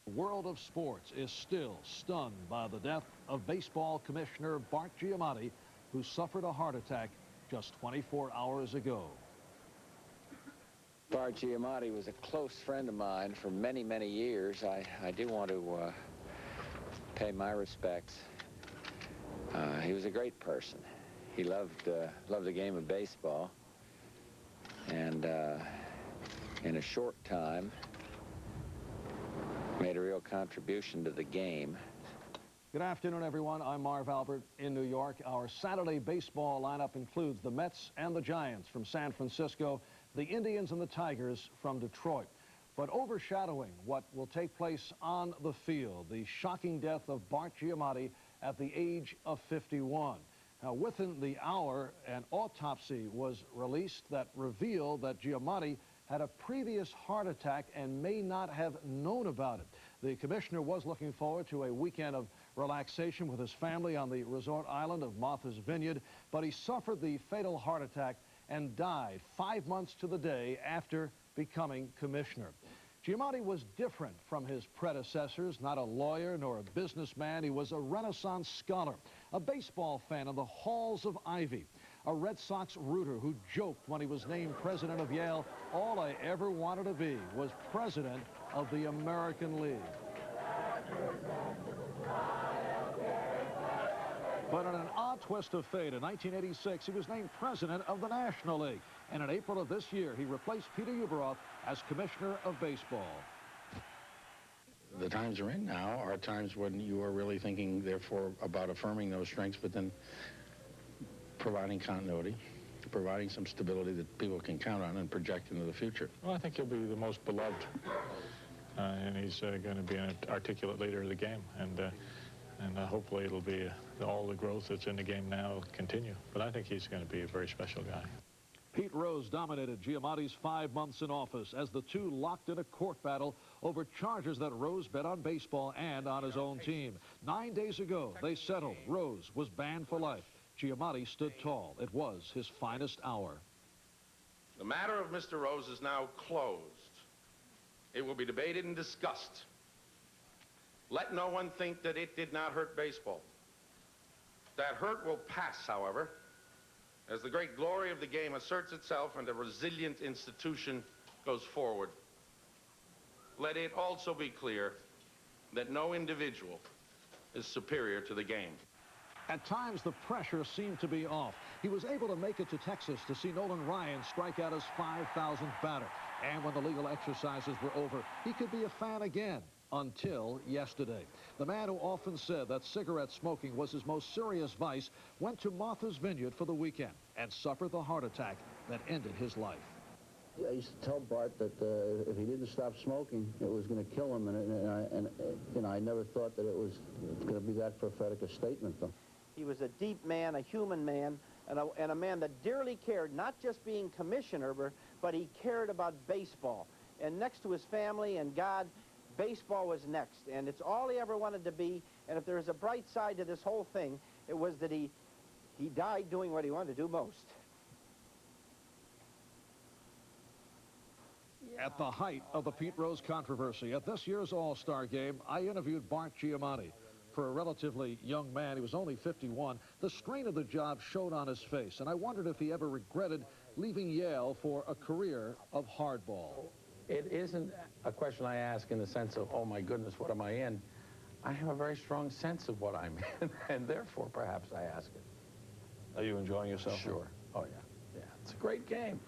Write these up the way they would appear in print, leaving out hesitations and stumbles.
The world of sports is still stunned by the death of baseball commissioner Bart Giamatti, who suffered a heart attack just 24 hours ago. Bart Giamatti was a close friend of mine for many, many years. I do want to pay my respects. He was a great person. He loved the game of baseball, and in a short time made a real contribution to the game. Good afternoon, everyone. I'm Marv Albert in New York. Our Saturday baseball lineup includes the Mets and the Giants from San Francisco, the Indians and the Tigers from Detroit. But overshadowing what will take place on the field, the shocking death of Bart Giamatti at the age of 51. Now, within the hour, an autopsy was released that revealed that Giamatti had a previous heart attack and may not have known about it. The commissioner was looking forward to a weekend of relaxation with his family on the resort island of Martha's Vineyard, but he suffered the fatal heart attack and died 5 months to the day after becoming commissioner. Giamatti was different from his predecessors, not a lawyer nor a businessman. He was a Renaissance scholar, a baseball fan in the halls of Ivy, a Red Sox rooter who joked when he was named president of Yale, all I ever wanted to be was president of the American League. But in an odd twist of fate, in 1986, he was named president of the National League. And in April of this year, he replaced Peter Ueberroth as commissioner of baseball. The times we're in now are times when you are really thinking, therefore, about affirming those strengths, but then providing continuity, providing some stability that people can count on and project into the future. Well, I think he'll be the most beloved, and he's going to be an articulate leader of the game, and hopefully it'll be all the growth that's in the game now continue. But I think he's going to be a very special guy. Pete Rose dominated Giamatti's 5 months in office as the two locked in a court battle over charges that Rose bet on baseball and on his own team. 9 days ago, they settled. Rose was banned for life. Giamatti stood tall. It was his finest hour. The matter of Mr. Rose is now closed. It will be debated and discussed. Let no one think that it did not hurt baseball. That hurt will pass, however, as the great glory of the game asserts itself and a resilient institution goes forward. Let it also be clear that no individual is superior to the game. At times, the pressure seemed to be off. He was able to make it to Texas to see Nolan Ryan strike out his 5,000th batter. And when the legal exercises were over, he could be a fan again. Until yesterday. The man who often said that cigarette smoking was his most serious vice went to Martha's Vineyard for the weekend and suffered the heart attack that ended his life. I used to tell Bart that if he didn't stop smoking, it was going to kill him, and I never thought that it was going to be that prophetic a statement, though. He was a deep man, a human man, and a man that dearly cared, not just being commissioner, but he cared about baseball. And next to his family and God, baseball was next, and it's all he ever wanted to be. And if there was a bright side to this whole thing, it was that he died doing what he wanted to do most. At the height of the Pete Rose controversy at this year's All-Star game, I interviewed Bart Giamatti. For a relatively young man, he was only 51, the strain of the job showed on his face, and I wondered if he ever regretted leaving Yale for a career of hardball. It isn't a question I ask in the sense of, oh my goodness, what am I in? I have a very strong sense of what I'm in, and therefore perhaps I ask it. Are you enjoying yourself? Sure. Oh yeah. Yeah. It's a great game.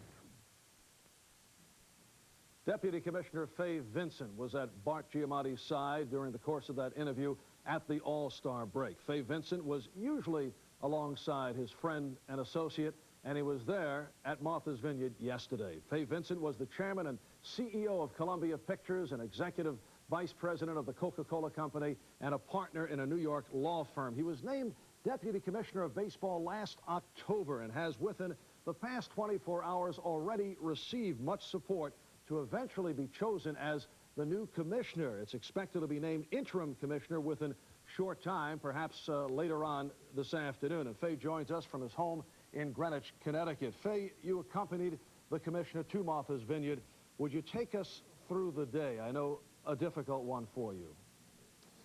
Deputy Commissioner Fay Vincent was at Bart Giamatti's side during the course of that interview at the All-Star break. Fay Vincent was usually alongside his friend and associate, and he was there at Martha's Vineyard yesterday. Fay Vincent was the chairman and CEO of Columbia Pictures, an executive vice president of the Coca-Cola Company, and a partner in a New York law firm. He was named Deputy Commissioner of Baseball last October and has within the past 24 hours already received much support to eventually be chosen as the new commissioner. It's expected to be named interim commissioner within short time, perhaps later on this afternoon. And Fay joins us from his home in Greenwich, Connecticut. Fay, you accompanied the commissioner to Martha's Vineyard. Would you take us through the day? I know a difficult one for you?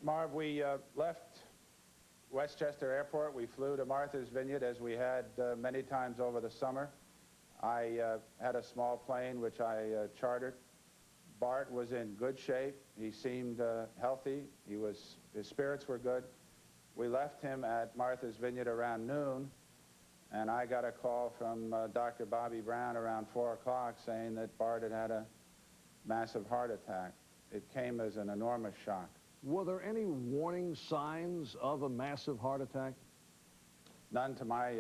Marv, we left Westchester Airport. We flew to Martha's Vineyard, as we had many times over the summer. I had a small plane which I chartered. Bart was in good shape. He seemed healthy. His spirits were good. We left him at Martha's Vineyard around noon, and I got a call from Dr. Bobby Brown around 4 o'clock saying that Bart had a massive heart attack. It came as an enormous shock. Were there any warning signs of a massive heart attack? None to my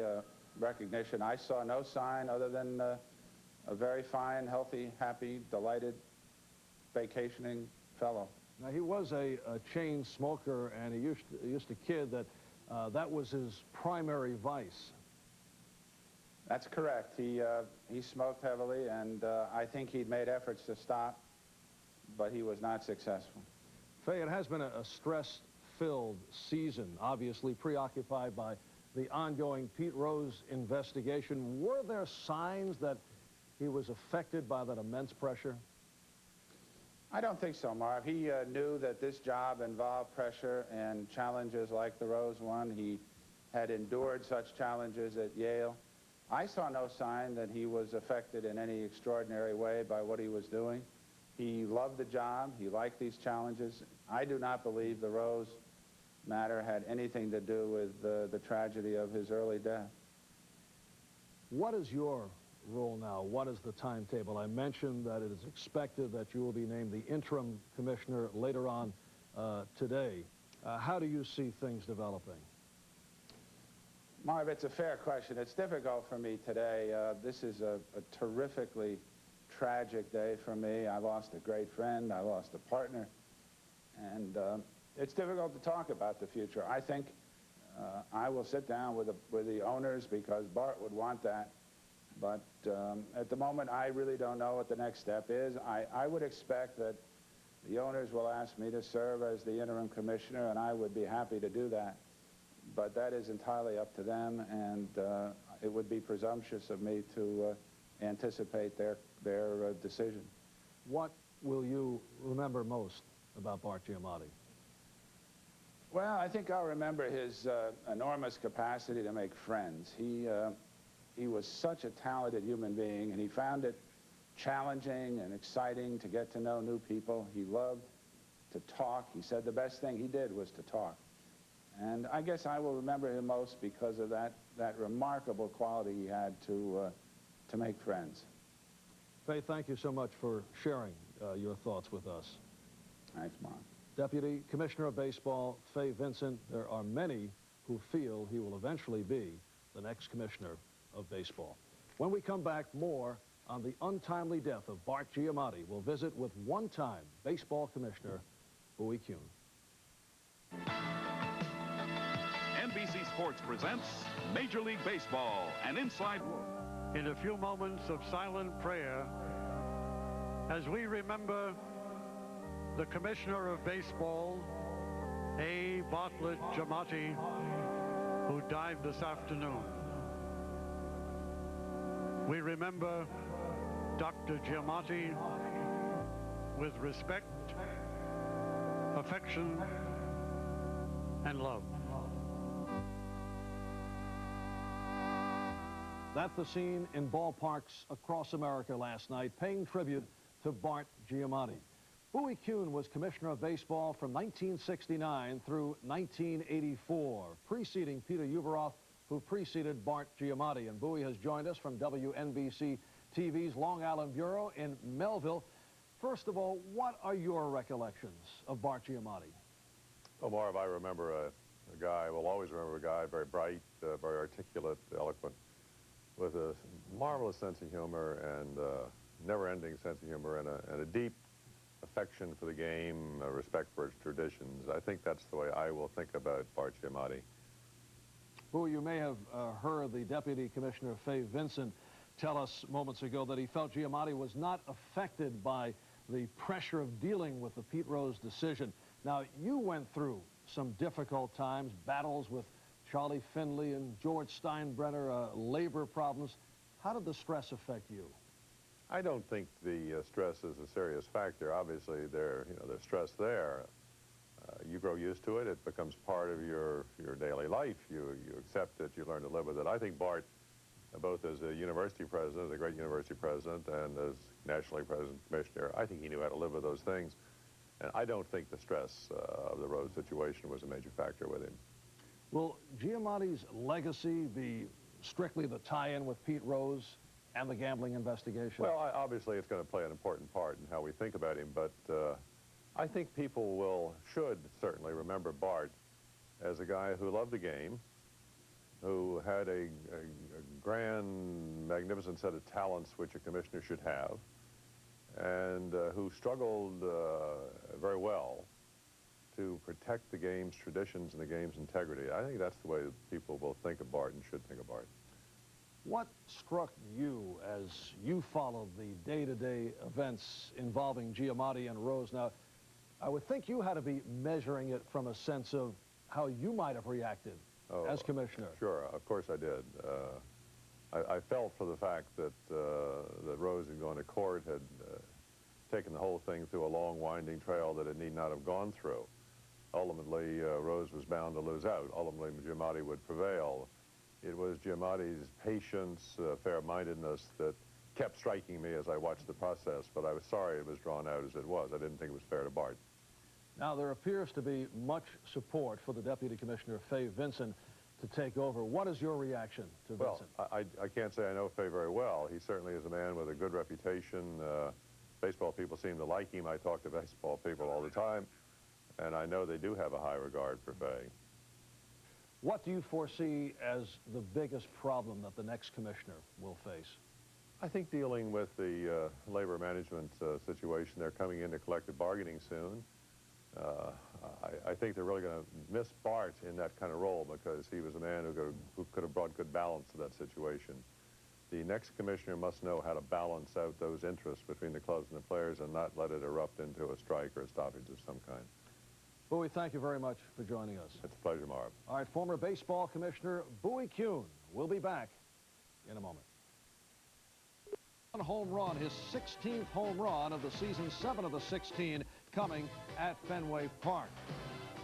recognition. I saw no sign other than a very fine, healthy, happy, delighted, vacationing fellow. Now, he was a chain smoker, and he used to kid that that was his primary vice. That's correct. He smoked heavily, and I think he'd made efforts to stop, but he was not successful. Fay, it has been a stress-filled season, obviously preoccupied by the ongoing Pete Rose investigation. Were there signs that he was affected by that immense pressure? I don't think so, Marv. He knew that this job involved pressure and challenges like the Rose one. He had endured such challenges at Yale. I saw no sign that he was affected in any extraordinary way by what he was doing. He loved the job. He liked these challenges. I do not believe the Rose matter had anything to do with the tragedy of his early death. What is your role now? What is the timetable? I mentioned that it is expected that you will be named the interim commissioner later on today. How do you see things developing? Marv, it's a fair question. It's difficult for me today. This is a terrifically tragic day for me. I lost a great friend. I lost a partner. And it's difficult to talk about the future. I think I will sit down with the owners because Bart would want that. But at the moment, I really don't know what the next step is. I would expect that the owners will ask me to serve as the interim commissioner, and I would be happy to do that. But that is entirely up to them, and it would be presumptuous of me to anticipate their decision. What will you remember most about Bart Giamatti? Well, I think I'll remember his enormous capacity to make friends. He was such a talented human being, and he found it challenging and exciting to get to know new people. He loved to talk. He said the best thing he did was to talk. And I guess I will remember him most because of that remarkable quality he had to make friends. Fay, thank you so much for sharing your thoughts with us. Thanks, Mark. Deputy Commissioner of Baseball, Fay Vincent, there are many who feel he will eventually be the next commissioner of baseball. When we come back, more on the untimely death of Bart Giamatti. We'll visit with one-time baseball commissioner, Bowie Kuhn. NBC Sports presents Major League Baseball, an inside look. In a few moments of silent prayer, as we remember the Commissioner of Baseball, A. Bartlett Giamatti, who died this afternoon. We remember Dr. Giamatti with respect, affection, and love. That's the scene in ballparks across America last night, paying tribute to Bart Giamatti. Bowie Kuhn was Commissioner of Baseball from 1969 through 1984, preceding Peter Ueberroth, who preceded Bart Giamatti. And Bowie has joined us from WNBC TV's Long Island Bureau in Melville. First of all, what are your recollections of Bart Giamatti? Well, Marv, I remember a guy, will always remember a guy, very bright, very articulate, eloquent, with a marvelous sense of humor and never-ending sense of humor and a deep affection for the game, respect for its traditions. I think that's the way I will think about Bart Giamatti. Bowie, you may have heard the Deputy Commissioner, Fay Vincent, tell us moments ago that he felt Giamatti was not affected by the pressure of dealing with the Pete Rose decision. Now, you went through some difficult times, battles with Charlie Finley and George Steinbrenner, labor problems. How did the stress affect you? I don't think the stress is a serious factor. Obviously, there's stress there. You grow used to it. It becomes part of your daily life. You accept it. You learn to live with it. I think Bart, both as a university president, a great university president, and as National League president, commissioner, I think he knew how to live with those things. And I don't think the stress of the Rose situation was a major factor with him. Will Giamatti's legacy be strictly the tie-in with Pete Rose and the gambling investigation? Well, obviously it's going to play an important part in how we think about him, but I think people should certainly remember Bart as a guy who loved the game, who had a grand, magnificent set of talents which a commissioner should have, and who struggled very well to protect the game's traditions and the game's integrity. I think that's the way people will think of Bart and should think of Bart. What struck you as you followed the day-to-day events involving Giamatti and Rose? Now, I would think you had to be measuring it from a sense of how you might have reacted as commissioner. Sure, of course I did. I felt for the fact that Rose had gone to court, had taken the whole thing through a long, winding trail that it need not have gone through. Ultimately, Rose was bound to lose out. Ultimately, Giamatti would prevail. It was Giamatti's patience, fair-mindedness that kept striking me as I watched the process, but I was sorry it was drawn out as it was. I didn't think it was fair to Bart. Now, there appears to be much support for the Deputy Commissioner, Fay Vincent, to take over. What is your reaction to Vincent? Well, I can't say I know Fay very well. He certainly is a man with a good reputation. Baseball people seem to like him. I talk to baseball people all the time, and I know they do have a high regard for Fay. What do you foresee as the biggest problem that the next commissioner will face? I think dealing with the labor management situation. They're coming into collective bargaining soon. I think they're really going to miss Bart in that kind of role because he was a man who could have brought good balance to that situation. The next commissioner must know how to balance out those interests between the clubs and the players and not let it erupt into a strike or a stoppage of some kind. Bowie, thank you very much for joining us. It's a pleasure, Marv. All right, former baseball commissioner Bowie Kuhn will be back in a moment. One home run, his 16th home run of the season, 7 of the 16 coming at Fenway Park.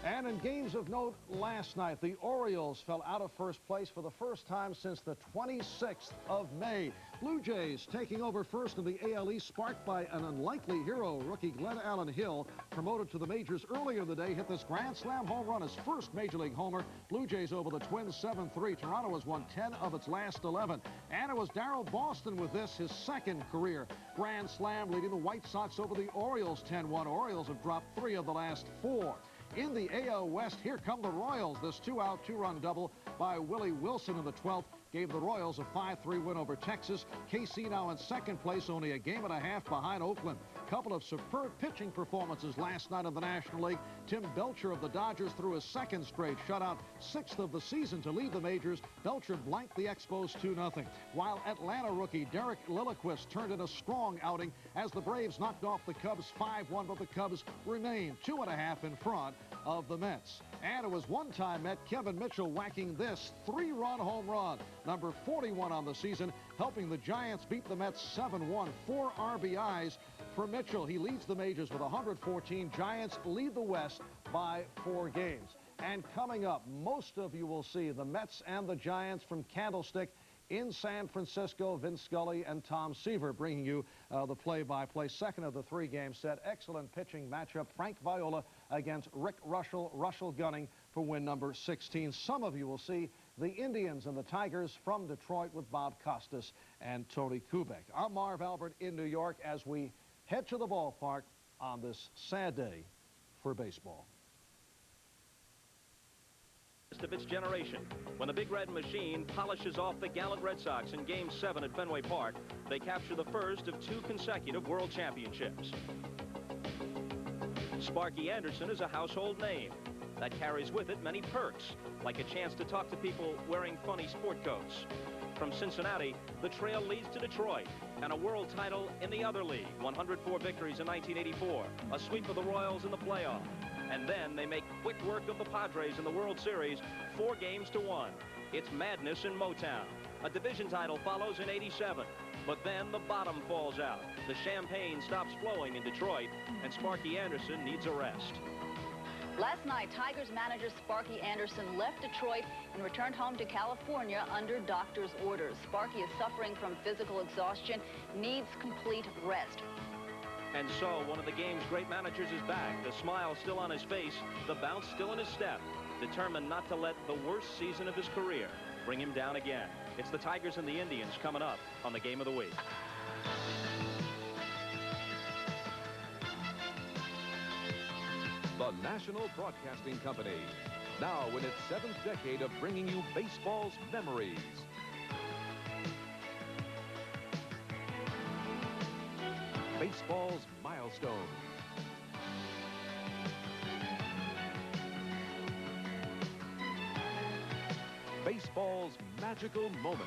And in games of note last night, the Orioles fell out of first place for the first time since the 26th of May. Blue Jays taking over first in the AL East, sparked by an unlikely hero. Rookie Glenn Allen Hill, promoted to the majors earlier in the day, hit this grand slam home run, his first major league homer. Blue Jays over the Twins 7-3. Toronto has won 10 of its last 11. And it was Darryl Boston with this, his second career grand slam, leading the White Sox over the Orioles 10-1. Orioles have dropped 3 of the last 4. In the AL West, here come the Royals. This 2-out, 2-run double by Willie Wilson in the 12th gave the Royals a 5-3 win over Texas. KC now in second place, only a game and a half behind Oakland. Couple of superb pitching performances last night in the National League. Tim Belcher of the Dodgers threw his second straight shutout, 6th of the season to lead the majors. Belcher blanked the Expos 2-0. While Atlanta rookie Derek Lilliquist turned in a strong outing as the Braves knocked off the Cubs 5-1, but the Cubs remain 2.5 in front of the Mets. And it was one-time Met Kevin Mitchell whacking this 3-run home run, number 41 on the season, helping the Giants beat the Mets 7-1, 4 RBIs for Mitchell. He leads the majors with 114. Giants lead the West by 4 games. And coming up, most of you will see the Mets and the Giants from Candlestick in San Francisco. Vin Scully and Tom Seaver bringing you the play-by-play. Second of the 3-game set. Excellent pitching matchup. Frank Viola against Rick Russell. Russell gunning for win number 16. Some of you will see the Indians and the Tigers from Detroit with Bob Costas and Tony Kubek. I'm Marv Albert in New York as we head to the ballpark on this sad day for baseball. Of its generation. When the Big Red Machine polishes off the gallant Red Sox in Game 7 at Fenway Park, they capture the first of 2 consecutive World Championships. Sparky Anderson is a household name that carries with it many perks, like a chance to talk to people wearing funny sport coats. From Cincinnati, the trail leads to Detroit and a world title in the other league. 104 victories in 1984, a sweep of the Royals in the playoff. And then they make quick work of the Padres in the World Series, 4 games to 1. It's madness in Motown. A division title follows in '87. But then the bottom falls out. The champagne stops flowing in Detroit, and Sparky Anderson needs a rest. Last night, Tigers manager Sparky Anderson left Detroit and returned home to California under doctor's orders. Sparky is suffering from physical exhaustion, needs complete rest. And so, one of the game's great managers is back. The smile still on his face, the bounce still in his step, determined not to let the worst season of his career bring him down again. It's the Tigers and the Indians coming up on the Game of the Week. The National Broadcasting Company, now in its 7th decade of bringing you baseball's memories. Baseball's milestone. Baseball's magical moments.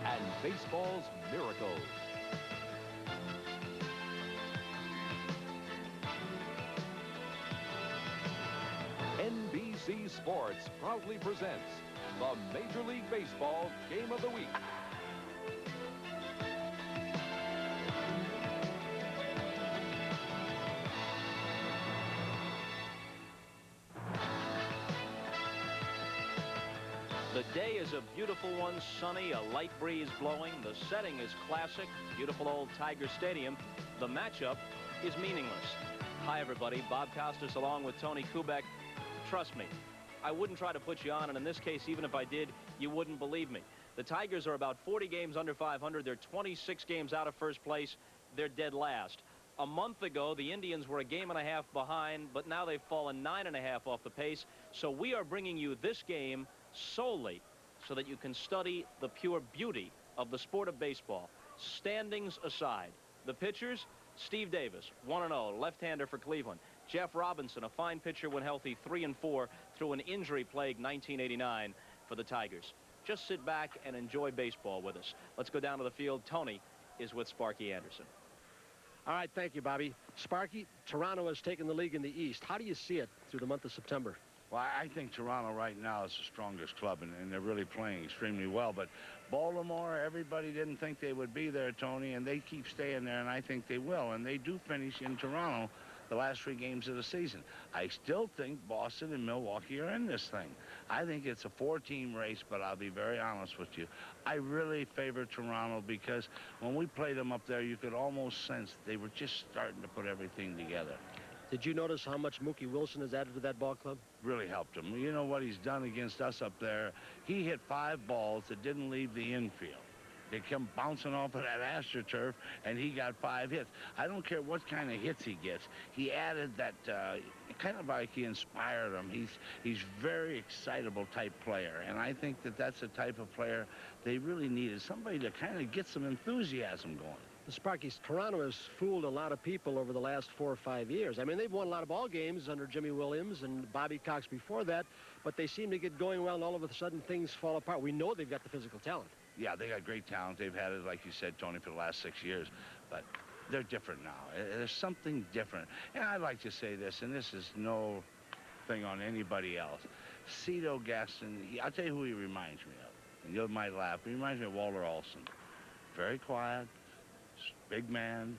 And baseball's miracles. NBC Sports proudly presents the Major League Baseball Game of the Week. The day is a beautiful one, sunny, a light breeze blowing. The setting is classic, beautiful old Tiger Stadium. The matchup is meaningless. Hi, everybody. Bob Costas along with Tony Kubek. Trust me, I wouldn't try to put you on, and in this case, even if I did, you wouldn't believe me. The Tigers are about 40 games under 500. They're 26 games out of first place. They're dead last. A month ago, the Indians were a game and a half behind, but now they've fallen 9.5 off the pace. So we are bringing you this game solely so that you can study the pure beauty of the sport of baseball. Standings aside, the pitchers, Steve Davis, 1-0, left-hander for Cleveland. Jeff Robinson, a fine pitcher when healthy, 3-4 through an injury-plagued 1989 for the Tigers. Just sit back and enjoy baseball with us. Let's go down to the field. Tony is with Sparky Anderson. All right, thank you, Bobby. Sparky, Toronto has taken the league in the East. How do you see it through the month of September? Well, I think Toronto right now is the strongest club, and they're really playing extremely well. But Baltimore, everybody didn't think they would be there, Tony, and they keep staying there, and I think they will. And they do finish in Toronto the last 3 games of the season. I still think Boston and Milwaukee are in this thing. I think it's a 4-team race, but I'll be very honest with you. I really favor Toronto because when we played them up there, you could almost sense they were just starting to put everything together. Did you notice how much Mookie Wilson has added to that ball club? Really helped him. You know what he's done against us up there? He hit 5 balls that didn't leave the infield. They come bouncing off of that AstroTurf, and he got 5 hits. I don't care what kind of hits he gets. He added that, kind of like he inspired him. He's very excitable type player, and I think that that's the type of player they really needed, somebody to kind of get some enthusiasm going. Sparky's Toronto has fooled a lot of people over the last 4 or 5 years. I mean, they've won a lot of ball games under Jimmy Williams and Bobby Cox before that, but they seem to get going well, and all of a sudden things fall apart. We know they've got the physical talent. Yeah, they got great talent. They've had it, like you said, Tony, for the last 6 years, but they're different now. There's something different. And I'd like to say this, and this is no thing on anybody else. Cito Gaston, I'll tell you who he reminds me of, and you might laugh. He reminds me of Walter Olson. Very quiet. Big man,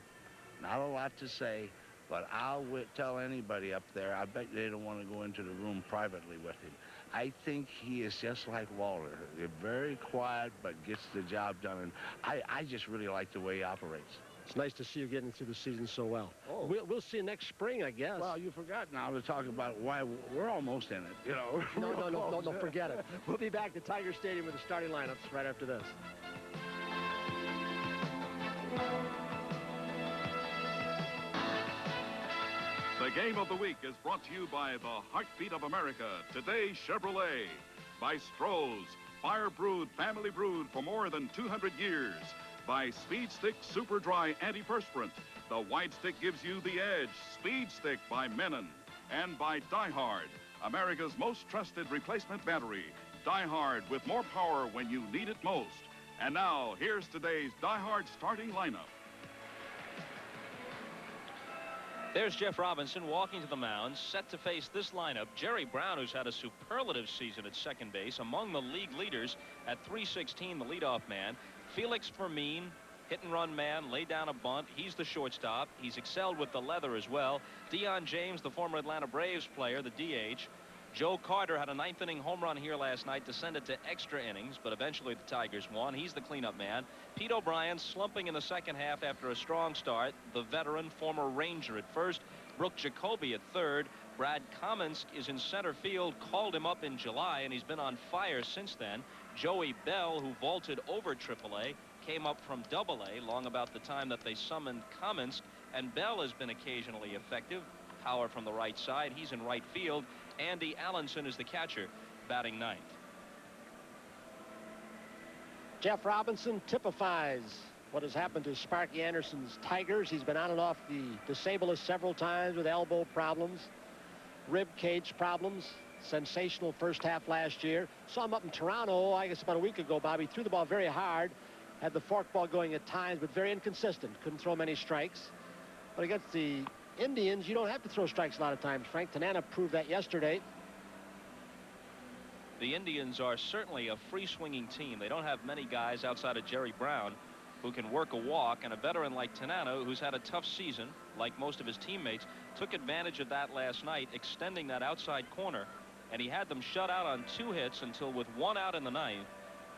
not a lot to say, but I'll tell anybody up there, I bet they don't want to go into the room privately with him. I think he is just like Walter. They're very quiet, but gets the job done, and I just really like the way he operates. It's nice to see you getting through the season so well. Oh. We'll see you next spring, I guess. Well, you forgot now to talk about why we're almost in it, you know. No, forget it. We'll be back to Tiger Stadium with the starting lineups right after this. The Game of the Week is brought to you by the Heartbeat of America, Today Chevrolet, by Stroh's, fire brewed, family brewed for more than 200 years, by Speed Stick Super Dry Antiperspirant, the wide stick gives you the edge, Speed Stick by Menon, and by Die-Hard, America's most trusted replacement battery, Die-Hard with more power when you need it most. And now, here's today's Die-Hard starting lineup. There's Jeff Robinson walking to the mound, set to face this lineup. Jerry Brown, who's had a superlative season at second base, among the league leaders at .316, the leadoff man. Felix Fermin, hit-and-run man, laid down a bunt. He's the shortstop. He's excelled with the leather as well. Deion James, the former Atlanta Braves player, the DH. Joe Carter had a ninth-inning home run here last night to send it to extra innings, but eventually the Tigers won. He's the cleanup man. Pete O'Brien slumping in the second half after a strong start. The veteran, former Ranger at first. Brooke Jacoby at third. Brad Kamensk is in center field. Called him up in July, and he's been on fire since then. Joey Bell, who vaulted over AAA, came up from AA long about the time that they summoned Kamensk, and Bell has been occasionally effective. Power from the right side. He's in right field. Andy Allenson is the catcher, batting ninth. Jeff Robinson typifies what has happened to Sparky Anderson's Tigers. He's been on and off the disabled list several times with elbow problems, rib cage problems. Sensational first half last year. Saw him up in Toronto, I guess about a week ago, Bobby. Threw the ball very hard. Had the forkball going at times, but very inconsistent. Couldn't throw many strikes. But against the Indians, you don't have to throw strikes a lot of times. Frank Tanana proved that yesterday. The Indians are certainly a free-swinging team. They don't have many guys outside of Jerry Brown who can work a walk, and a veteran like Tanana, who's had a tough season, like most of his teammates, took advantage of that last night, extending that outside corner, and he had them shut out on 2 hits until, with 1 out in the ninth,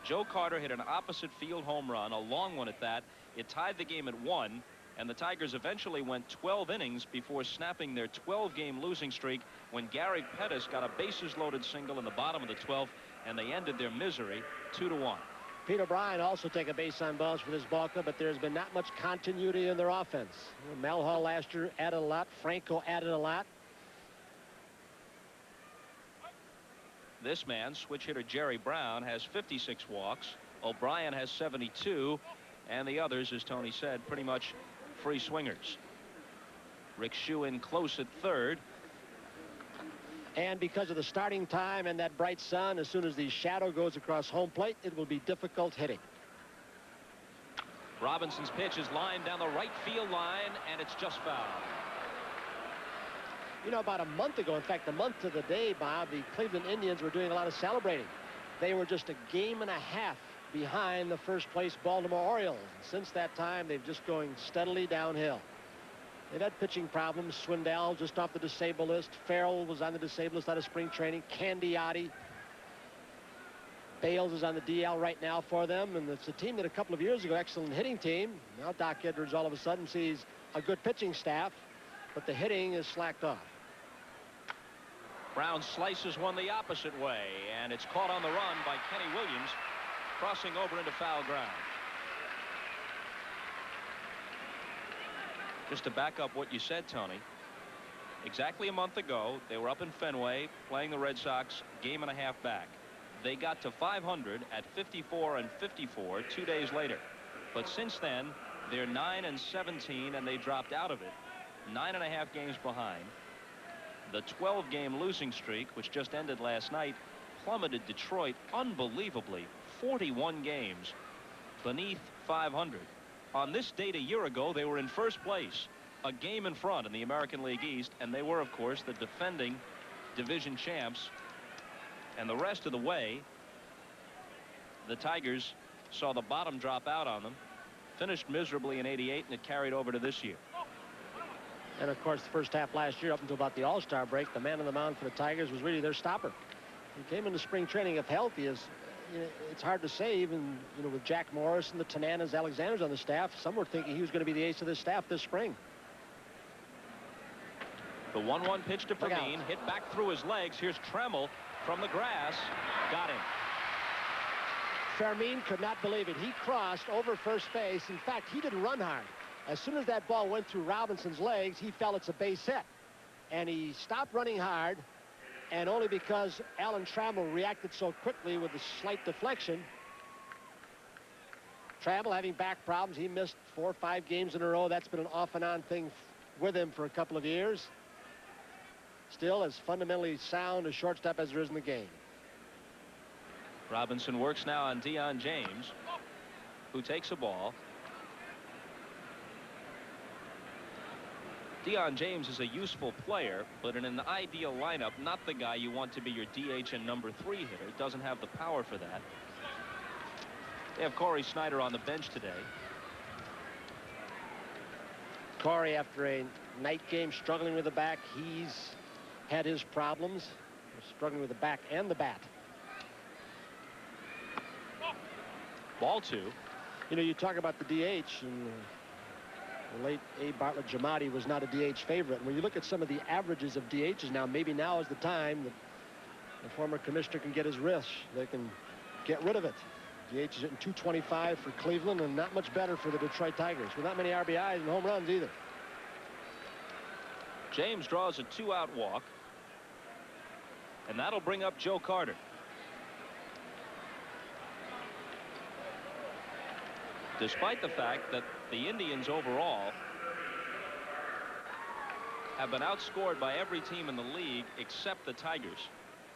Joe Carter hit an opposite field home run, a long one at that. It tied the game at 1. And the Tigers eventually went 12 innings before snapping their 12-game losing streak when Gary Pettis got a bases-loaded single in the bottom of the 12th, and they ended their misery 2-1. Pete O'Brien also take a base on balls for this ball club, but there's been not much continuity in their offense. Mel Hall last year added a lot. Franco added a lot. This man, switch hitter Jerry Brown, has 56 walks. O'Brien has 72, and the others, as Tony said, pretty much free swingers. Rick Shue in close at third. And because of the starting time and that bright sun, as soon as the shadow goes across home plate, it will be difficult hitting. Robinson's pitch is lined down the right field line, and it's just foul. You know, about a month ago, in fact, a month to the day, Bob, the Cleveland Indians were doing a lot of celebrating. They were just a game and a half behind the first place Baltimore Orioles. Since that time, they've just going steadily downhill. They've had pitching problems. Swindell just off the disabled list. Farrell was on the disabled list out of spring training. Candiotti. Bales is on the DL right now for them, and it's a team that a couple of years ago, excellent hitting team. Now Doc Edwards all of a sudden sees a good pitching staff, but the hitting is slacked off. Brown slices one the opposite way, and it's caught on the run by Kenny Williams, crossing over into foul ground. Just to back up what you said, Tony, exactly a month ago, they were up in Fenway playing the Red Sox game and a half back. They got to 500 at 54-54 2 days later. But since then, they're 9-17, and they dropped out of it. 9.5 games behind. The 12-game losing streak, which just ended last night, plummeted Detroit unbelievably 41 games beneath 500. On this date a year ago, they were in first place, a game in front in the American League East, and they were, of course, the defending division champs. And the rest of the way, the Tigers saw the bottom drop out on them, finished miserably in '88, and it carried over to this year. And of course, the first half last year, up until about the All-Star break, the man on the mound for the Tigers was really their stopper. He came into spring training, if healthy, as you know, it's hard to say, even with Jack Morris and the Tananas, Alexanders on the staff. Some were thinking he was going to be the ace of this staff this spring. The 1-1 pitch to Fermin, hit back through his legs. Here's Trammell from the grass, got him. Fermin could not believe it. He crossed over first base. In fact, he didn't run hard. As soon as that ball went through Robinson's legs, he felt it's a base hit. And he stopped running hard, and only because Alan Trammell reacted so quickly with a slight deflection. Trammell having back problems. He missed 4 or 5 games in a row. That's been an off and on thing with him for a couple of years. Still as fundamentally sound a shortstop as there is in the game. Robinson works now on Deion James, who takes a ball. Deion James is a useful player, but in an ideal lineup, not the guy you want to be your DH and number 3 hitter. Doesn't have the power for that. They have Corey Snyder on the bench today. Corey, after a night game struggling with the back, he's had his problems, struggling with the back and the bat. Ball 2. You know, you talk about the DH, and the late A. Bartlett Giamatti was not a DH favorite. When you look at some of the averages of DHs now, maybe now is the time that the former commissioner can get his wrist. They can get rid of it. DH is hitting 225 for Cleveland, and not much better for the Detroit Tigers, with not many RBIs and home runs either. James draws a 2-out walk, and that'll bring up Joe Carter. Despite the fact that the Indians overall have been outscored by every team in the league except the Tigers.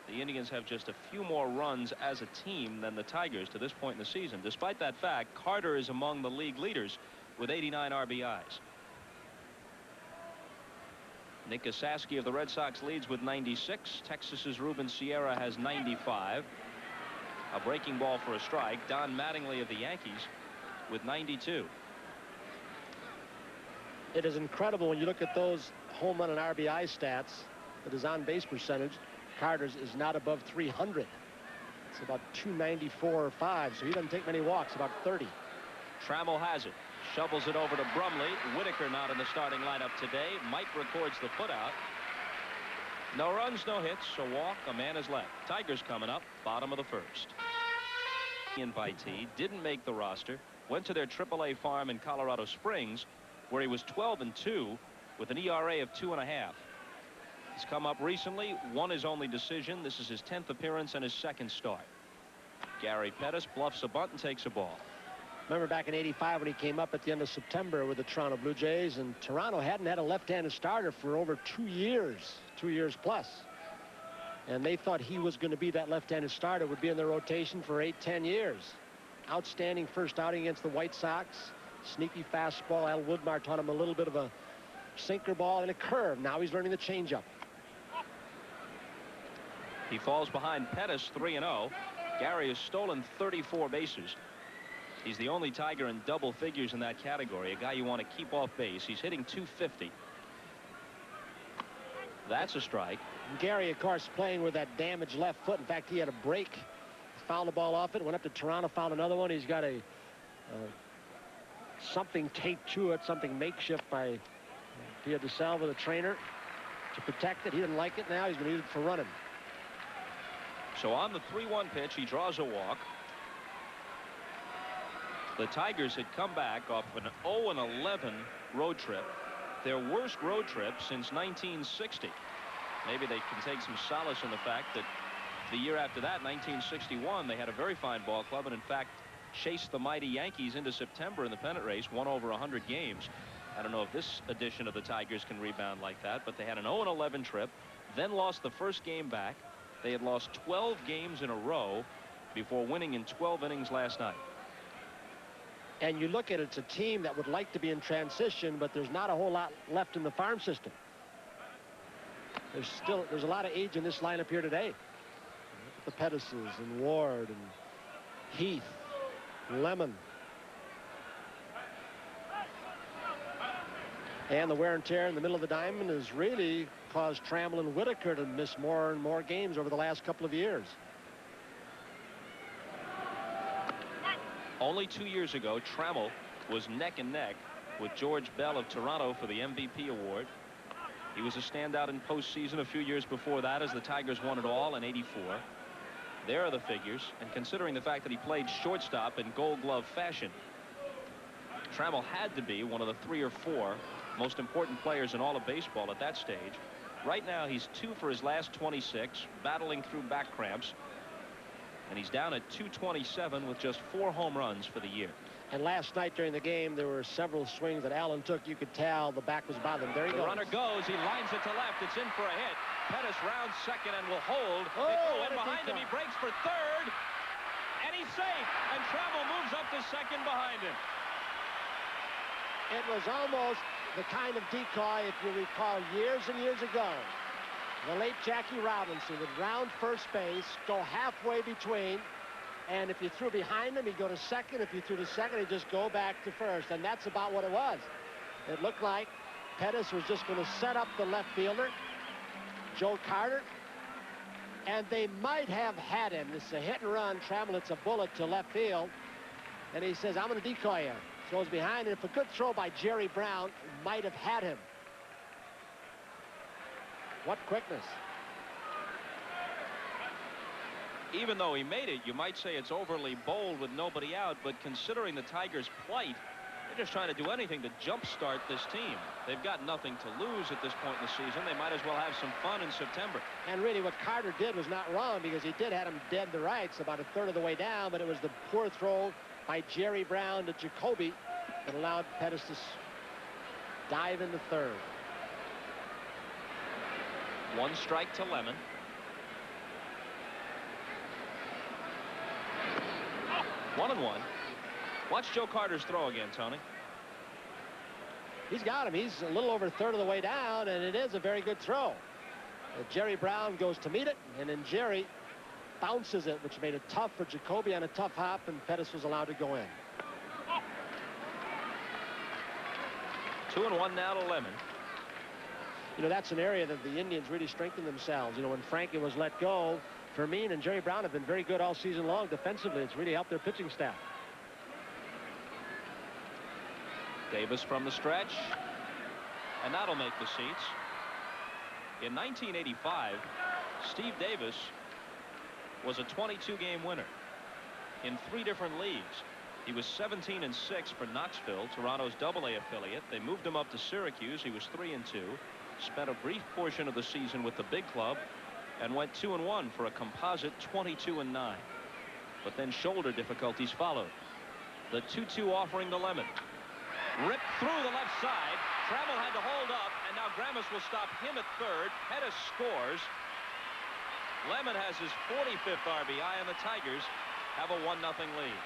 The Indians have just a few more runs as a team than the Tigers to this point in the season. Despite that fact, Carter is among the league leaders with 89 RBIs. Nick Esaski of the Red Sox leads with 96. Texas's Ruben Sierra has 95. A breaking ball for a strike. Don Mattingly of the Yankees with 92. It is incredible when you look at those home run and RBI stats. That his on-base percentage, Carter's is not above 300. It's about 294 or 5, so he doesn't take many walks, about 30. Trammell has it. Shovels it over to Brumley. Whitaker not in the starting lineup today. Mike records the putout. No runs, no hits, a walk, a man is left. Tigers coming up, bottom of the first. Invitee, didn't make the roster, went to their AAA farm in Colorado Springs, where he was 12-2 with an ERA of 2.5. He's come up recently, won his only decision. This is his 10th appearance and his 2nd start. Gary Pettis bluffs a bunt and takes a ball. Remember back in '85 when he came up at the end of September with the Toronto Blue Jays, and Toronto hadn't had a left-handed starter for over 2 years plus. And they thought he was going to be that left-handed starter, would be in their rotation for 8-10 years. Outstanding first outing against the White Sox. Sneaky fastball. Al Woodmar taught him a little bit of a sinker ball and a curve. Now he's learning the changeup. He falls behind Pettis 3-0. Gary has stolen 34 bases. He's the only Tiger in double figures in that category, a guy you want to keep off base. He's hitting .250. That's a strike. Gary, of course, playing with that damaged left foot. In fact, he had a break, fouled the ball off it, went up to Toronto, fouled another one. He's got a something taped to it, something makeshift by Pia DeSalva, the trainer, to protect it. He didn't like it. Now he's going to use it for running. So on the 3-1 pitch, he draws a walk. The Tigers had come back off an 0-11 road trip, their worst road trip since 1960. Maybe they can take some solace in the fact that the year after that, 1961, they had a very fine ball club and in fact chased the mighty Yankees into September in the pennant race, won over 100 games. I don't know if this edition of the Tigers can rebound like that, but they had an 0-11 trip, then lost the first game back. They had lost 12 games in a row before winning in 12 innings last night. And you look at it, it's a team that would like to be in transition, but there's not a whole lot left in the farm system. There's a lot of age in this lineup here today. The Pettises and Ward and Heath, Lemon. And the wear and tear in the middle of the diamond has really caused Trammell and Whitaker to miss more and more games over the last couple of years. Only 2 years ago, Trammell was neck and neck with George Bell of Toronto for the MVP award. He was a standout in postseason a few years before that as the Tigers won it all in '84. There are the figures, and considering the fact that he played shortstop in Gold Glove fashion, Trammell had to be one of the 3 or 4 most important players in all of baseball at that stage. Right now, he's 2 for his last 26, battling through back cramps. And he's down at 227 with just 4 home runs for the year. And last night during the game, there were several swings that Allen took. You could tell the back was bothering him. There he goes. The runner goes. He lines it to left. It's in for a hit. Pettis rounds second and will hold. And behind him, he breaks for third. And he's safe. And Trammell moves up to second behind him. It was almost the kind of decoy, if you recall, years and years ago, the late Jackie Robinson would round first base, go halfway between, and if you threw behind him, he'd go to second. If you threw to second, he'd just go back to first, and that's about what it was. It looked like Pettis was just going to set up the left fielder, Joe Carter, and they might have had him. This is a hit and run. Trammell hits a bullet to left field, and he says, I'm going to decoy you. Throws behind, and if a good throw by Jerry Brown, might have had him. What quickness. Even though he made it, you might say it's overly bold with nobody out, but considering the Tigers' plight, they're just trying to do anything to jumpstart this team. They've got nothing to lose at this point in the season. They might as well have some fun in September. And really what Carter did was not wrong, because he did have him dead to rights about a third of the way down, but it was the poor throw by Jerry Brown to Jacoby that allowed Pettis to dive into third. 1 strike to Lemon. One and one. Watch Joe Carter's throw again, Tony. He's got him. He's a little over a third of the way down, and it is a very good throw. Jerry Brown goes to meet it, and then Jerry bounces it, which made it tough for Jacoby on a tough hop, and Pettis was allowed to go in. 2-1 now to Lemon. You know, that's an area that the Indians really strengthened themselves. You know, when Frankie was let go, Fermin and Jerry Brown have been very good all season long defensively. It's really helped their pitching staff. Davis from the stretch, and that'll make the seats. In 1985, Steve Davis was a 22-game winner in 3 different leagues. He was 17-6 for Knoxville, Toronto's AA affiliate. They moved him up to Syracuse. He was 3-2, spent a brief portion of the season with the big club, and went 2-1 for a composite 22-9. But then shoulder difficulties followed. The 2-2 offering to Lemon. Ripped through the left side. Trammell had to hold up, and now Grammas will stop him at third. Pettis scores. Lemon has his 45th RBI, and the Tigers have a 1-0 lead.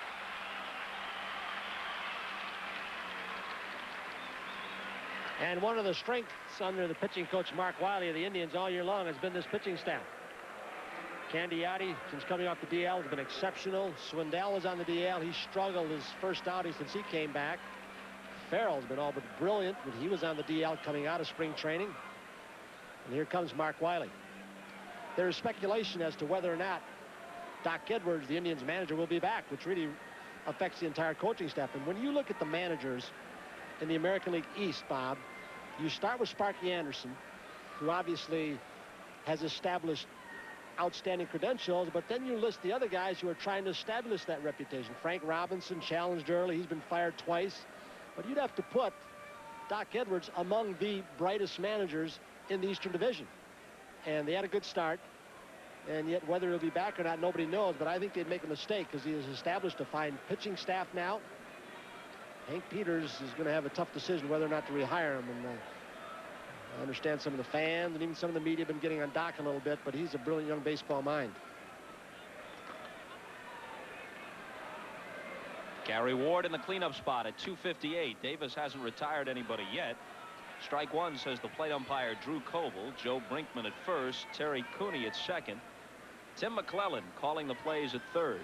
And one of the strengths under the pitching coach Mark Wiley of the Indians all year long has been this pitching staff. Candiotti, since coming off the DL, has been exceptional. Swindell was on the DL. He struggled his first outing since he came back. Farrell's been all but brilliant, but he was on the DL coming out of spring training. And here comes Mark Wiley. There is speculation as to whether or not Doc Edwards, the Indians manager, will be back, which really affects the entire coaching staff. And when you look at the managers in the American League East, Bob, you start with Sparky Anderson, who obviously has established outstanding credentials, but then you list the other guys who are trying to establish that reputation. Frank Robinson challenged early. He's been fired twice. But you'd have to put Doc Edwards among the brightest managers in the Eastern Division. And they had a good start. And yet whether he'll be back or not, nobody knows. But I think they'd make a mistake, because he has established a fine pitching staff now. Hank Peters is going to have a tough decision whether or not to rehire him. And I understand some of the fans and even some of the media have been getting on Doc a little bit, but he's a brilliant young baseball mind. Gary Ward in the cleanup spot at 258. Davis hasn't retired anybody yet. Strike one, says the plate umpire Drew Koval. Joe Brinkman at first. Terry Cooney at second. Tim McClellan calling the plays at third.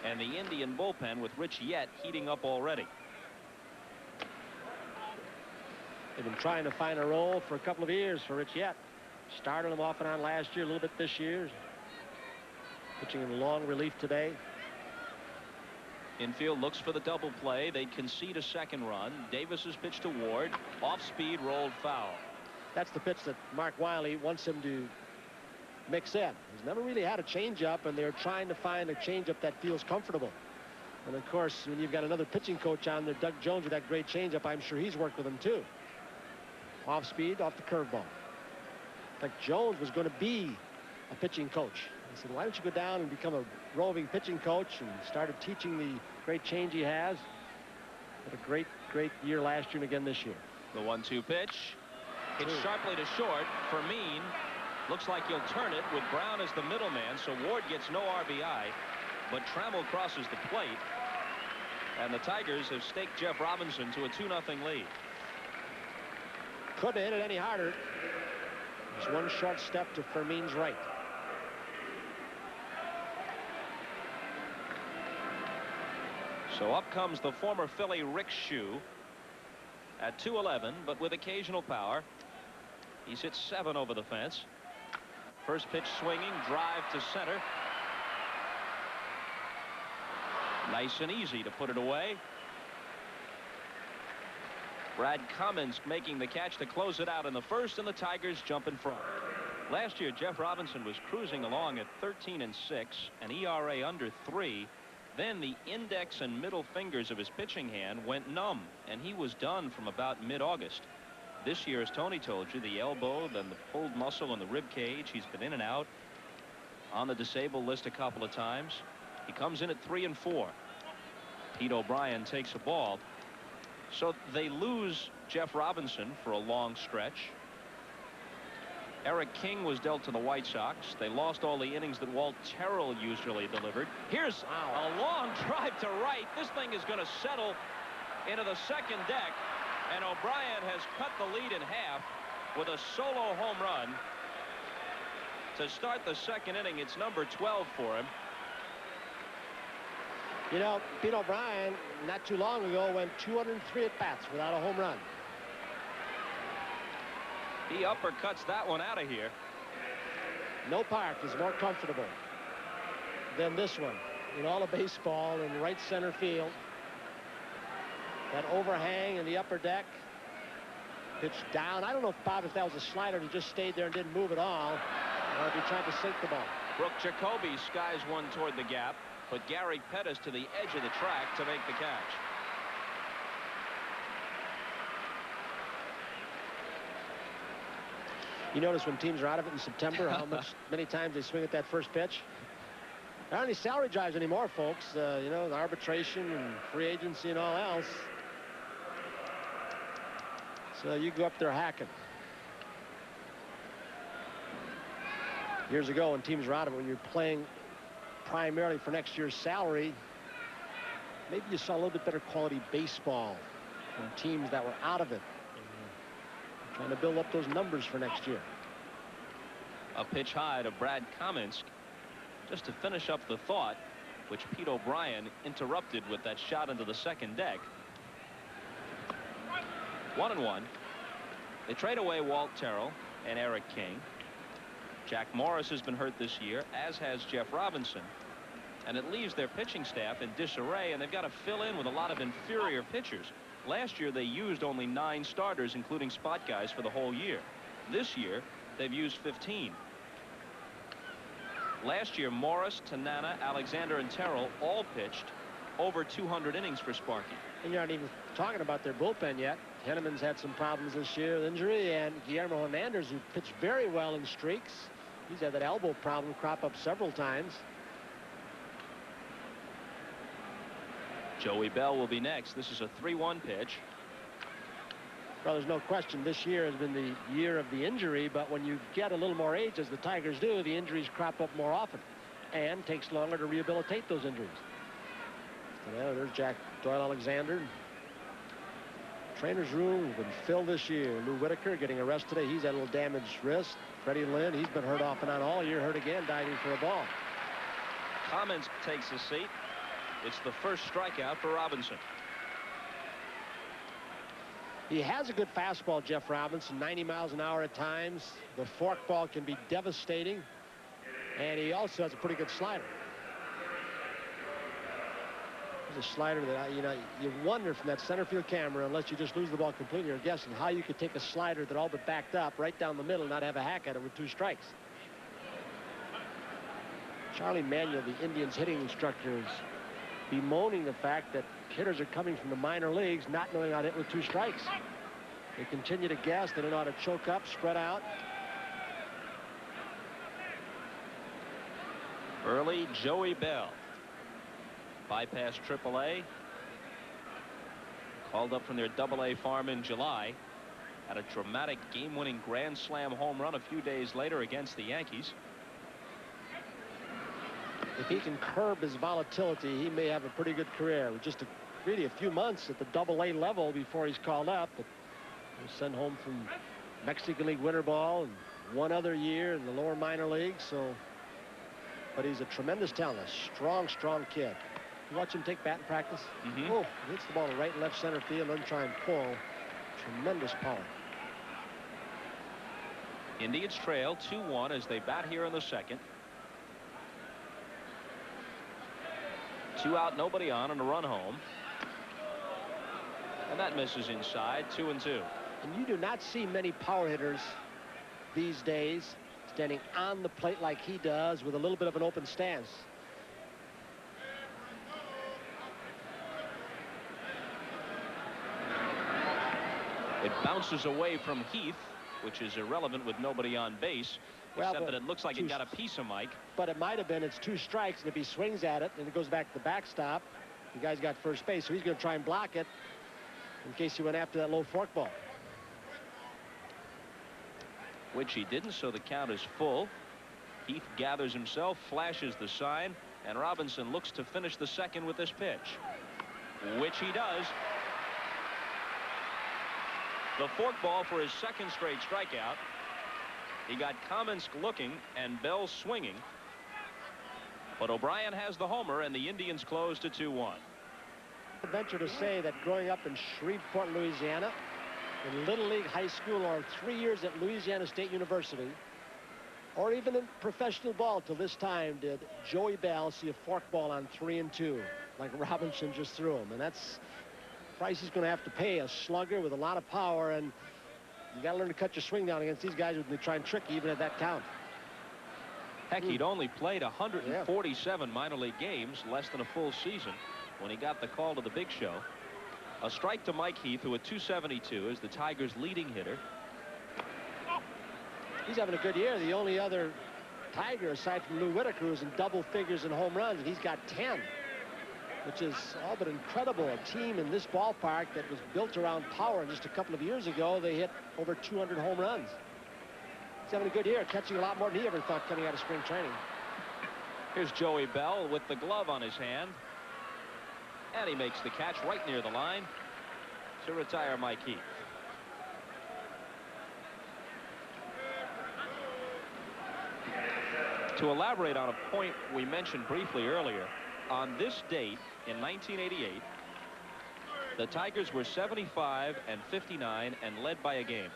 And the Indian bullpen with Rich Yett heating up already. They've been trying to find a role for a couple of years for Rich Yett. Started him off and on last year, a little bit this year. Pitching in long relief today. Infield looks for the double play. They concede a second run. Davis's pitch to Ward. Off speed, rolled foul. That's the pitch that Mark Wiley wants him to mix in. He's never really had a changeup, and they're trying to find a changeup that feels comfortable. And of course, when you've got another pitching coach on there, Doug Jones, with that great changeup, I'm sure he's worked with him too. Off speed, off the curveball. Like Jones was going to be a pitching coach. He said, why don't you go down and become a roving pitching coach, and started teaching the great change he has. Had a great year last year and again this year. The 1-2 pitch. Hits sharply to short. Fermin looks like he'll turn it with Brown as the middleman, so Ward gets no RBI, but Trammell crosses the plate, and the Tigers have staked Jeff Robinson to a 2-0 lead. Couldn't hit it any harder. Just one short step to Fermin's right. So up comes the former Philly Rick Shue at 211, but with occasional power. He's hit 7 over the fence. First pitch swinging, drive to center. Nice and easy to put it away. Brad Cummins making the catch to close it out in the first, and the Tigers jump in front. Last year, Jeff Robinson was cruising along at 13-6, an ERA under 3. Then the index and middle fingers of his pitching hand went numb, and he was done from about mid-August. This year, as Tony told you, the elbow, then the pulled muscle in the rib cage. He's been in and out on the disabled list a couple of times. He comes in at 3-4. Pete O'Brien takes a ball. So they lose Jeff Robinson for a long stretch. Eric King was dealt to the White Sox. They lost all the innings that Walt Terrell usually delivered. Here's a long drive to right. This thing is going to settle into the second deck, and O'Brien has cut the lead in half with a solo home run to start the second inning. It's number 12 for him. You know, Pete O'Brien, not too long ago, went 203 at-bats without a home run. He uppercuts that one out of here. No park is more comfortable than this one in all of baseball in right center field. That overhang in the upper deck. Pitched down. I don't know, Bob, if that was a slider that just stayed there and didn't move at all, or if he tried to sink the ball. Brooke Jacoby skies one toward the gap, but Gary Pettis to the edge of the track to make the catch. You notice when teams are out of it in September how many times they swing at that first pitch? There aren't any salary drives anymore, folks. You know, the arbitration and free agency and all else. So you go up there hacking. Years ago, when teams were out of it, when you're playing primarily for next year's salary, maybe you saw a little bit better quality baseball from teams that were out of it. Trying to build up those numbers for next year. A pitch high to Brad Cummins, just to finish up the thought, which Pete O'Brien interrupted with that shot into the second deck. 1-1. They trade away Walt Terrell and Eric King. Jack Morris has been hurt this year, as has Jeff Robinson. And it leaves their pitching staff in disarray, and they've got to fill in with a lot of inferior pitchers. Last year, they used only 9 starters, including spot guys, for the whole year. This year, they've used 15. Last year, Morris, Tanana, Alexander, and Terrell all pitched over 200 innings for Sparky. And you're not even talking about their bullpen yet. Henneman's had some problems this year with injury, and Guillermo Hernandez, who pitched very well in streaks. He's had that elbow problem crop up several times. Joey Bell will be next. This is a 3-1 pitch. Well, there's no question this year has been the year of the injury, but when you get a little more age, as the Tigers do, the injuries crop up more often and takes longer to rehabilitate those injuries. So there's Jack Doyle Alexander. Trainer's room has been filled this year. Lou Whitaker getting a rest today. He's had a little damaged wrist. Freddie Lynn, he's been hurt off and on all year, hurt again, diving for a ball. Cummins takes a seat. It's the first strikeout for Robinson. He has a good fastball, Jeff Robinson, 90 miles an hour at times. The forkball can be devastating, and he also has a pretty good slider. There's a slider that, you wonder from that center field camera, unless you just lose the ball completely or guessing, how you could take a slider that all but backed up right down the middle and not have a hack at it with 2 strikes. Charlie Manuel, the Indians hitting instructor, is bemoaning the fact that hitters are coming from the minor leagues not knowing how to hit with 2 strikes. They continue to guess. They don't know how to choke up, spread out. Early Joey Bell. Bypassed AAA. Called up from their AA farm in July. Had a dramatic game-winning grand slam home run a few days later against the Yankees. If he can curb his volatility, he may have a pretty good career. Just really a few months at the AA level before he's called up. But He was sent home from Mexican League winter ball and one other year in the lower minor leagues. So, but he's a tremendous talent, a strong kid. You watch him take batting practice. Oh, he hits the ball to right and left center field and try and pull. Tremendous power. Indians trail 2-1 as they bat here in the second. 2 out, nobody on, and a run home. And that misses inside, 2-2. And you do not see many power hitters these days standing on the plate like he does with a little bit of an open stance. It bounces away from Heath, which is irrelevant with nobody on base, except that it looks like it got a piece of Mike. But it might have been. It's 2 strikes, and if he swings at it and it goes back to the backstop, the guy's got first base, so he's going to try and block it in case he went after that low fork ball. Which he didn't, so the count is full. Heath gathers himself, flashes the sign, and Robinson looks to finish the second with this pitch, which he does. The fork ball for his second straight strikeout. He got Kamensk looking and Bell swinging. But O'Brien has the homer, and the Indians close to 2-1. I venture to say that growing up in Shreveport, Louisiana, in Little League, high school, or 3 years at Louisiana State University, or even in professional ball till this time, did Joey Bell see a fork ball on 3-2 like Robinson just threw him. And that's price he's going to have to pay, a slugger with a lot of power, and you got to learn to cut your swing down against these guys when they try and trick you even at that count. Heck, he'd only played 147 minor league games, less than a full season, when he got the call to the big show. A strike to Mike Heath, who at 272 is the Tigers' leading hitter. He's having a good year. The only other Tiger aside from Lou Whitaker is in double figures in home runs, and he's got 10. Which is all but incredible. A team in this ballpark that was built around power, and just a couple of years ago they hit over 200 home runs. He's having a good year, catching a lot more than he ever thought coming out of spring training. Here's Joey Bell with the glove on his hand, and he makes the catch right near the line to retire Mike Heath. To elaborate on a point we mentioned briefly earlier, on this date in 1988, the Tigers were 75-59 and led by a game.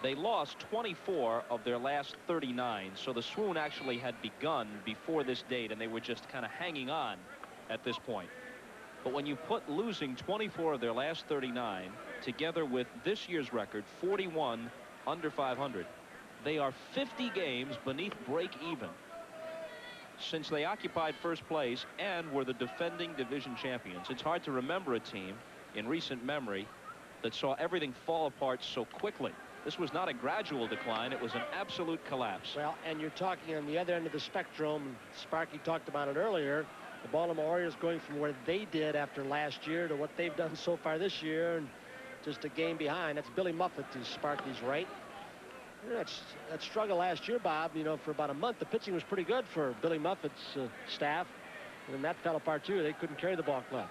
They lost 24 of their last 39, so the swoon actually had begun before this date, and they were just kind of hanging on at this point. But when you put losing 24 of their last 39 together with this year's record, 41 under 500, they are 50 games beneath break even since they occupied first place and were the defending division champions. It's hard to remember a team in recent memory that saw everything fall apart so quickly. This was not a gradual decline. It was an absolute collapse. Well, and you're talking on the other end of the spectrum. Sparky talked about it earlier. The Baltimore Orioles going from where they did after last year to what they've done so far this year, and just a game behind. That's Billy Muffet to Sparky's right. That struggle last year, Bob, you know, for about a month, the pitching was pretty good for Billy Muffet's staff. And then that fell apart, too. They couldn't carry the ball club.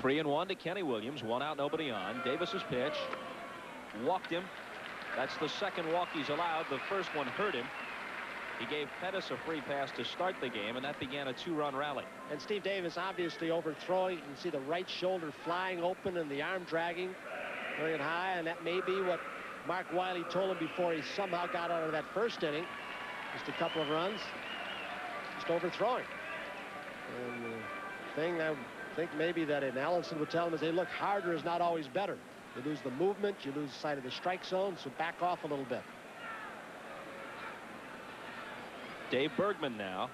3-1 to Kenny Williams. 1 out, nobody on. Davis's pitch. Walked him. That's the second walk he's allowed. The first one hurt him. He gave Pettis a free pass to start the game, and that began a 2-run rally. And Steve Davis obviously overthrowing. You can see the right shoulder flying open and the arm dragging very high, and that may be what Mark Wiley told him before he somehow got out of that first inning. Just a couple of runs. Just overthrowing. And the thing I think maybe that Allenson would tell him is, hey, look, harder is not always better. You lose the movement, you lose sight of the strike zone, so back off a little bit. Dave Bergman now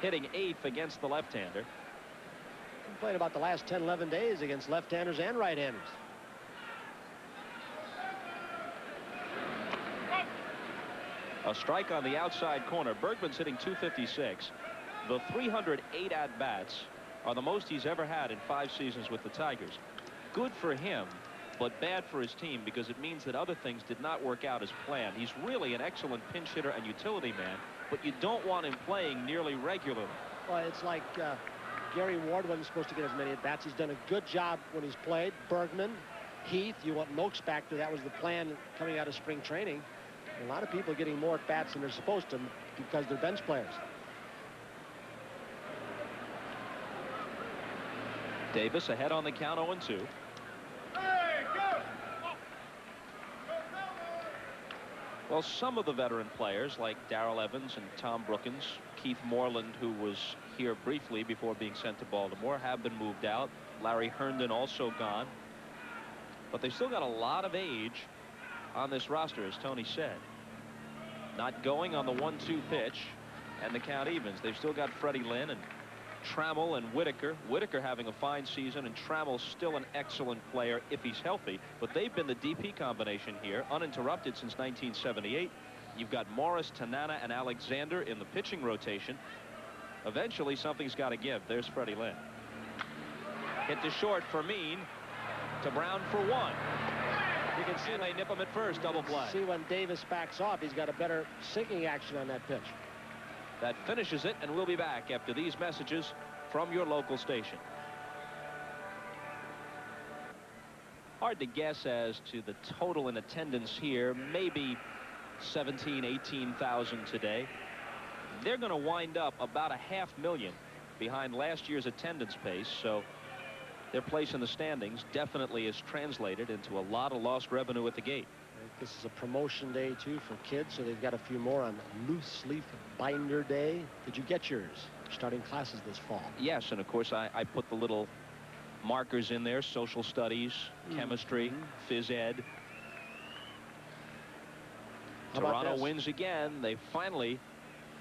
hitting 8th against the left-hander. He played about the last 10, 11 days against left-handers and right-handers. A strike on the outside corner. Bergman's hitting .256. The 308 at-bats are the most he's ever had in 5 seasons with the Tigers. Good for him, but bad for his team because it means that other things did not work out as planned. He's really an excellent pinch hitter and utility man, but you don't want him playing nearly regularly. Well, it's like Gary Ward wasn't supposed to get as many at-bats. He's done a good job when he's played. Bergman, Heath, you want Noakes back there. That was the plan coming out of spring training. A lot of people are getting more at-bats than they're supposed to because they're bench players. Davis ahead on the count, 0-2. Well, some of the veteran players like Darrell Evans and Tom Brookins, Keith Moreland, who was here briefly before being sent to Baltimore, have been moved out. Larry Herndon also gone. But they still got a lot of age on this roster, as Tony said. Not going on the 1-2 pitch, and the count evens. They've still got Freddie Lynn and Trammell and Whitaker. Whitaker having a fine season, and Trammell still an excellent player if he's healthy. But they've been the DP combination here, uninterrupted since 1978. You've got Morris, Tanana, and Alexander in the pitching rotation. Eventually, something's got to give. There's Freddie Lynn. Hit to short for Mean. To Brown for 1. You can see and they nip him at first. Double play. See when Davis backs off, he's got a better sinking action on that pitch. That finishes it, and we'll be back after these messages from your local station. Hard to guess as to the total in attendance here. Maybe 17,000, 18,000 today. They're going to wind up about 500,000 behind last year's attendance pace, so their place in the standings definitely is translated into a lot of lost revenue at the gate. This is a promotion day too for kids, so they've got a few more on loose leaf binder day. Did you get yours? Starting classes this fall. Yes, and of course I put the little markers in there: social studies, chemistry, phys ed. Toronto wins again. They finally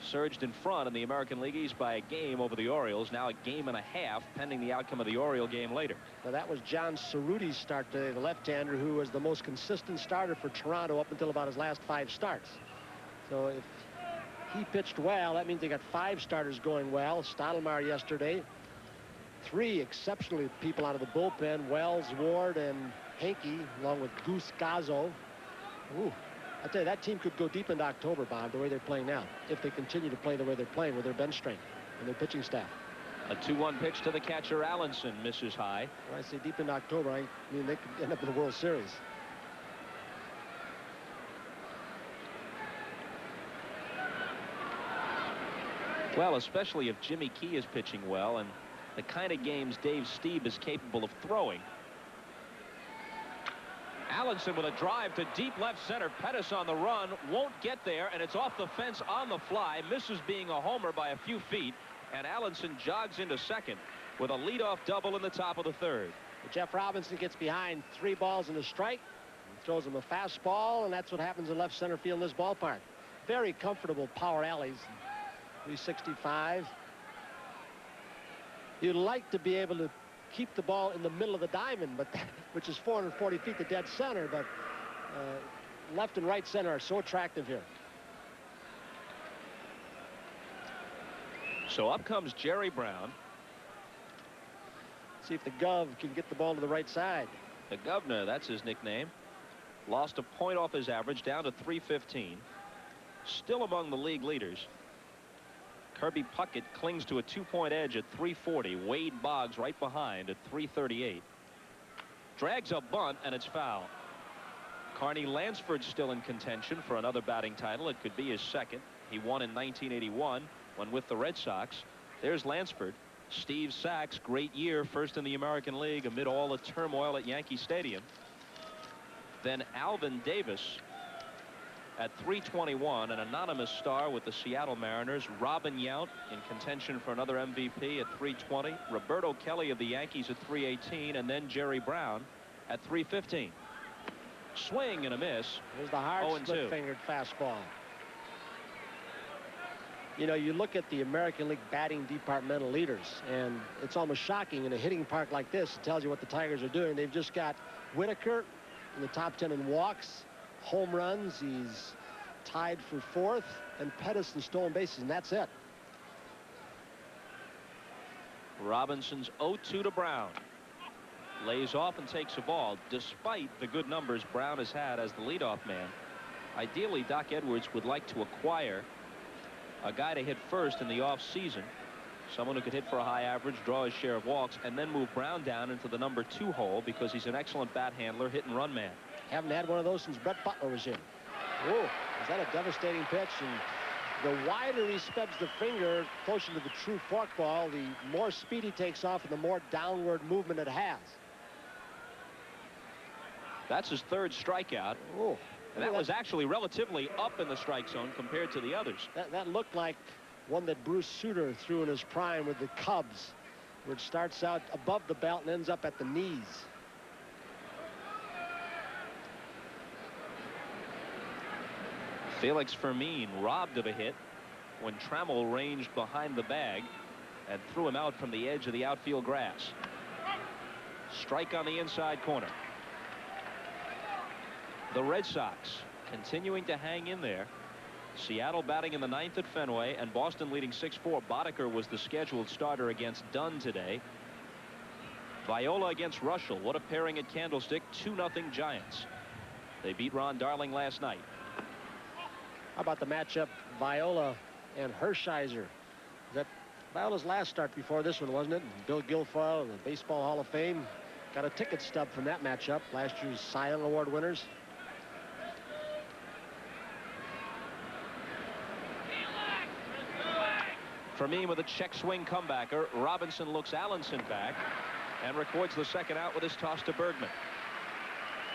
surged in front in the American League East by a game over the Orioles. Now a game and a half pending the outcome of the Oriole game later. Now that was John Cerruti's start today, the left-hander who was the most consistent starter for Toronto up until about his last 5 starts. So if he pitched well, that means they got 5 starters going well. Stottlemyre yesterday. 3 exceptionally people out of the bullpen: Wells, Ward, and Hankey, along with Goose Gazzo. Ooh. I tell you, that team could go deep into October, Bob, the way they're playing now, if they continue to play the way they're playing with their bench strength and their pitching staff. A 2-1 pitch to the catcher. Allenson misses high. When I say deep into October, I mean they could end up in the World Series. Well, especially if Jimmy Key is pitching well and the kind of games Dave Stieb is capable of throwing. Allenson with a drive to deep left center. Pettis on the run, won't get there, and it's off the fence on the fly. Misses being a homer by a few feet, and Allenson jogs into second with a leadoff double in the top of the 3rd. Jeff Robinson gets behind 3 balls and a strike. He throws him a fastball, and that's what happens in left center field in this ballpark. Very comfortable power alleys. 365. You'd like to be able to keep the ball in the middle of the diamond, but which is 440 feet to dead center, but left and right center are so attractive here. So up comes Jerry Brown. See if the Gov can get the ball to the right side. The Governor, that's his nickname. Lost a point off his average, down to 315. Still among the league leaders. Kirby Puckett clings to a 2-point edge at 340. Wade Boggs right behind at 338. Drags a bunt, and it's foul. Carney Lansford's still in contention for another batting title. It could be his second. He won in 1981 when with the Red Sox. There's Lansford. Steve Sachs, great year, first in the American League amid all the turmoil at Yankee Stadium. Then Alvin Davis at 321, an anonymous star with the Seattle Mariners. Robin Yount in contention for another MVP at 320. Roberto Kelly of the Yankees at 318, and then Jerry Brown at 315. Swing and a miss. There's the hard split-fingered fastball. You know, you look at the American League batting departmental leaders, and it's almost shocking in a hitting park like this. It tells you what the Tigers are doing. They've just got Whitaker in the top 10 in walks, home runs. He's tied for 4th, and Pettis in stolen bases, and that's it. Robinson's 0-2 to Brown. Lays off and takes a ball. Despite the good numbers Brown has had as the leadoff man, ideally Doc Edwards would like to acquire a guy to hit first in the off season Someone who could hit for a high average, draw his share of walks, and then move Brown down into the number 2 hole because he's an excellent bat handler, hit and run man. Haven't had one of those since Brett Butler was in. Whoa, is that a devastating pitch? And the wider he spreads the finger closer to the true forkball, the more speed he takes off and the more downward movement it has. That's his 3rd strikeout. Oh, and that was actually relatively up in the strike zone compared to the others. That looked like one that Bruce Sutter threw in his prime with the Cubs, which starts out above the belt and ends up at the knees. Felix Fermin robbed of a hit when Trammell ranged behind the bag and threw him out from the edge of the outfield grass. Strike on the inside corner. The Red Sox continuing to hang in there. Seattle batting in the 9th at Fenway, and Boston leading 6-4. Boddicker was the scheduled starter against Dunn today. Viola against Russell. What a pairing at Candlestick. 2-0 Giants. They beat Ron Darling last night. How about the matchup, Viola and Hershiser? That Viola's last start before this one, wasn't it? Bill Guilfoyle, the Baseball Hall of Fame, got a ticket stub from that matchup. Last year's Cy Young Award winners. Fermin with a check swing comebacker. Robinson looks Allenson back and records the 2nd out with his toss to Bergman.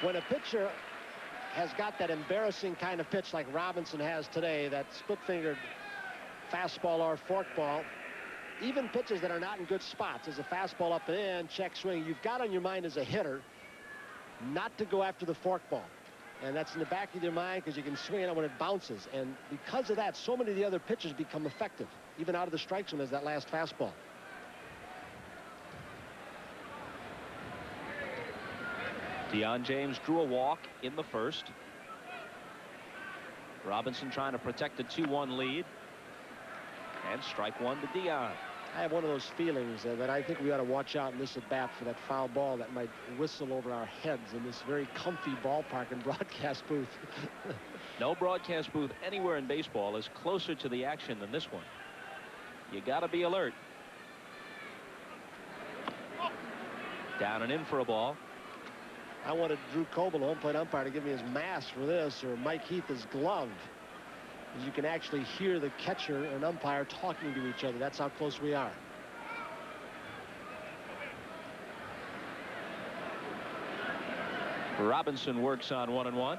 When a pitcher has got that embarrassing kind of pitch like Robinson has today, that split-fingered fastball or forkball, even pitches that are not in good spots, as a fastball up and in, check swing, you've got on your mind as a hitter not to go after the forkball. And that's in the back of your mind because you can swing it when it bounces. And because of that, so many of the other pitches become effective, even out of the strike zone as that last fastball. Deion James drew a walk in the 1st. Robinson trying to protect a 2-1 lead. And strike 1 to Deion. I have one of those feelings that I think we ought to watch out in this at bat for that foul ball that might whistle over our heads in this very comfy ballpark and broadcast booth. No broadcast booth anywhere in baseball is closer to the action than this one. You got to be alert. Down and in for a ball. I wanted Drew Coble, home plate umpire, to give me his mask for this, or Mike Heath his glove. As you can actually hear the catcher and umpire talking to each other. That's how close we are. Robinson works on 1-1.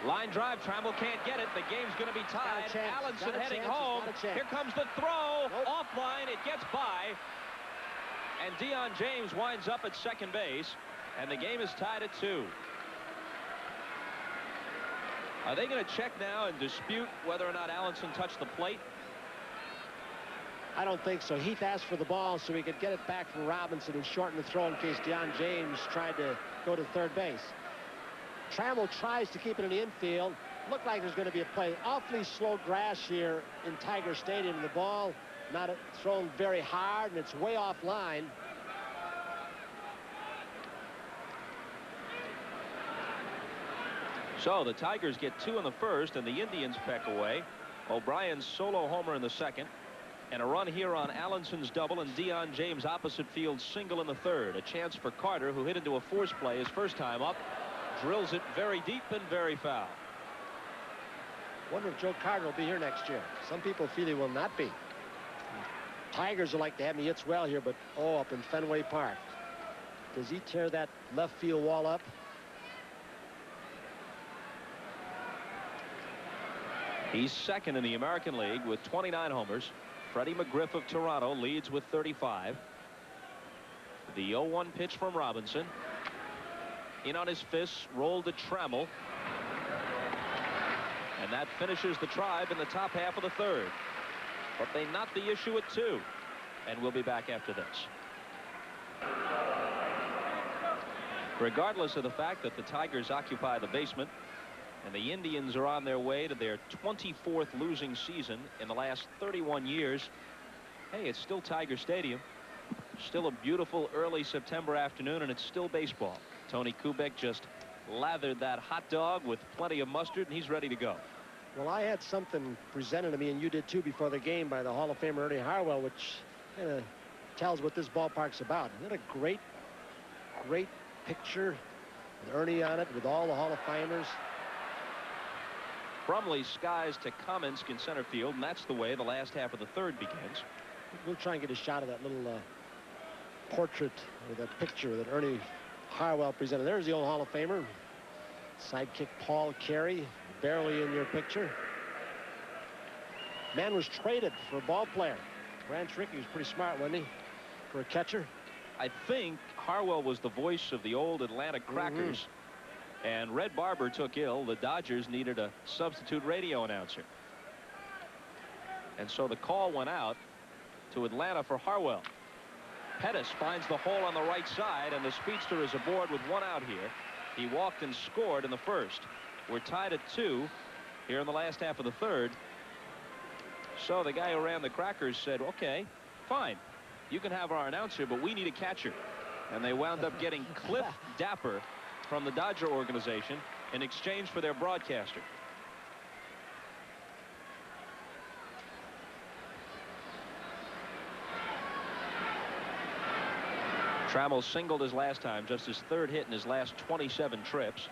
Line drive. Trammell can't get it. The game's going to be tied. Allenson heading home. Here comes the throw. Offline. It gets by. And Deion James winds up at second base. And the game is tied at 2. Are they going to check now and dispute whether or not Allenson touched the plate? I don't think so. Heath asked for the ball so he could get it back from Robinson and shorten the throw in case Deion James tried to go to third base. Trammell tries to keep it in the infield. Looked like there's going to be a play. Awfully slow grass here in Tiger Stadium. The ball not thrown very hard, and it's way offline. So the Tigers get 2 in the 1st, and the Indians peck away. O'Brien's solo homer in the 2nd, and a run here on Allenson's double, and Deion James opposite field single in the 3rd. A chance for Carter, who hit into a force play his first time up. Drills it very deep and very foul. Wonder if Joe Carter will be here next year. Some people feel he will not be. Tigers would like to have him. He hits well here, but up in Fenway Park. Does he tear that left field wall up? He's 2nd in the American League with 29 homers. Freddie McGriff of Toronto leads with 35. The 0-1 pitch from Robinson. In on his fists, rolled to Trammell. And that finishes the Tribe in the top half of the 3rd. But they knot the issue at 2. And we'll be back after this. Regardless of the fact that the Tigers occupy the basement, and the Indians are on their way to their 24th losing season in the last 31 years. Hey, it's still Tiger Stadium. Still a beautiful early September afternoon, and it's still baseball. Tony Kubek just lathered that hot dog with plenty of mustard, and he's ready to go. Well, I had something presented to me, and you did too, before the game by the Hall of Famer Ernie Harwell, which kind of tells what this ballpark's about. Isn't that a great, great picture with Ernie on it, with all the Hall of Famers? Brumley skies to Kamensk in center field, and that's the way the last half of the third begins. We'll try and get a shot of that little portrait, or that picture that Ernie Harwell presented. There's the old Hall of Famer. Sidekick Paul Carey, barely in your picture. Man was traded for a ball player. Branch Rickey was pretty smart, wasn't he, for a catcher? I think Harwell was the voice of the old Atlanta Crackers. And Red Barber took ill. The Dodgers needed a substitute radio announcer. And so the call went out to Atlanta for Harwell. Pettis finds the hole on the right side, and the speedster is aboard with one out here. He walked and scored in the first. We're tied at 2 here in the last half of the third. So the guy who ran the Crackers said, okay, fine, you can have our announcer, but we need a catcher. And they wound up getting Cliff Dapper from the Dodger organization in exchange for their broadcaster. Trammell singled his last time, just his third hit in his last 27 trips.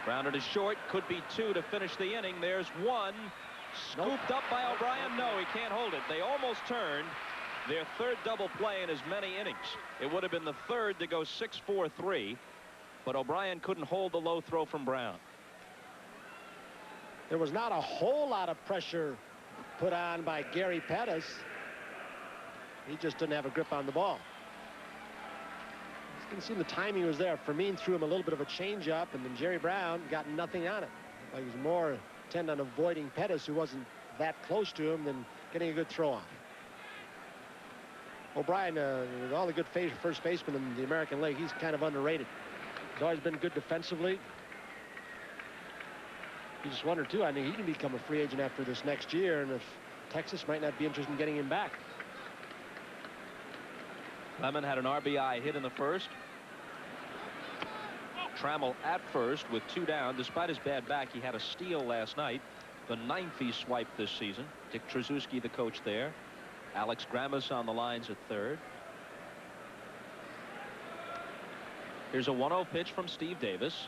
Grounded is short, could be 2 to finish the inning. There's 1. Scooped up by O'Brien. No, he can't hold it. They almost turned their third double play in as many innings. It would have been the third to go 6-4-3, but O'Brien couldn't hold the low throw from Brown. There was not a whole lot of pressure put on by Gary Pettis. He just didn't have a grip on the ball. You can see the timing was there. Fermin threw him a little bit of a changeup, and then Jerry Brown got nothing on it. Like he was more intent on avoiding Pettis, who wasn't that close to him, than getting a good throw on. O'Brien, with all the good first basemen in the American League, he's kind of underrated. He's always been good defensively. You just wonder, too, I mean, he can become a free agent after this next year, and if Texas might not be interested in getting him back. Lemon had an RBI hit in the first. Trammell at first with 2 down. Despite his bad back, he had a steal last night. The 9th he swiped this season. Dick Tracewski, the coach there. Alex Grammas on the lines at third. Here's a 1-0 pitch from Steve Davis.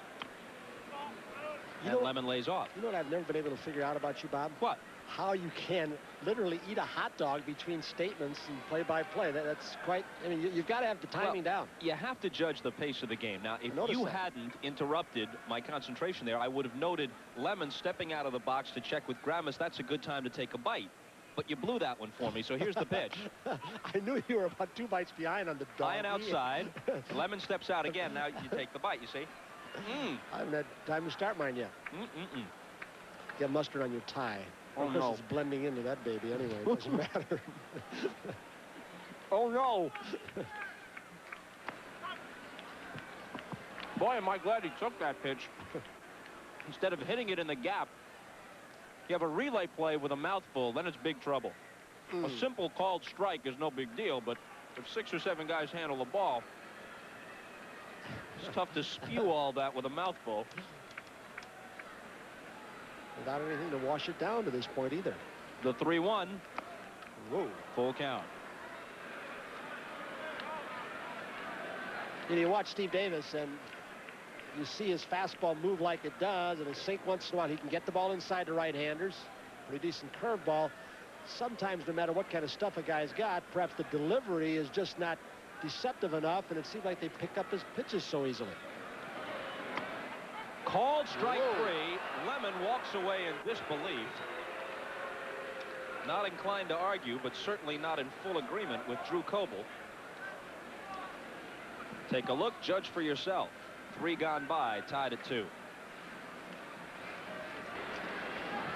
And Lemon lays off. You know what I've never been able to figure out about you, Bob? What? How you can literally eat a hot dog between statements and play-by-play. That's quite, I mean, you've got to have the timing down. You have to judge the pace of the game. Now, if you hadn't interrupted my concentration there, I would have noted Lemon stepping out of the box to check with Grammas. That's a good time to take a bite. But you blew that one for me, so here's the pitch. I knew you were about 2 bites behind on the dog. High and outside. Lemon steps out again. Now you take the bite, you see. I haven't had time to start mine yet. Get mustard on your tie. Oh, of course, no. it's blending into that baby anyway. It doesn't matter. Oh, no. Boy, am I glad he took that pitch. Instead of hitting it in the gap, you have a relay play with a mouthful, then it's big trouble. A simple called strike is no big deal, but if 6 or 7 guys handle the ball, it's tough to spew all that with a mouthful. Without anything to wash it down to this point either. The 3-1. Whoa. Full count. You watch Steve Davis, and you see his fastball move like it does, and it'll sink once in a while. He can get the ball inside to right-handers. Pretty decent curveball. Sometimes, no matter what kind of stuff a guy's got, perhaps the delivery is just not deceptive enough, and it seems like they pick up his pitches so easily. Called strike 3. Lemon walks away in disbelief. Not inclined to argue, but certainly not in full agreement with Drew Coble. Take a look, judge for yourself. 3 gone by, tied at 2.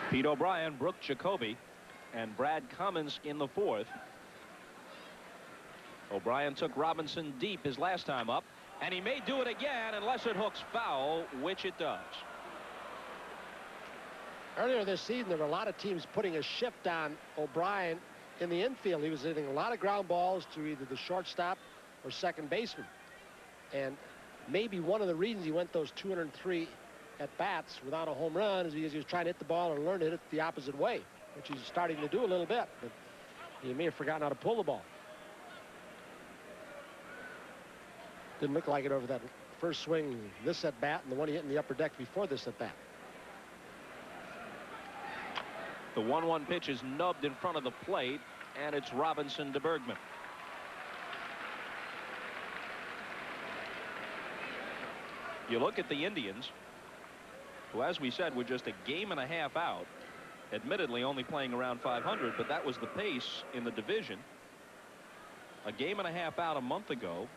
Pete O'Brien, Brooke Jacoby, and Brad Kamensk in the 4th. O'Brien took Robinson deep his last time up, and he may do it again unless it hooks foul, which it does. Earlier this season, there were a lot of teams putting a shift on O'Brien in the infield. He was hitting a lot of ground balls to either the shortstop or second baseman. And maybe one of the reasons he went those 203 at-bats without a home run is because he was trying to hit the ball and learn to hit it the opposite way, which he's starting to do a little bit. But he may have forgotten how to pull the ball. Didn't look like it over that first swing, this at-bat, and the one he hit in the upper deck before this at-bat. The 1-1 pitch is nubbed in front of the plate, and it's Robinson to Bergman. You look at the Indians, who, as we said, were just a game and a half out, admittedly only playing around 500, but that was the pace in the division. A game and a half out a month ago,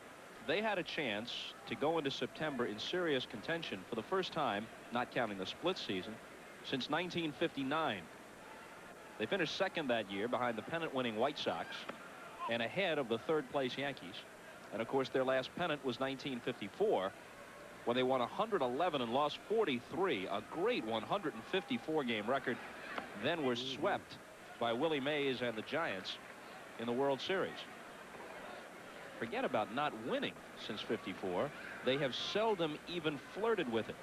they had a chance to go into September in serious contention for the first time, not counting the split season, since 1959. They finished second that year behind the pennant-winning White Sox and ahead of the third-place Yankees. And, of course, their last pennant was 1954, when they won 111 and lost 43, a great 154-game record, then were swept by Willie Mays and the Giants in the World Series. Forget about not winning since '54. They have seldom even flirted with it.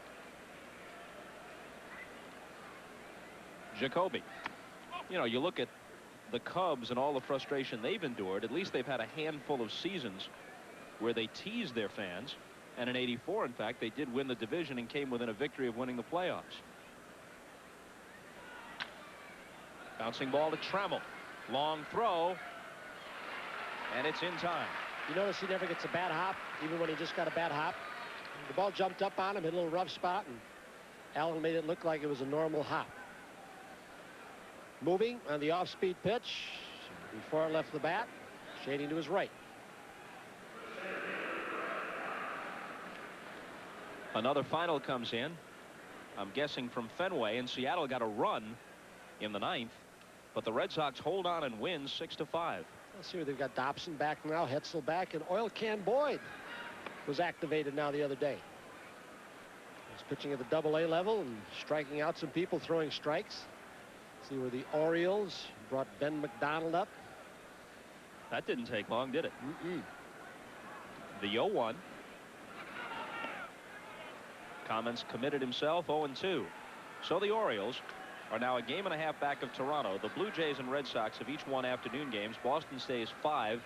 Jacoby. You know, you look at the Cubs and all the frustration they've endured. At least they've had a handful of seasons where they teased their fans. And in '84, in fact, they did win the division and came within a victory of winning the playoffs. Bouncing ball to Trammell. Long throw. And it's in time. You notice he never gets a bad hop, even when he just got a bad hop. The ball jumped up on him, hit a little rough spot, and Allen made it look like it was a normal hop. Moving on the off-speed pitch before it left the bat, shading to his right. Another final comes in, I'm guessing from Fenway, and Seattle got a run in the ninth, but the Red Sox hold on and win 6-5. Let's see where they've got Dobson back now, Hetzel back, and Oil Can Boyd was activated now the other day. He's pitching at the Double-A level and striking out some people, throwing strikes. See where the Orioles brought Ben McDonald up. That didn't take long, did it? The 0-1. Cummins committed himself, 0-2. So the Orioles are now a game and a half back of Toronto. The Blue Jays and Red Sox have each won afternoon games. Boston stays 5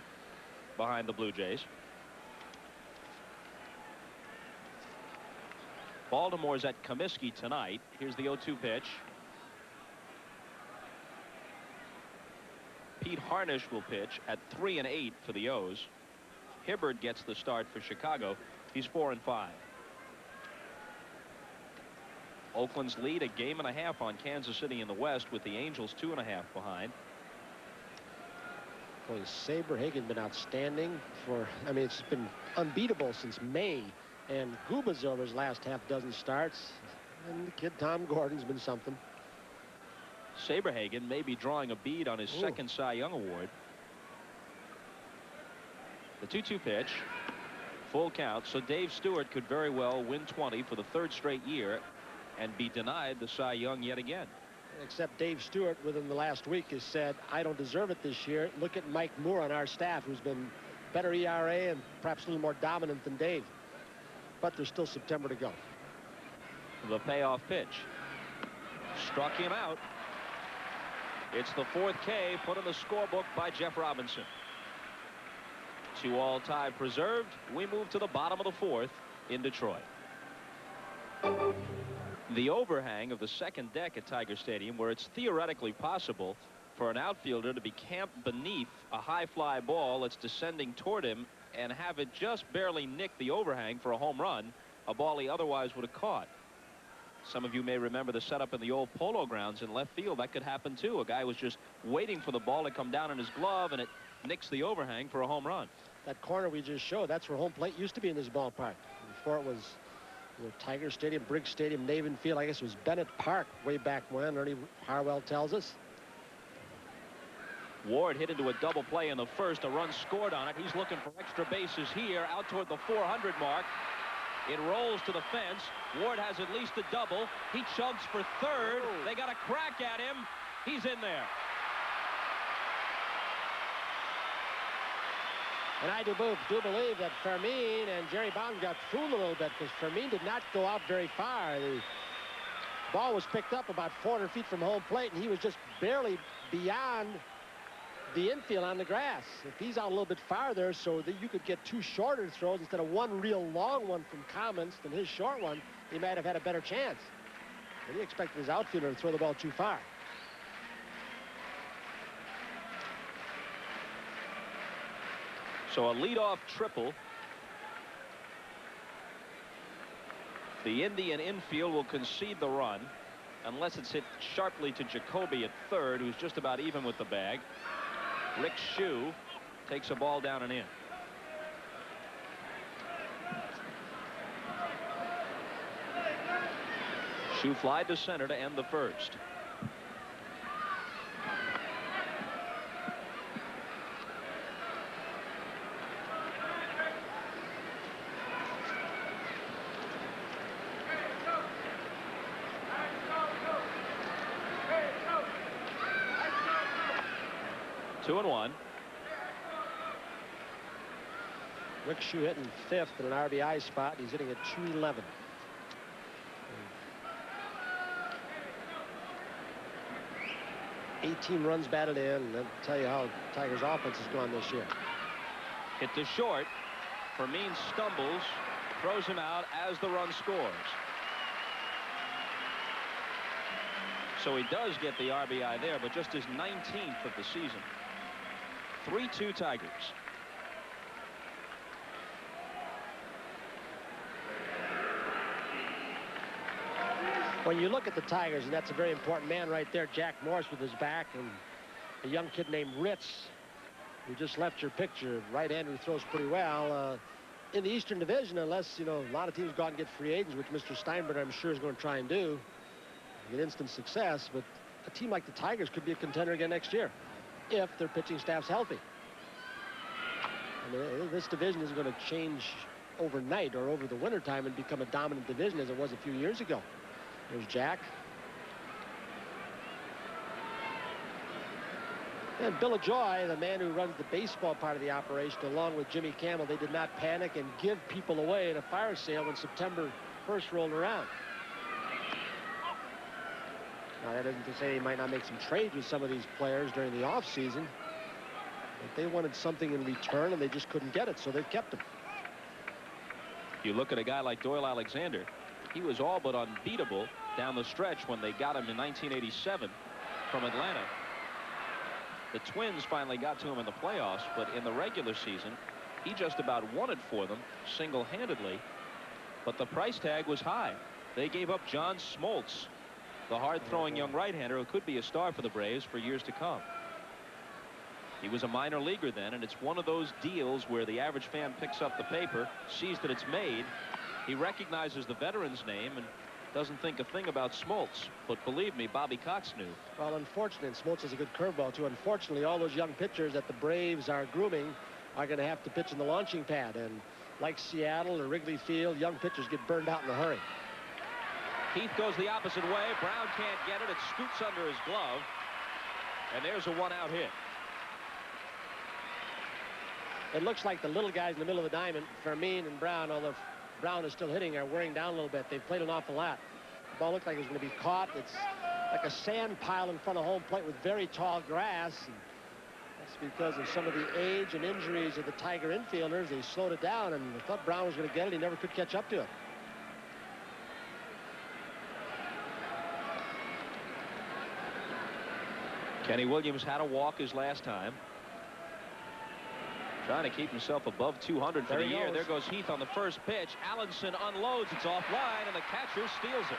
behind the Blue Jays. Baltimore's at Comiskey tonight. Here's the 0-2 pitch. Pete Harnisch will pitch at 3-8 for the O's. Hibbert gets the start for Chicago. He's 4-5. Oakland's lead a game and a half on Kansas City in the West, with the Angels 2.5 behind. Boy, Saberhagen been outstanding for, I mean, it's been unbeatable since May, and Guba's over his last half dozen starts, and the kid Tom Gordon's been something. Saberhagen may be drawing a bead on his second Cy Young Award. The 2-2 pitch, full count, so Dave Stewart could very well win 20 for the third straight year and be denied the Cy Young yet again. Except Dave Stewart within the last week has said, I don't deserve it this year. Look at Mike Moore on our staff, who's been better ERA and perhaps a little more dominant than Dave. But there's still September to go. The payoff pitch struck him out. It's the 4th K put in the scorebook by Jeff Robinson. 2-all tie preserved. We move to the bottom of the 4th in Detroit. The overhang of the second deck at Tiger Stadium, where it's theoretically possible for an outfielder to be camped beneath a high fly ball that's descending toward him and have it just barely nick the overhang for a home run, a ball he otherwise would have caught. Some of you may remember the setup in the old Polo Grounds in left field. That could happen too. A guy was just waiting for the ball to come down in his glove, and it nicks the overhang for a home run. That corner we just showed, that's where home plate used to be in this ballpark. Before it was Tiger Stadium, Briggs Stadium, Navin Field. I guess it was Bennett Park way back when, Ernie Harwell tells us. Ward hit into a double play in the first. A run scored on it. He's looking for extra bases here, out toward the 400 mark. It rolls to the fence. Ward has at least a double. He chugs for third. They got a crack at him. He's in there. And I do believe that Fermin and Jerry Baughn got fooled a little bit because Fermin did not go out very far. The ball was picked up about 400 feet from home plate, and he was just barely beyond the infield on the grass. If he's out a little bit farther so that you could get 2 shorter throws instead of 1 real long one from Commons and his short one, he might have had a better chance. But he expected his outfielder to throw the ball too far. So a leadoff triple. The Indian infield will concede the run unless it's hit sharply to Jacoby at third, who's just about even with the bag. Rick Shue takes a ball down and in. Shue fly to center to end the first. Two and one. Rick Shue hitting 5th in an RBI spot. He's hitting at 211. 18 runs batted in, and that'll tell you how Tigers' offense has gone this year. Hit to short. Fermin stumbles, throws him out as the run scores. So he does get the RBI there, but just his 19th of the season. 3-2 Tigers. When you look at the Tigers, and that's a very important man right there, Jack Morris with his back, and a young kid named Ritz, who just left your picture, right-hander who throws pretty well. In the Eastern Division, unless, a lot of teams go out and get free agents, which Mr. Steinbrenner, I'm sure, is going to try and do, get instant success, but a team like the Tigers could be a contender again next year if their pitching staff's healthy. And this division is going to change overnight or over the wintertime and become a dominant division as it was a few years ago. There's Jack. And Bill Ajoy, the man who runs the baseball part of the operation, along with Jimmy Campbell, they did not panic and give people away in a fire sale when September 1st rolled around. Now, that isn't to say they might not make some trades with some of these players during the offseason, but they wanted something in return, and they just couldn't get it, so they kept them. You look at a guy like Doyle Alexander. He was all but unbeatable down the stretch when they got him in 1987 from Atlanta. The Twins finally got to him in the playoffs, but in the regular season, he just about won it for them single-handedly. But the price tag was high. They gave up John Smoltz, the hard-throwing young right-hander who could be a star for the Braves for years to come. He was a minor leaguer then, and it's one of those deals where the average fan picks up the paper, sees that it's made, he recognizes the veteran's name and doesn't think a thing about Smoltz. But believe me, Bobby Cox knew. Well, unfortunately, and Smoltz is a good curveball, too. Unfortunately, all those young pitchers that the Braves are grooming are going to have to pitch in the launching pad. And like Seattle or Wrigley Field, young pitchers get burned out in a hurry. Heath goes the opposite way. Brown can't get it. It scoots under his glove. And there's a one-out hit. It looks like the little guys in the middle of the diamond, Fermin and Brown, although Brown is still hitting, are wearing down a little bit. They've played an awful lot. The ball looked like it was going to be caught. It's like a sand pile in front of home plate with very tall grass. And that's because of some of the age and injuries of the Tiger infielders. They slowed it down, and I thought Brown was going to get it. He never could catch up to it. Kenny Williams had a walk his last time. Trying to keep himself above 200 for the year. There goes Heath on the first pitch. Allenson unloads. It's offline, and the catcher steals it.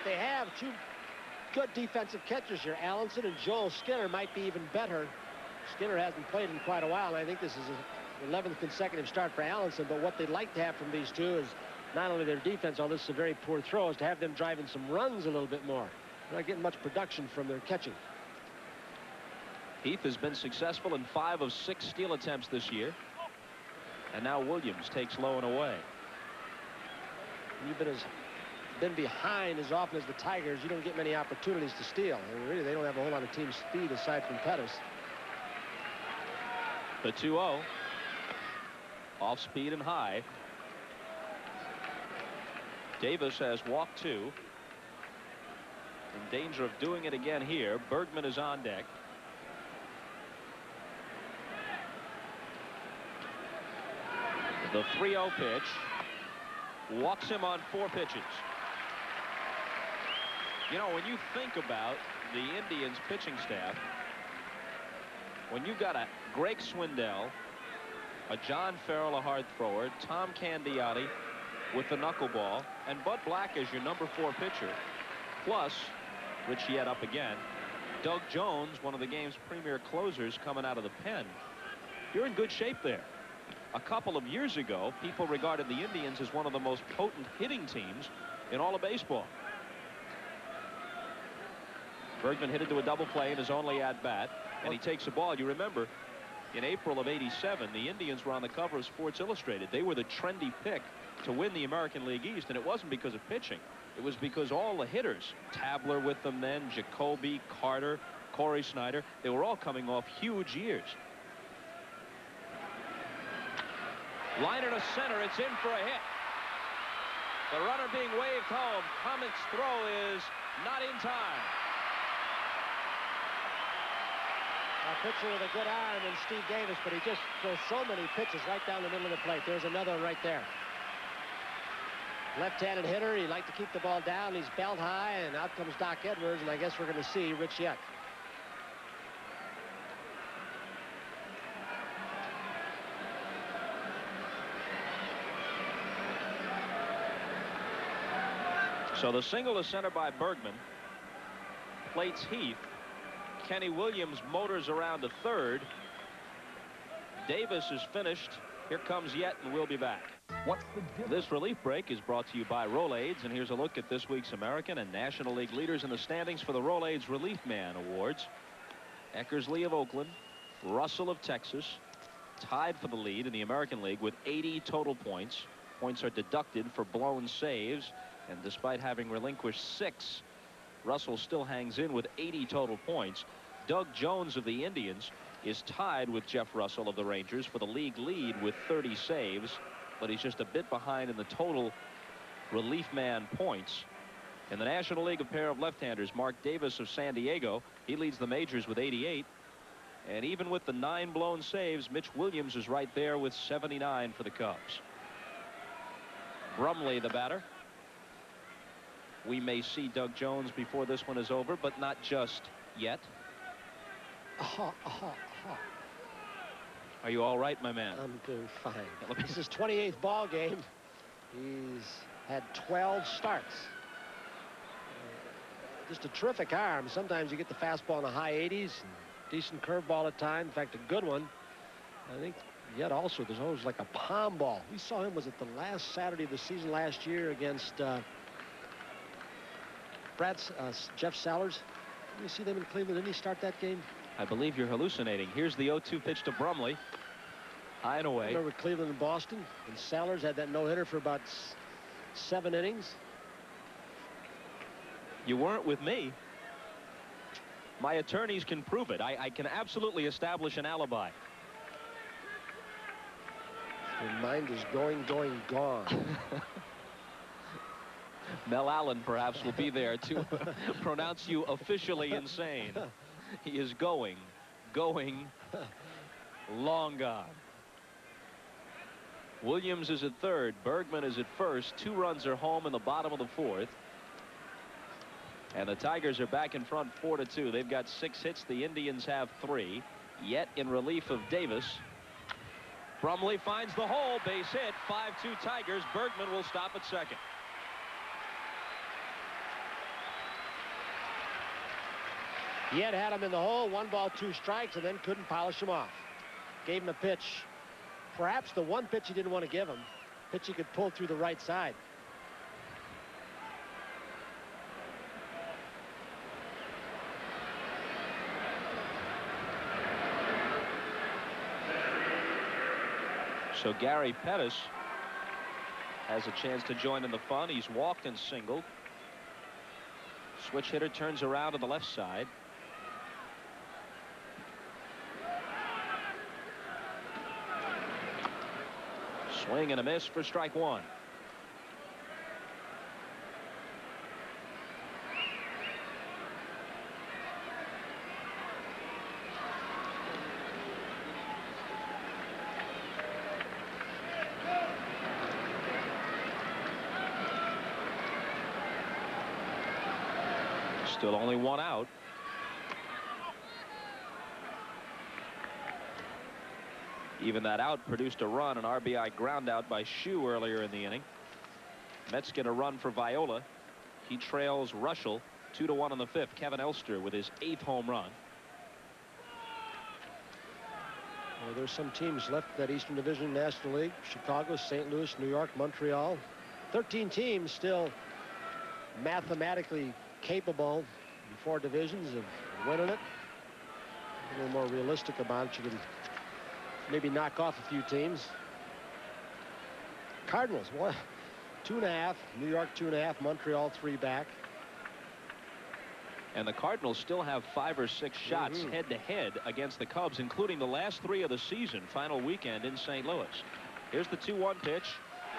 They have two good defensive catchers here. Allenson and Joel Skinner might be even better. Skinner hasn't played in quite a while, and I think this is an 11th consecutive start for Allenson. But what they'd like to have from these two is not only their defense, although this is a very poor throw, is to have them driving some runs a little bit more. They're not getting much production from their catching. Heath has been successful in 5 of 6 steal attempts this year. And now Williams takes low and away. You've been as been behind as often as the Tigers, you don't get many opportunities to steal. And really, they don't have a whole lot of team speed aside from Pettis. The 2-0. Off speed and high. Davis has walked 2. In danger of doing it again here. Bergman is on deck. The 3-0 pitch. Walks him on 4 pitches. You know, when you think about the Indians pitching staff, when you've got a Greg Swindell, a John Farrell, a hard thrower, Tom Candiotti with the knuckleball, and Bud Black as your number 4 pitcher, plus Rich Yett up again, Doug Jones, one of the game's premier closers coming out of the pen, you're in good shape there. A couple of years ago, people regarded the Indians as one of the most potent hitting teams in all of baseball. Bergman hit into a double play in his only at-bat, and he takes the ball. You remember, in April of '87, the Indians were on the cover of Sports Illustrated. They were the trendy pick to win the American League East, and it wasn't because of pitching. It was because all the hitters, Tabler with them then, Jacoby, Carter, Corey Snyder, they were all coming off huge years. Liner to center, it's in for a hit. The runner being waved home. Comet's throw is not in time. A pitcher with a good arm in Steve Davis, but he just throws so many pitches right down the middle of the plate. There's another one right there. Left-handed hitter. He'd like to keep the ball down. He's belt high, and out comes Doc Edwards, and I guess we're going to see Rich Yett. So the single to center by Bergman. Plates Heath. Kenny Williams motors around to third. Davis is finished. Here comes Yett, and we'll be back. This relief break is brought to you by Rolaids, and here's a look at this week's American and National League leaders in the standings for the Rolaids Relief Man Awards. Eckersley of Oakland, Russell of Texas, tied for the lead in the American League with 80 total points. Points are deducted for blown saves, and despite having relinquished 6, Russell still hangs in with 80 total points. Doug Jones of the Indians is tied with Jeff Russell of the Rangers for the league lead with 30 saves, but he's just a bit behind in the total relief man points. In the National League, a pair of left-handers, Mark Davis of San Diego, he leads the majors with 88. And even with the 9 blown saves, Mitch Williams is right there with 79 for the Cubs. Brumley, the batter. We may see Doug Jones before this one is over, but not just yet. Are you all right, my man? I'm doing fine. This is his 28th ball game. He's had 12 starts. Just a terrific arm. Sometimes you get the fastball in the high 80s, and decent curveball at times. In fact, a good one. I think yet also there's always like a palm ball. We saw him, was it the last Saturday of the season last year against Jeff Sellers? Did you see them in Cleveland? Didn't he start that game? I believe you're hallucinating. Here's the 0-2 pitch to Brumley. High and away. Remember Cleveland and Boston? And Sellers had that no-hitter for about 7 innings. You weren't with me. My attorneys can prove it. I can absolutely establish an alibi. Your mind is going, gone. Mel Allen perhaps will be there to pronounce you officially insane. He is going, long gone. Williams is at third. Bergman is at first. 2 runs are home in the bottom of the 4th. And the Tigers are back in front 4-2. They've got 6 hits. The Indians have 3. Yet in relief of Davis. Brumley finds the hole. Base hit. 5-2 Tigers. Bergman will stop at second. Yet had him in the hole, 1 ball, 2 strikes, and then couldn't polish him off. Gave him a pitch, perhaps the one pitch he didn't want to give him, pitch he could pull through the right side. So Gary Pettis has a chance to join in the fun. He's walked and singled. Switch hitter turns around to the left side. Swing and a miss for strike one. Still only one out. Even that out produced a run, an RBI ground out by Shue earlier in the inning. Mets get a run for Viola. He trails Russell 2-1 in the fifth. Kevin Elster with his 8th home run. Well, there's some teams left that Eastern Division National League. Chicago, St. Louis, New York, Montreal. 13 teams still mathematically capable in 4 divisions of winning it. A little more realistic about it. You can maybe knock off a few teams. Cardinals, what? 2.5. New York 2.5. Montreal 3 back. And the Cardinals still have 5 or 6 shots head-to-head against the Cubs, including the last 3 of the season, final weekend in St. Louis. Here's the 2-1 pitch.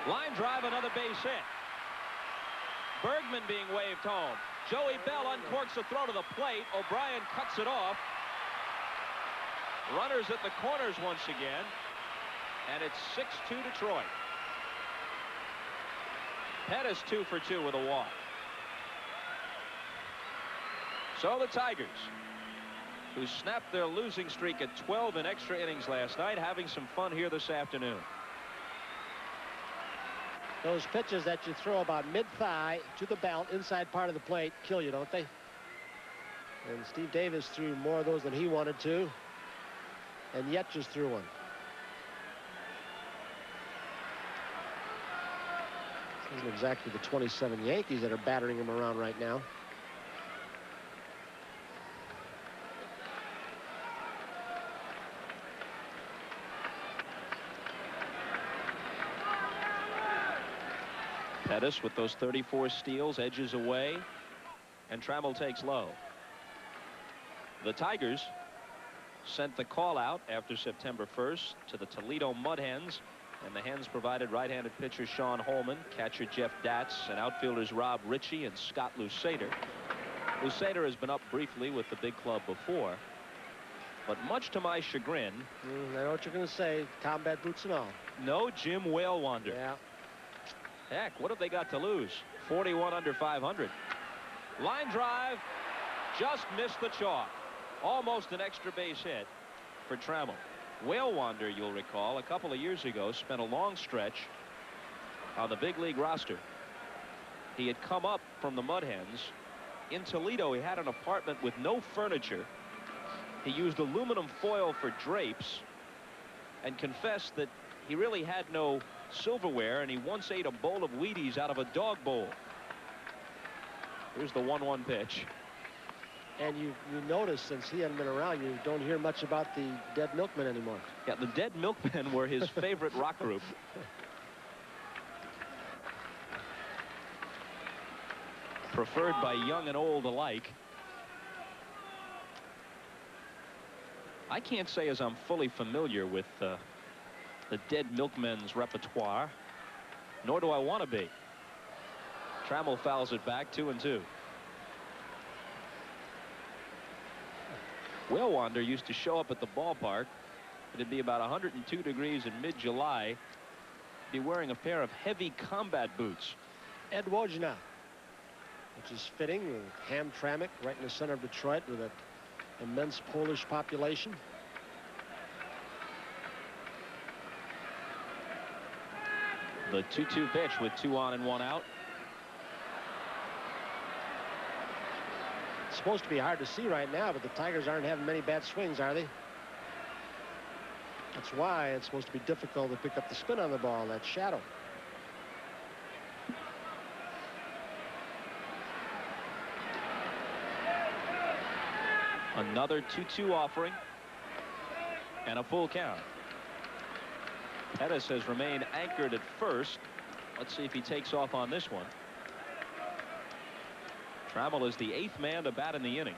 Line drive, another base hit. Bergman being waved home. Joey Bell uncorks a throw to the plate. O'Brien cuts it off. Runners at the corners once again. And it's 6-2 Detroit. Pettis 2 for 2 with a walk. So the Tigers, who snapped their losing streak at 12 in extra innings last night, having some fun here this afternoon. Those pitches that you throw about mid-thigh to the belt, inside part of the plate, kill you, don't they? And Steve Davis threw more of those than he wanted to, and yet just threw one. This isn't exactly the 27 Yankees that are battering him around right now. Pettis with those 34 steals, edges away, and Trammell takes low. The Tigers sent the call out after September 1st to the Toledo Mud Hens, and the Hens provided right-handed pitcher Sean Holman, catcher Jeff Datz, and outfielders Rob Ritchie and Scott Lusader. Lusader has been up briefly with the big club before, but much to my chagrin, I know what you're going to say, combat boots and all. no Jim Whalewander. Yeah. Heck, what have they got to lose? 41 under 500. Line drive, just missed the chalk. Almost an extra base hit for Trammell. Whalewander, you'll recall, a couple of years ago, spent a long stretch on the big league roster. He had come up from the Mud Hens. In Toledo, he had an apartment with no furniture. He used aluminum foil for drapes and confessed that he really had no silverware, and he once ate a bowl of Wheaties out of a dog bowl. Here's the 1-1 pitch. And you notice, since he hadn't been around, you don't hear much about the Dead Milkmen anymore. Yeah, the Dead Milkmen were his favorite rock group. Preferred by young and old alike. I can't say as I'm fully familiar with the Dead Milkmen's repertoire, nor do I want to be. Trammell fouls it back, 2-2. Whalewander used to show up at the ballpark. It'd be about 102 degrees in mid-July. Be wearing a pair of heavy combat boots. Ed Wojna, which is fitting with Hamtramck right in the center of Detroit with an immense Polish population. The 2-2 pitch with 2 on and 1 out. It's supposed to be hard to see right now, but the Tigers aren't having many bad swings, are they? That's why it's supposed to be difficult to pick up the spin on the ball, that shadow. Another 2-2 offering and a full count. Pettis has remained anchored at first. Let's see if he takes off on this one. Trammell is the 8th man to bat in the inning.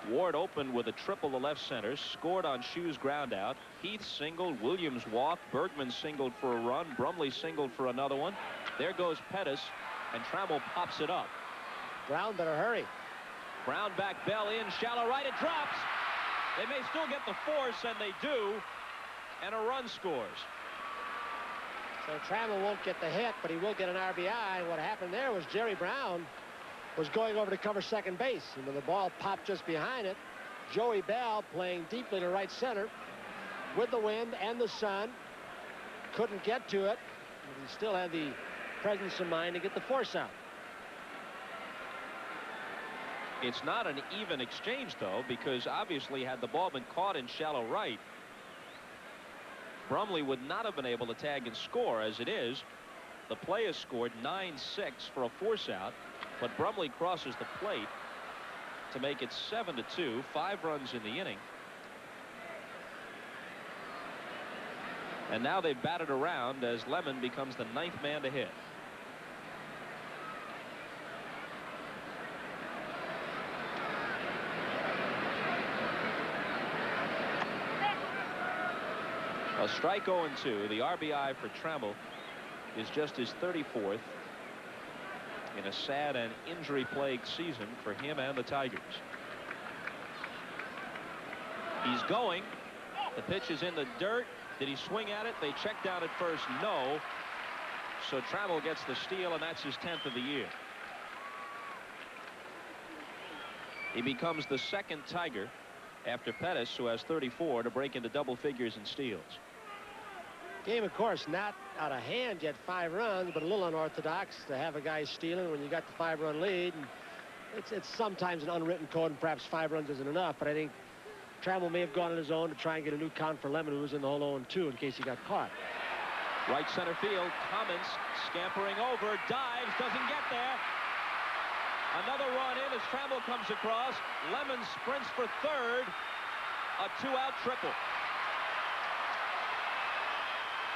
Ward opened with a triple to left center, scored on Shue's ground out. Heath singled, Williams walked, Bergman singled for a run, Brumley singled for another one. There goes Pettis, and Trammell pops it up. Brown better hurry. Brown back, Bell in, shallow right, it drops. They may still get the force, and they do, and a run scores. So Trammell won't get the hit, but he will get an RBI. What happened there was Jerry Brown was going over to cover second base, and when the ball popped just behind it, Joey Bell, playing deeply to right center with the wind and the sun, couldn't get to it, but he still had the presence of mind to get the force out. It's not an even exchange, though, because obviously had the ball been caught in shallow right, Brumley would not have been able to tag and score. As it is, the play has scored 9-6 for a force out, but Brumley crosses the plate to make it 7-2, 5 runs in the inning. And now they've batted around as Lemon becomes the 9th man to hit. A strike 0-2. The RBI for Trammell is just his 34th in a sad and injury-plagued season for him and the Tigers. He's going. The pitch is in the dirt. Did he swing at it? They check down at first. No. So Trammell gets the steal, and that's his 10th of the year. He becomes the 2nd Tiger after Pettis, who has 34, to break into double figures in steals. Game, of course, not out of hand yet, 5 runs, but a little unorthodox to have a guy stealing when you got the 5-run lead. And it's sometimes an unwritten code, and perhaps 5 runs isn't enough, but I think Trammell may have gone on his own to try and get a new count for Lemon, who was in the hole 0-2 in case he got caught. Right center field, Cummins scampering over, dives, doesn't get there. Another run in as Trammell comes across. Lemon sprints for third. A 2-out triple.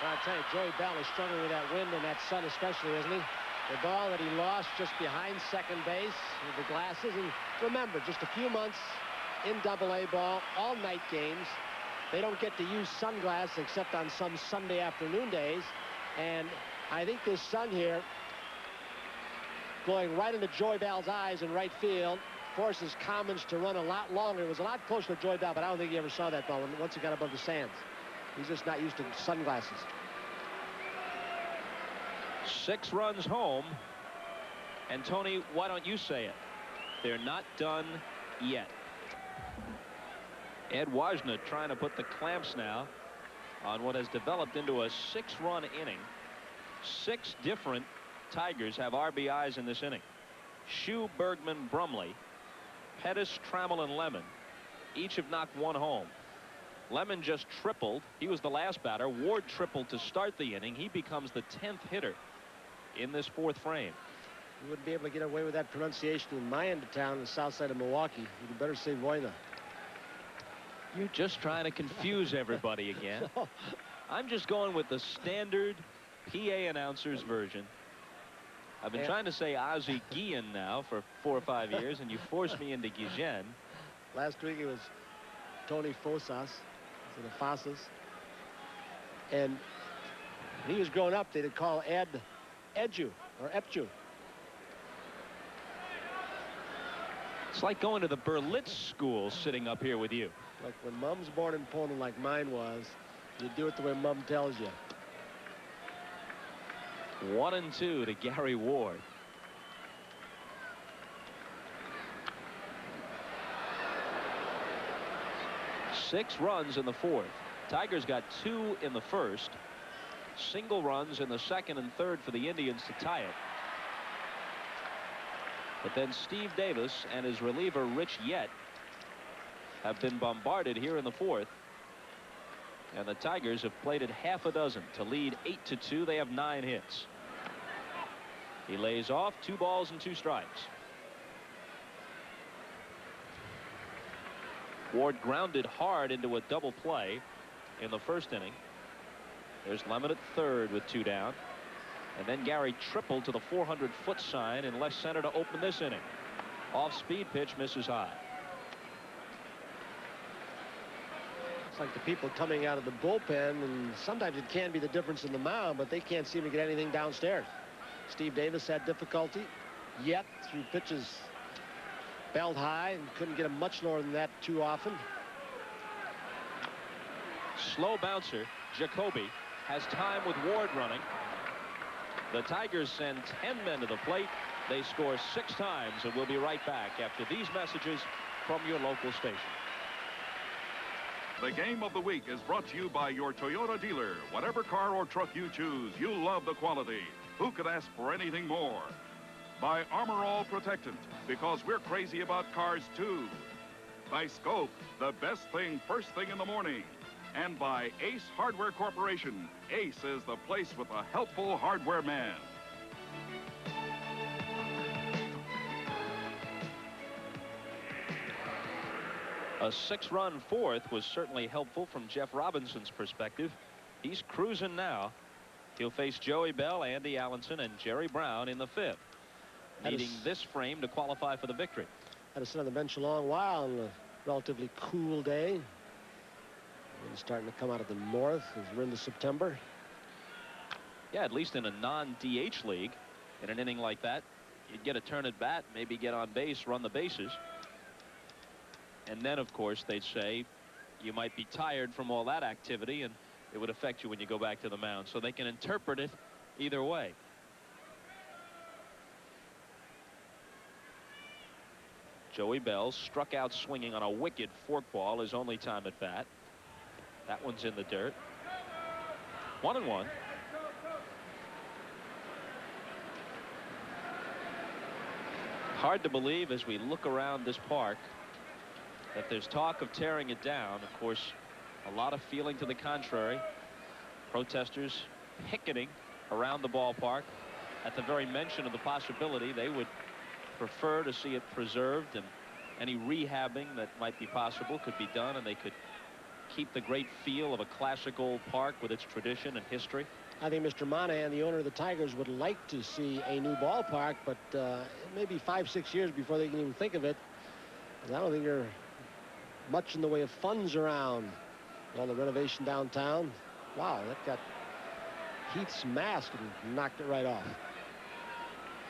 Well, I'll tell you, Joey Bell is struggling with that wind and that sun especially, isn't he? The ball that he lost just behind second base with the glasses. And remember, just a few months in Double-A ball, all night games. They don't get to use sunglasses except on some Sunday afternoon days. And I think this sun here, going right into Joey Bell's eyes in right field, forces Cummins to run a lot longer. It was a lot closer to Joey Bell, but I don't think he ever saw that ball once he got above the sands. He's just not used to sunglasses. 6 runs home. And Tony, why don't you say it? They're not done yet. Ed Wajna trying to put the clamps now on what has developed into a 6-run inning. 6 different Tigers have RBIs in this inning. Shue, Bergman, Brumley, Pettis, Trammell, and Lemon each have knocked 1 home. Lemon just tripled. He was the last batter. Ward tripled to start the inning. He becomes the 10th hitter in this 4th frame. You wouldn't be able to get away with that pronunciation in my end of town, the south side of Milwaukee. You'd better say Voina. You're just trying to confuse everybody again. I'm just going with the standard PA announcer's version. I've been trying to say Ozzie Guillen now for 4 or 5 years, and you forced me into Guillen. Last week it was Tony Fosas, instead of Fasas. And when he was growing up, they'd call Ed Edu or Epju. It's like going to the Berlitz school sitting up here with you. Like when Mom's born in Poland like mine was, you do it the way Mom tells you. 1-2 to Gary Ward. Six runs in the 4th. Tigers got 2 in the 1st. Single runs in the 2nd and 3rd for the Indians to tie it. But then Steve Davis and his reliever Rich Yett have been bombarded here in the 4th. And the Tigers have played it half a dozen to lead 8-2. They have 9 hits. He lays off, 2 balls and 2 strikes. Ward grounded hard into a double play in the 1st inning. There's Lemon at 3rd with 2 down. And then Gary tripled to the 400-foot sign in left center to open this inning. Off-speed pitch misses high. It's like the people coming out of the bullpen, and sometimes it can be the difference in the mound, but they can't seem to get anything downstairs. Steve Davis had difficulty, yet threw pitches belled high and couldn't get them much lower than that too often. Slow bouncer, Jacoby, has time with Ward running. The Tigers send 10 men to the plate. They score 6 times, and we'll be right back after these messages from your local station. The Game of the Week is brought to you by your Toyota dealer. Whatever car or truck you choose, you'll love the quality. Who could ask for anything more? By Armor All Protectant, because we're crazy about cars too. By Scope, the best thing first thing in the morning. And by Ace Hardware Corporation. Ace is the place with a helpful hardware man. A 6-run fourth was certainly helpful from Jeff Robinson's perspective. He's cruising now. He'll face Joey Bell, Andy Allenson, and Jerry Brown in the 5th, needing this frame to qualify for the victory. Had to sit on the bench a long while on a relatively cool day. It's starting to come out of the north as we're into September. Yeah, at least in a non-DH league, in an inning like that, you'd get a turn at bat, maybe get on base, run the bases. And then, of course, they'd say you might be tired from all that activity, and it would affect you when you go back to the mound. So they can interpret it either way. Joey Bell struck out swinging on a wicked forkball his only time at bat. That one's in the dirt. 1-1. Hard to believe as we look around this park that there's talk of tearing it down. Of course, a lot of feeling to the contrary. Protesters picketing around the ballpark. At the very mention of the possibility, they would prefer to see it preserved, and any rehabbing that might be possible could be done, and they could keep the great feel of a classical park with its tradition and history. I think Mr. Monahan, the owner of the Tigers, would like to see a new ballpark, but maybe 5-6 years before they can even think of it. I don't think there are much in the way of funds around. All the renovation downtown. Wow, that got Heath's mask and knocked it right off.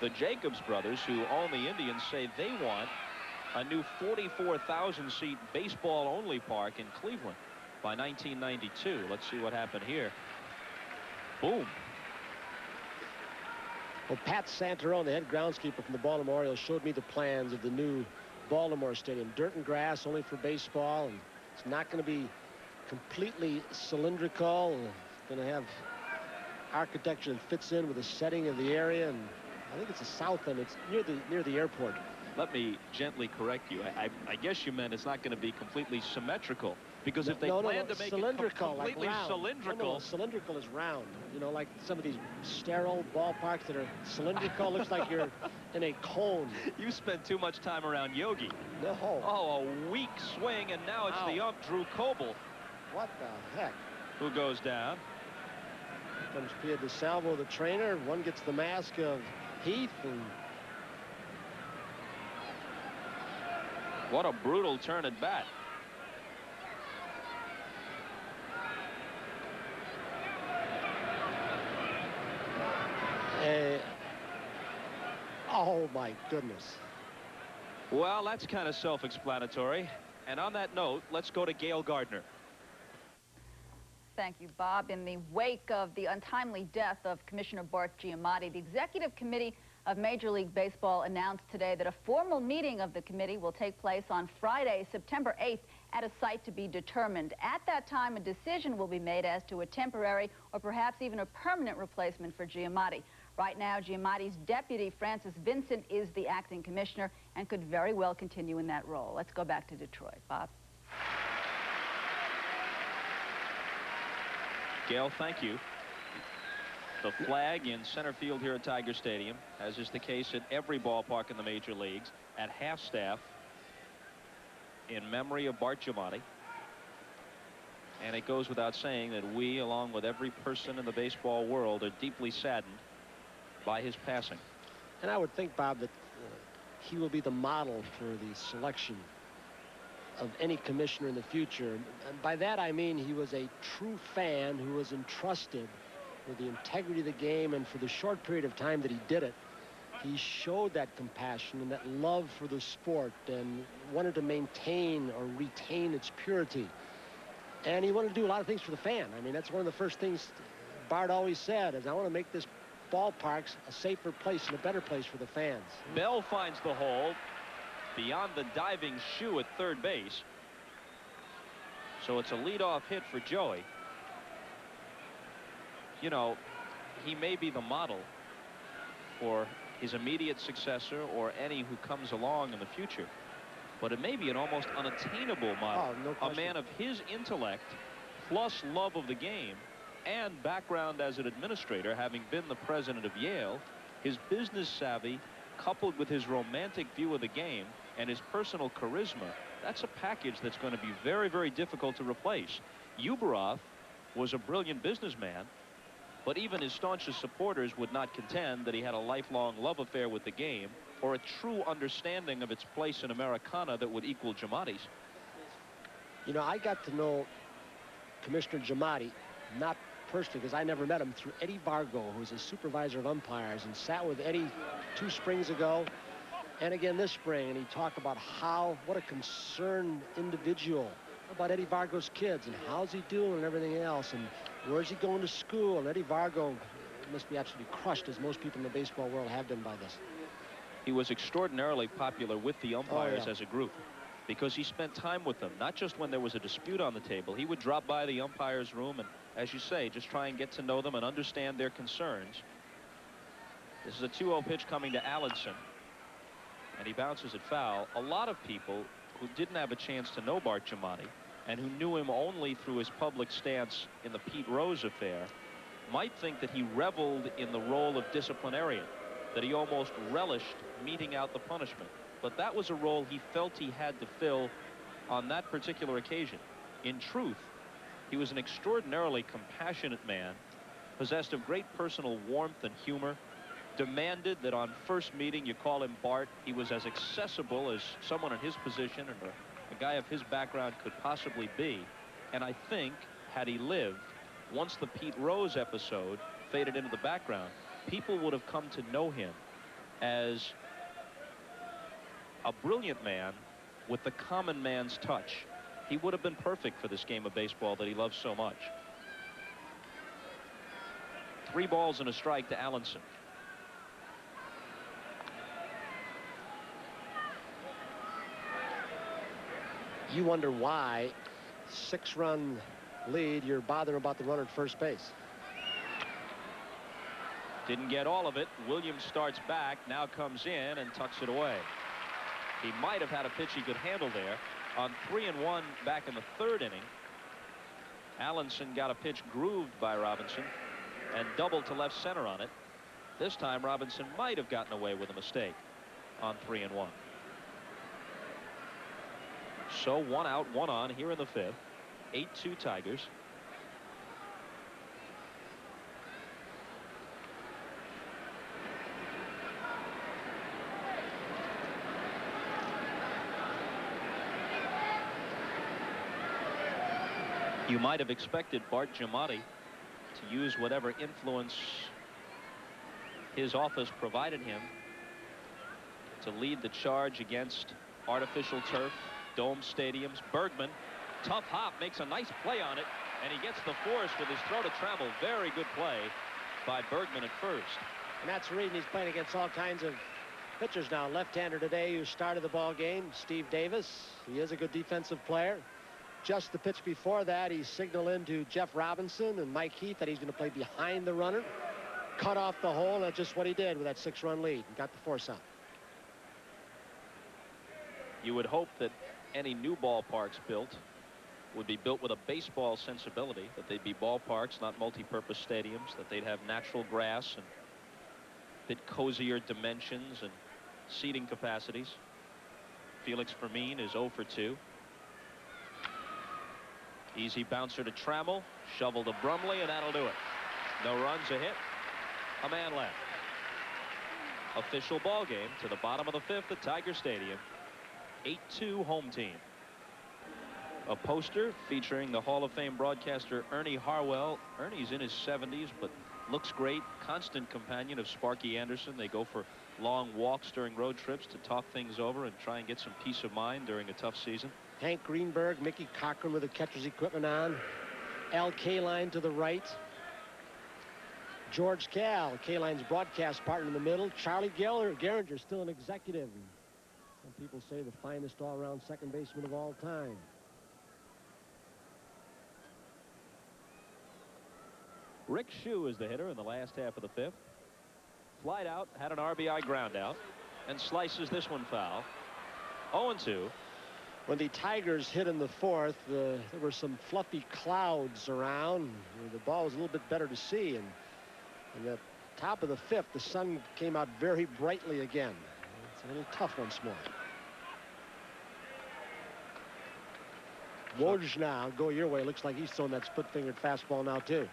The Jacobs brothers, who own the Indians, say they want a new 44,000-seat baseball-only park in Cleveland by 1992. Let's see what happened here. Boom. Well, Pat Santarone, the head groundskeeper from the Baltimore Orioles, showed me the plans of the new Baltimore Stadium. Dirt and grass, only for baseball, and it's not going to be completely cylindrical. It's going to have architecture that fits in with the setting of the area, and I think it's the south end. It's near the airport. Let me gently correct you. I guess you meant it's not going to be completely symmetrical, because if they plan to make it completely like cylindrical. No, cylindrical is round. You know, like some of these sterile ballparks that are cylindrical. Looks like you're in a cone. You spent too much time around Yogi. No. Oh, a weak swing, and now it's the ump, Drew Coble. What the heck? Who goes down. Comes Pia DeSalvo, the trainer. One gets the mask of Heath, and what a brutal turn at bat. Oh, my goodness. Well, that's kind of self-explanatory. And on that note, let's go to Gail Gardner. Thank you, Bob. In the wake of the untimely death of Commissioner Bart Giamatti, the Executive Committee of Major League Baseball announced today that a formal meeting of the committee will take place on Friday, September 8th, at a site to be determined. At that time, a decision will be made as to a temporary or perhaps even a permanent replacement for Giamatti. Right now, Giamatti's deputy, Francis Vincent, is the acting commissioner and could very well continue in that role. Let's go back to Detroit. Bob. Gail, thank you. The flag in center field here at Tiger Stadium, as is the case at every ballpark in the major leagues, at half-staff in memory of Bart Giamatti. And it goes without saying that we, along with every person in the baseball world, are deeply saddened by his passing. And I would think, Bob, that he will be the model for the selection of any commissioner in the future. And by that I mean he was a true fan who was entrusted with the integrity of the game, and for the short period of time that he did it, he showed that compassion and that love for the sport and wanted to maintain or retain its purity. And he wanted to do a lot of things for the fan. I mean, that's one of the first things Bart always said, is I want to make this ballparks a safer place and a better place for the fans. Bell finds the hole beyond the diving shoe at third base. So it's a leadoff hit for Joey. You know, he may be the model for his immediate successor or any who comes along in the future, but it may be an almost unattainable model. Oh, no question. A man of his intellect plus love of the game and background as an administrator, having been the president of Yale, his business savvy coupled with his romantic view of the game and his personal charisma, that's a package that's going to be very, very difficult to replace. Uberoff was a brilliant businessman, but even his staunchest supporters would not contend that he had a lifelong love affair with the game or a true understanding of its place in Americana that would equal Giamatti's. You know, I got to know Commissioner Giamatti, not personally because I never met him, through Eddie Vargo, who was a supervisor of umpires, and sat with Eddie 2 springs ago and again this spring, and he talked about what a concerned individual about Eddie Vargo's kids and how's he doing and everything else, and where's he going to school. And Eddie Vargo must be absolutely crushed, as most people in the baseball world have been, by this. He was extraordinarily popular with the umpires yeah. as a group, because he spent time with them, not just when there was a dispute on the table. He would drop by the umpire's room and, as you say, just try and get to know them and understand their concerns. This is a 2-0 pitch coming to Allenson, and he bounces it foul. A lot of people who didn't have a chance to know Bart Giamatti and who knew him only through his public stance in the Pete Rose affair might think that he reveled in the role of disciplinarian, that he almost relished meting out the punishment. But that was a role he felt he had to fill on that particular occasion. In truth, he was an extraordinarily compassionate man, possessed of great personal warmth and humor, demanded that on first meeting you call him Bart. He was as accessible as someone in his position and a guy of his background could possibly be. And I think, had he lived, once the Pete Rose episode faded into the background, people would have come to know him as a brilliant man with the common man's touch. He would have been perfect for this game of baseball that he loves so much. 3 balls and a strike to Allenson. You wonder why, 6-run lead, you're bothering about the runner at first base. Didn't get all of it. Williams starts back, now comes in and tucks it away. He might have had a pitch he could handle there. On 3-1 back in the 3rd inning, Allenson got a pitch grooved by Robinson and doubled to left center on it. This time Robinson might have gotten away with a mistake on 3-1. So 1 out, 1 on here in the 5th. 8-2 Tigers. You might have expected Bart Giamatti to use whatever influence his office provided him to lead the charge against artificial turf, dome stadiums. Bergman, tough hop, makes a nice play on it, and he gets the force with his throw to travel. Very good play by Bergman at first. And that's the reason he's playing against all kinds of pitchers now. Left-hander today who started the ball game, Steve Davis. He is a good defensive player. Just the pitch before that, he signaled in to Jeff Robinson and Mike Heath that he's going to play behind the runner. Cut off the hole, and that's just what he did with that 6-run lead and got the force out. You would hope that any new ballparks built would be built with a baseball sensibility, that they'd be ballparks, not multi-purpose stadiums, that they'd have natural grass and a bit cozier dimensions and seating capacities. Felix Fermin is 0 for 2. Easy bouncer to Trammell, shovel to Brumley, and that'll do it. No runs, a hit, a man left. official ball game to the bottom of the 5th at Tiger Stadium. 8-2 home team. A poster featuring the Hall of Fame broadcaster Ernie Harwell. Ernie's in his 70s, but looks great. Constant companion of Sparky Anderson. They go for long walks during road trips to talk things over and try and get some peace of mind during a tough season. Hank Greenberg, Mickey Cochran with the catcher's equipment on. Al Kaline to the right. George Cal, Kaline's broadcast partner in the middle. Charlie Gehringer, still an executive. Some people say the finest all-around second baseman of all time. Rick Shue is the hitter in the last half of the 5th. Flied out, had an RBI ground out, and slices this one foul. 0-2. When the Tigers hit in the 4th, there were some fluffy clouds around. The ball was a little bit better to see, and in the top of the 5th, the sun came out very brightly again. It's a little tough once more. Woj now, go your way. Looks like he's throwing that split-fingered fastball now, too.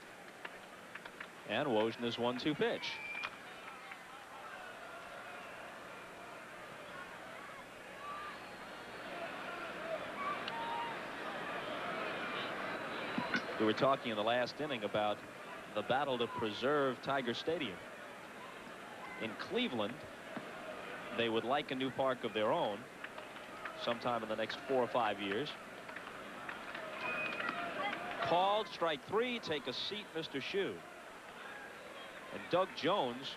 And Wojna's 1-2 pitch. We were talking in the last inning about the battle to preserve Tiger Stadium. In Cleveland, they would like a new park of their own sometime in the next 4 or 5 years. Called, strike 3. Take a seat, Mr. Shue. And Doug Jones,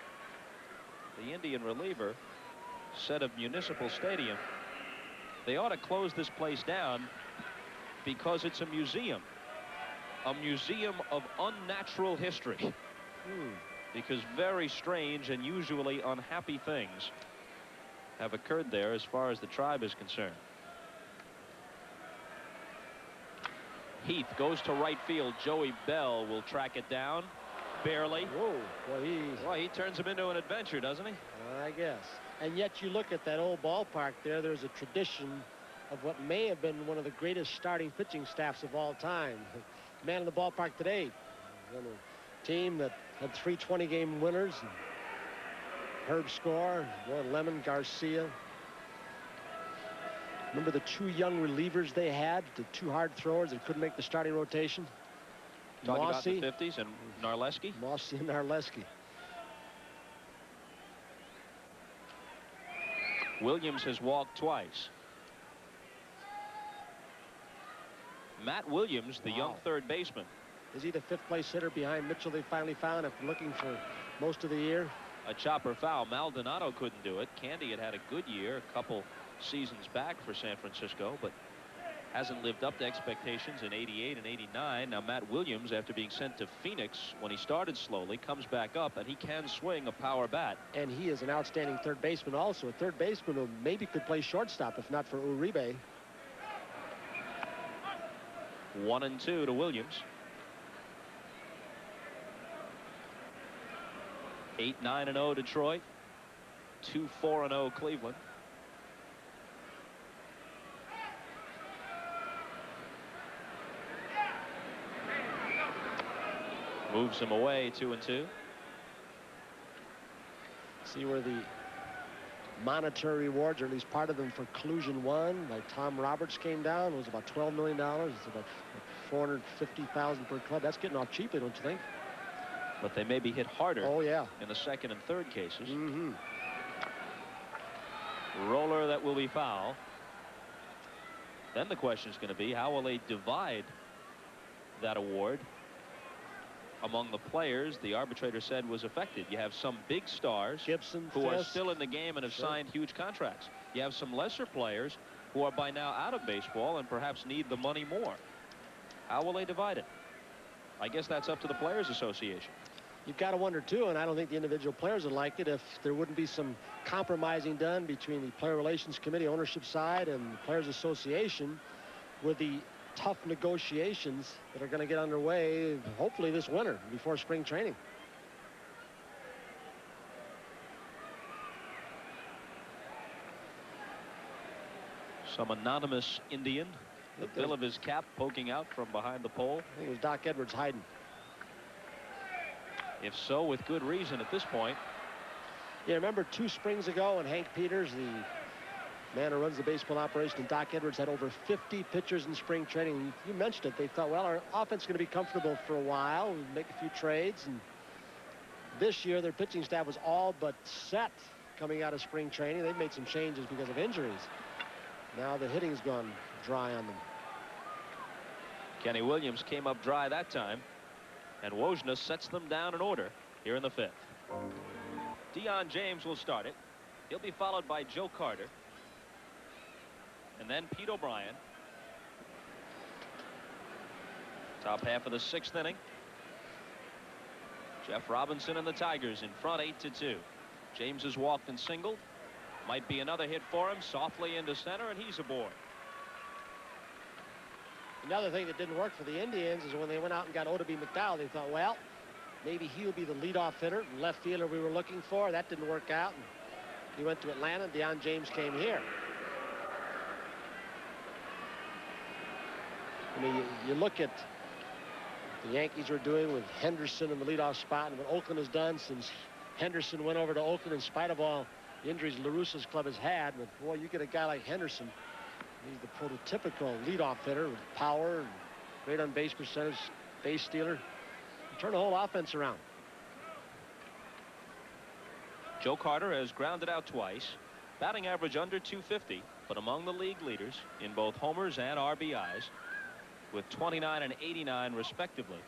the Indian reliever, said of Municipal Stadium, they ought to close this place down because it's a museum of unnatural history. Because very strange and usually unhappy things have occurred there as far as the tribe is concerned. Heath goes to right field. Joey Bell will track it down. Barely. Whoa, well, he turns him into an adventure, doesn't he? I guess. And yet you look at that old ballpark there, there's a tradition of what may have been one of the greatest starting pitching staffs of all time. Man in the ballpark today, on a team that had 3 20-game winners. Herb Score, Lemon, Garcia. Remember the 2 young relievers they had, the 2 hard throwers that couldn't make the starting rotation? Talking Mossy, about the 50s and Narleski. Mossy and Narleski. Williams has walked twice. Matt Williams, the young third baseman. Is he the 5th place hitter behind Mitchell they finally found after looking for most of the year? A chopper foul. Maldonado couldn't do it. Candy had a good year a couple seasons back for San Francisco, but hasn't lived up to expectations in 88 and 89. Now Matt Williams, after being sent to Phoenix when he started slowly, comes back up, and he can swing a power bat. And he is an outstanding third baseman also. A third baseman who maybe could play shortstop if not for Uribe. 1-2 to Williams. 8-9-0 Detroit. 2-4-0 Cleveland. Moves him away, 2-2. See where the monetary rewards, or at least part of them, for Collusion 1 by Tom Roberts came down. It was about $12 million. It's about $450,000 per club. That's getting off cheaply, don't you think? But they may be hit harder. Oh, yeah. In the second and third cases. Roller that will be foul. Then the question is going to be, how will they divide that award among the players the arbitrator said was affected? You have some big stars, Gibson, who are Fisk, still in the game and have signed huge contracts. You have some lesser players who are by now out of baseball and perhaps need the money more. How will they divide it? I guess that's up to the Players Association. You've got to wonder, too, and I don't think the individual players would like it if there wouldn't be some compromising done between the Player Relations Committee ownership side and the Players Association with the tough negotiations that are going to get underway, hopefully this winter, before spring training. Some anonymous Indian, the bill of his cap poking out from behind the pole. I think it was Doc Edwards hiding. If so, with good reason at this point. Yeah, remember 2 springs ago when Hank Peters, the man who runs the baseball operation, and Doc Edwards had over 50 pitchers in spring training. You mentioned it. They thought, well, our offense is going to be comfortable for a while. We'll make a few trades. And this year, their pitching staff was all but set coming out of spring training. They've made some changes because of injuries. Now the hitting's gone dry on them. Kenny Williams came up dry that time, and Wojna sets them down in order here in the 5th. Deion James will start it. He'll be followed by Joe Carter, and then Pete O'Brien. Top half of the 6th inning. Jeff Robinson and the Tigers in front 8-2. James has walked and singled. Might be another hit for him. Softly into center, and he's aboard. Another thing that didn't work for the Indians is when they went out and got Oddibe McDowell, they thought, well, maybe he'll be the leadoff hitter, left fielder we were looking for. That didn't work out. And he went to Atlanta. Deion James came here. I mean, you look at the Yankees were doing with Henderson in the leadoff spot, and what Oakland has done since Henderson went over to Oakland, in spite of all the injuries La Russa's club has had. But boy, you get a guy like Henderson. He's the prototypical leadoff hitter with power, and great on base percentage, base stealer. Turn the whole offense around. Joe Carter has grounded out twice. Batting average under 250, but among the league leaders in both homers and RBIs, with 29 and 89 respectively.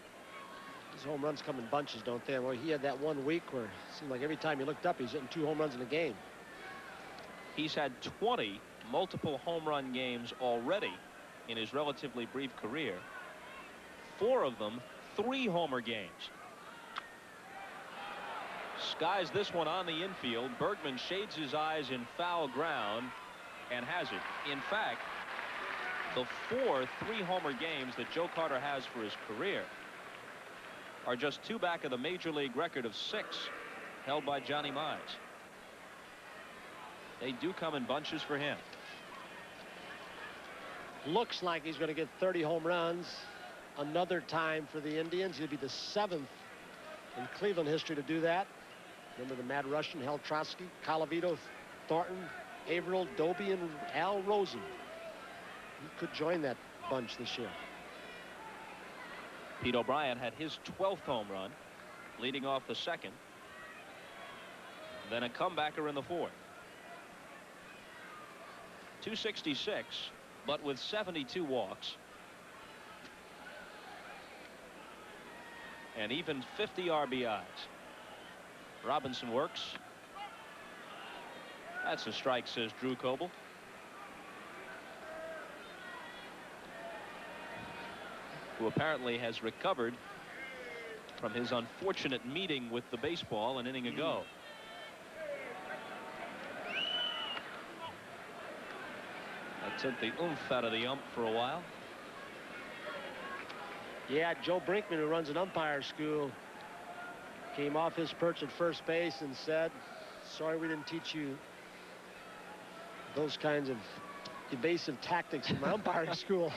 His home runs come in bunches, don't they? Well, he had that 1 week where it seemed like every time he looked up, he's hitting 2 home runs in a game. He's had 20 multiple home run games already in his relatively brief career. 4 of them 3-homer games. Skies this one on the infield. Bergman shades his eyes in foul ground and has it. In fact, the 4 3-homer games that Joe Carter has for his career are just 2 back of the major league record of 6 held by Johnny Mize. They do come in bunches for him. Looks like he's going to get 30 home runs another time for the Indians. He'll be the 7th in Cleveland history to do that. Remember the Mad Russian, Hal Trotsky, Colavito, Thornton, Averill, Doby, and Al Rosen. He could join that bunch this year. Pete O'Brien had his 12th home run, leading off the 2nd. Then a comebacker in the 4th. 266, but with 72 walks. And even 50 RBIs. Robinson works. That's a strike, says Drew Coble. Who apparently has recovered from his unfortunate meeting with the baseball an inning ago. That took the oomph out of the ump for a while. Yeah, Joe Brinkman, who runs an umpire school, came off his perch at first base and said, sorry we didn't teach you those kinds of evasive tactics in my umpiring school.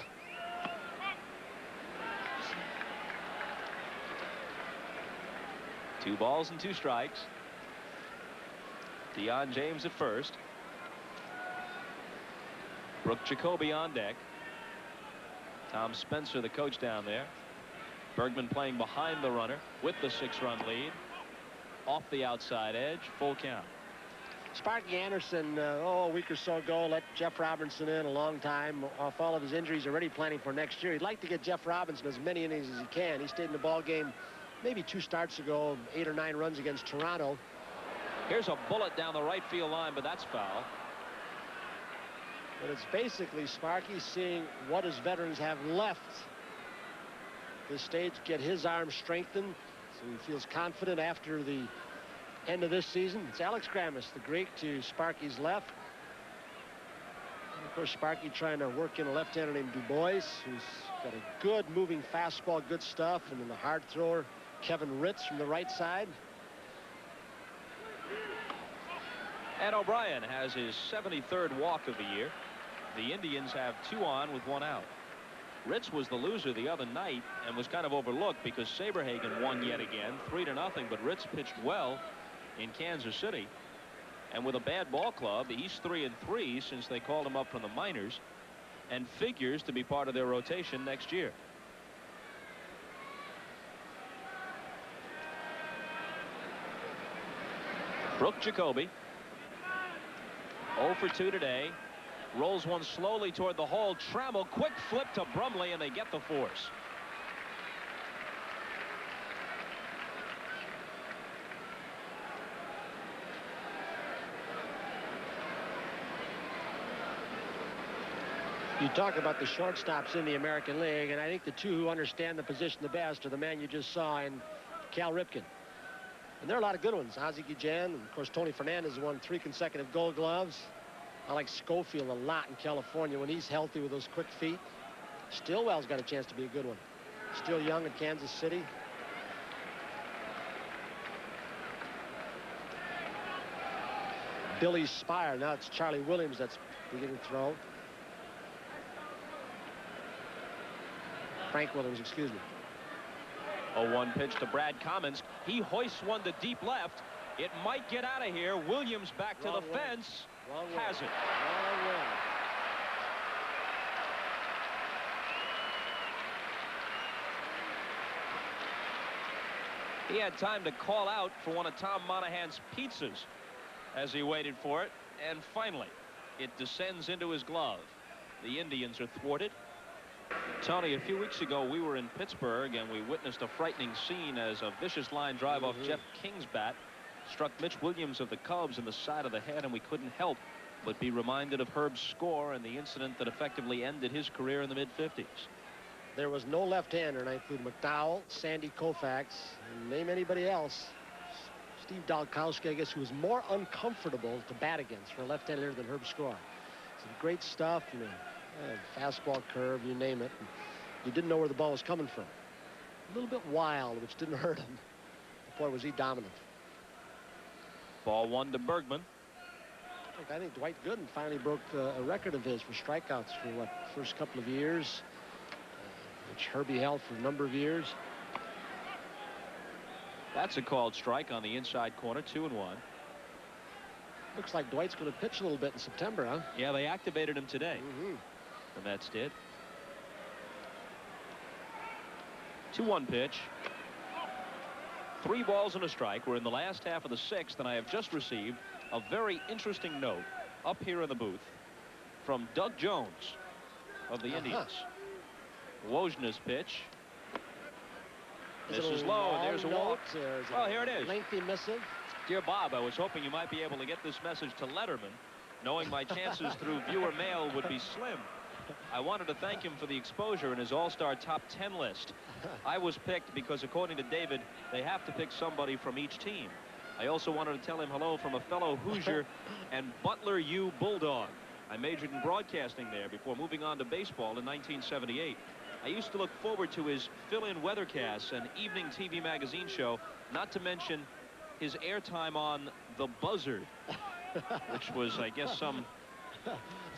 Two balls and 2 strikes. Deion James at first. Brooke Jacoby on deck. Tom Spencer, the coach down there. Bergman playing behind the runner with the 6-run lead. Off the outside edge, full count. Sparky Anderson, a week or so ago, let Jeff Robinson in a long time off all of his injuries, already planning for next year. He'd like to get Jeff Robinson as many innings as he can. He stayed in the ball game maybe 2 starts ago, 8 or 9 runs against Toronto. Here's a bullet down the right field line, but that's foul. But it's basically Sparky seeing what his veterans have left. This stage, get his arm strengthened so he feels confident after the end of this season. It's Alex Grammas, the Greek, to Sparky's left. And of course, Sparky trying to work in a left-hander named Du Bois, who's got a good moving fastball, good stuff, and then the hard thrower, Kevin Ritz from the right side. And O'Brien has his 73rd walk of the year. The Indians have 2 on with 1 out. Ritz was the loser the other night and was kind of overlooked because Saberhagen won yet again, 3-0, but Ritz pitched well in Kansas City And with a bad ball club, he's 3-3 since they called him up from the minors, and figures to be part of their rotation next year. Brooke Jacoby, 0 for 2 today. Rolls one slowly toward the hole. Trammell, quick flip to Brumley, and they get the force. You talk about the shortstops in the American League, and I think the two who understand the position the best are the man you just saw in Cal Ripken. And there are a lot of good ones. Ozzie Guillen, and of course Tony Fernandez won 3 consecutive Gold Gloves. I like Schofield a lot in California when he's healthy with those quick feet. Stillwell's got a chance to be a good one. Still young in Kansas City. Billy Spire. Now it's Charlie Williams that's beginning to throw. Frank Williams, excuse me. 0-1 pitch to Brad Commons. He hoists one to deep left. It might get out of here. Williams back to the fence. Has it. He had time to call out for one of Tom Monahan's pizzas as he waited for it, and finally it descends into his glove. The Indians are thwarted. Tony, a few weeks ago we were in Pittsburgh and we witnessed a frightening scene as a vicious line drive off Jeff King's bat struck Mitch Williams of the Cubs in the side of the head, and we couldn't help but be reminded of Herb's score and the incident that effectively ended his career in the mid-50s. There was no left-hander, and I include McDowell, Sandy Koufax, and name anybody else. Steve Dalkowski, I guess, who was more uncomfortable to bat against for a left-hander than Herb Score. Some great stuff, you know, fastball curve, you name it. You didn't know where the ball was coming from. A little bit wild, which didn't hurt him. Boy, was he dominant. Ball 1 to Bergman. I think Dwight Gooden finally broke a record of his for strikeouts for what, first couple of years, which Herbie held for a number of years. That's a called strike on the inside corner. 2-1. Looks like Dwight's going to pitch a little bit in September, huh? Yeah, they activated him today. The Mets did. 2-1 pitch. 3 balls and a strike. We're in the last half of the 6th, and I have just received a very interesting note up here in the booth from Doug Jones of the Indians. Wojna's pitch. This is low, and there's a walk. Oh, here it is. Lengthy missive. Dear Bob, I was hoping you might be able to get this message to Letterman, knowing my chances through viewer mail would be slim. I wanted to thank him for the exposure in his all-star top 10 list. I was picked because, according to David, they have to pick somebody from each team. I also wanted to tell him hello from a fellow Hoosier and Butler U Bulldog. I majored in broadcasting there before moving on to baseball in 1978. I used to look forward to his fill-in weathercasts and evening TV magazine show, not to mention his airtime on The Buzzard, which was, I guess, some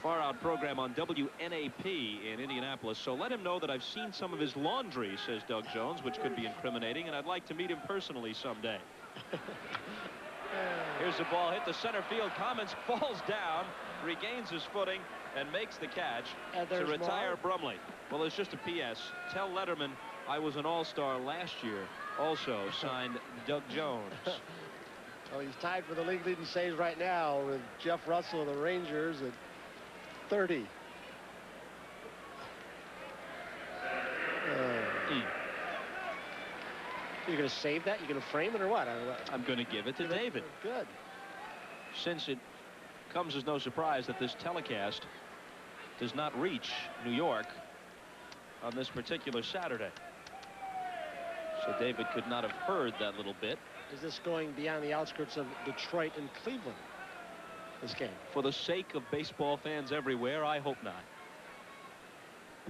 far-out program on WNAP in Indianapolis. So let him know that I've seen some of his laundry, says Doug Jones, which could be incriminating, and I'd like to meet him personally someday. Here's the ball hit to center field. Commons falls down, regains his footing, and makes the catch to retire Brumley. Well, it's just a P.S. Tell Letterman I was an all-star last year. Also signed Doug Jones. Well, he's tied for the league leading saves right now with Jeff Russell of the Rangers at 30. You're going to save that? You're going to frame it or what? I'm going to give it to David. Good. Since it comes as no surprise that this telecast does not reach New York on this particular Saturday. So David could not have heard that little bit. Is this going beyond the outskirts of Detroit and Cleveland, this game? For the sake of baseball fans everywhere, I hope not.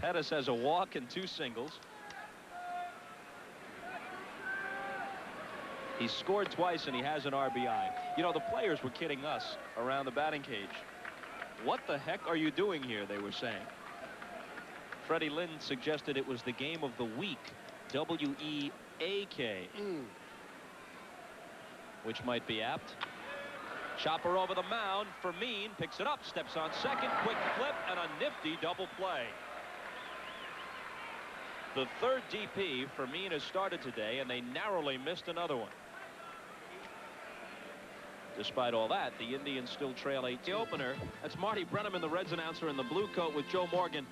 Pettis has a walk and 2 singles. He's scored twice and he has an RBI. You know, the players were kidding us around the batting cage. What the heck are you doing here, they were saying. Freddie Lynn suggested it was the game of the week, W-E-A-K, which might be apt. Chopper over the mound. Fermin picks it up, steps on second, quick flip, and a nifty double play. The third DP Fermin has started today, and they narrowly missed another one. Despite all that, the Indians still trail 8. The opener, that's Marty Brennaman, the Reds announcer, in the blue coat with Joe Morgan.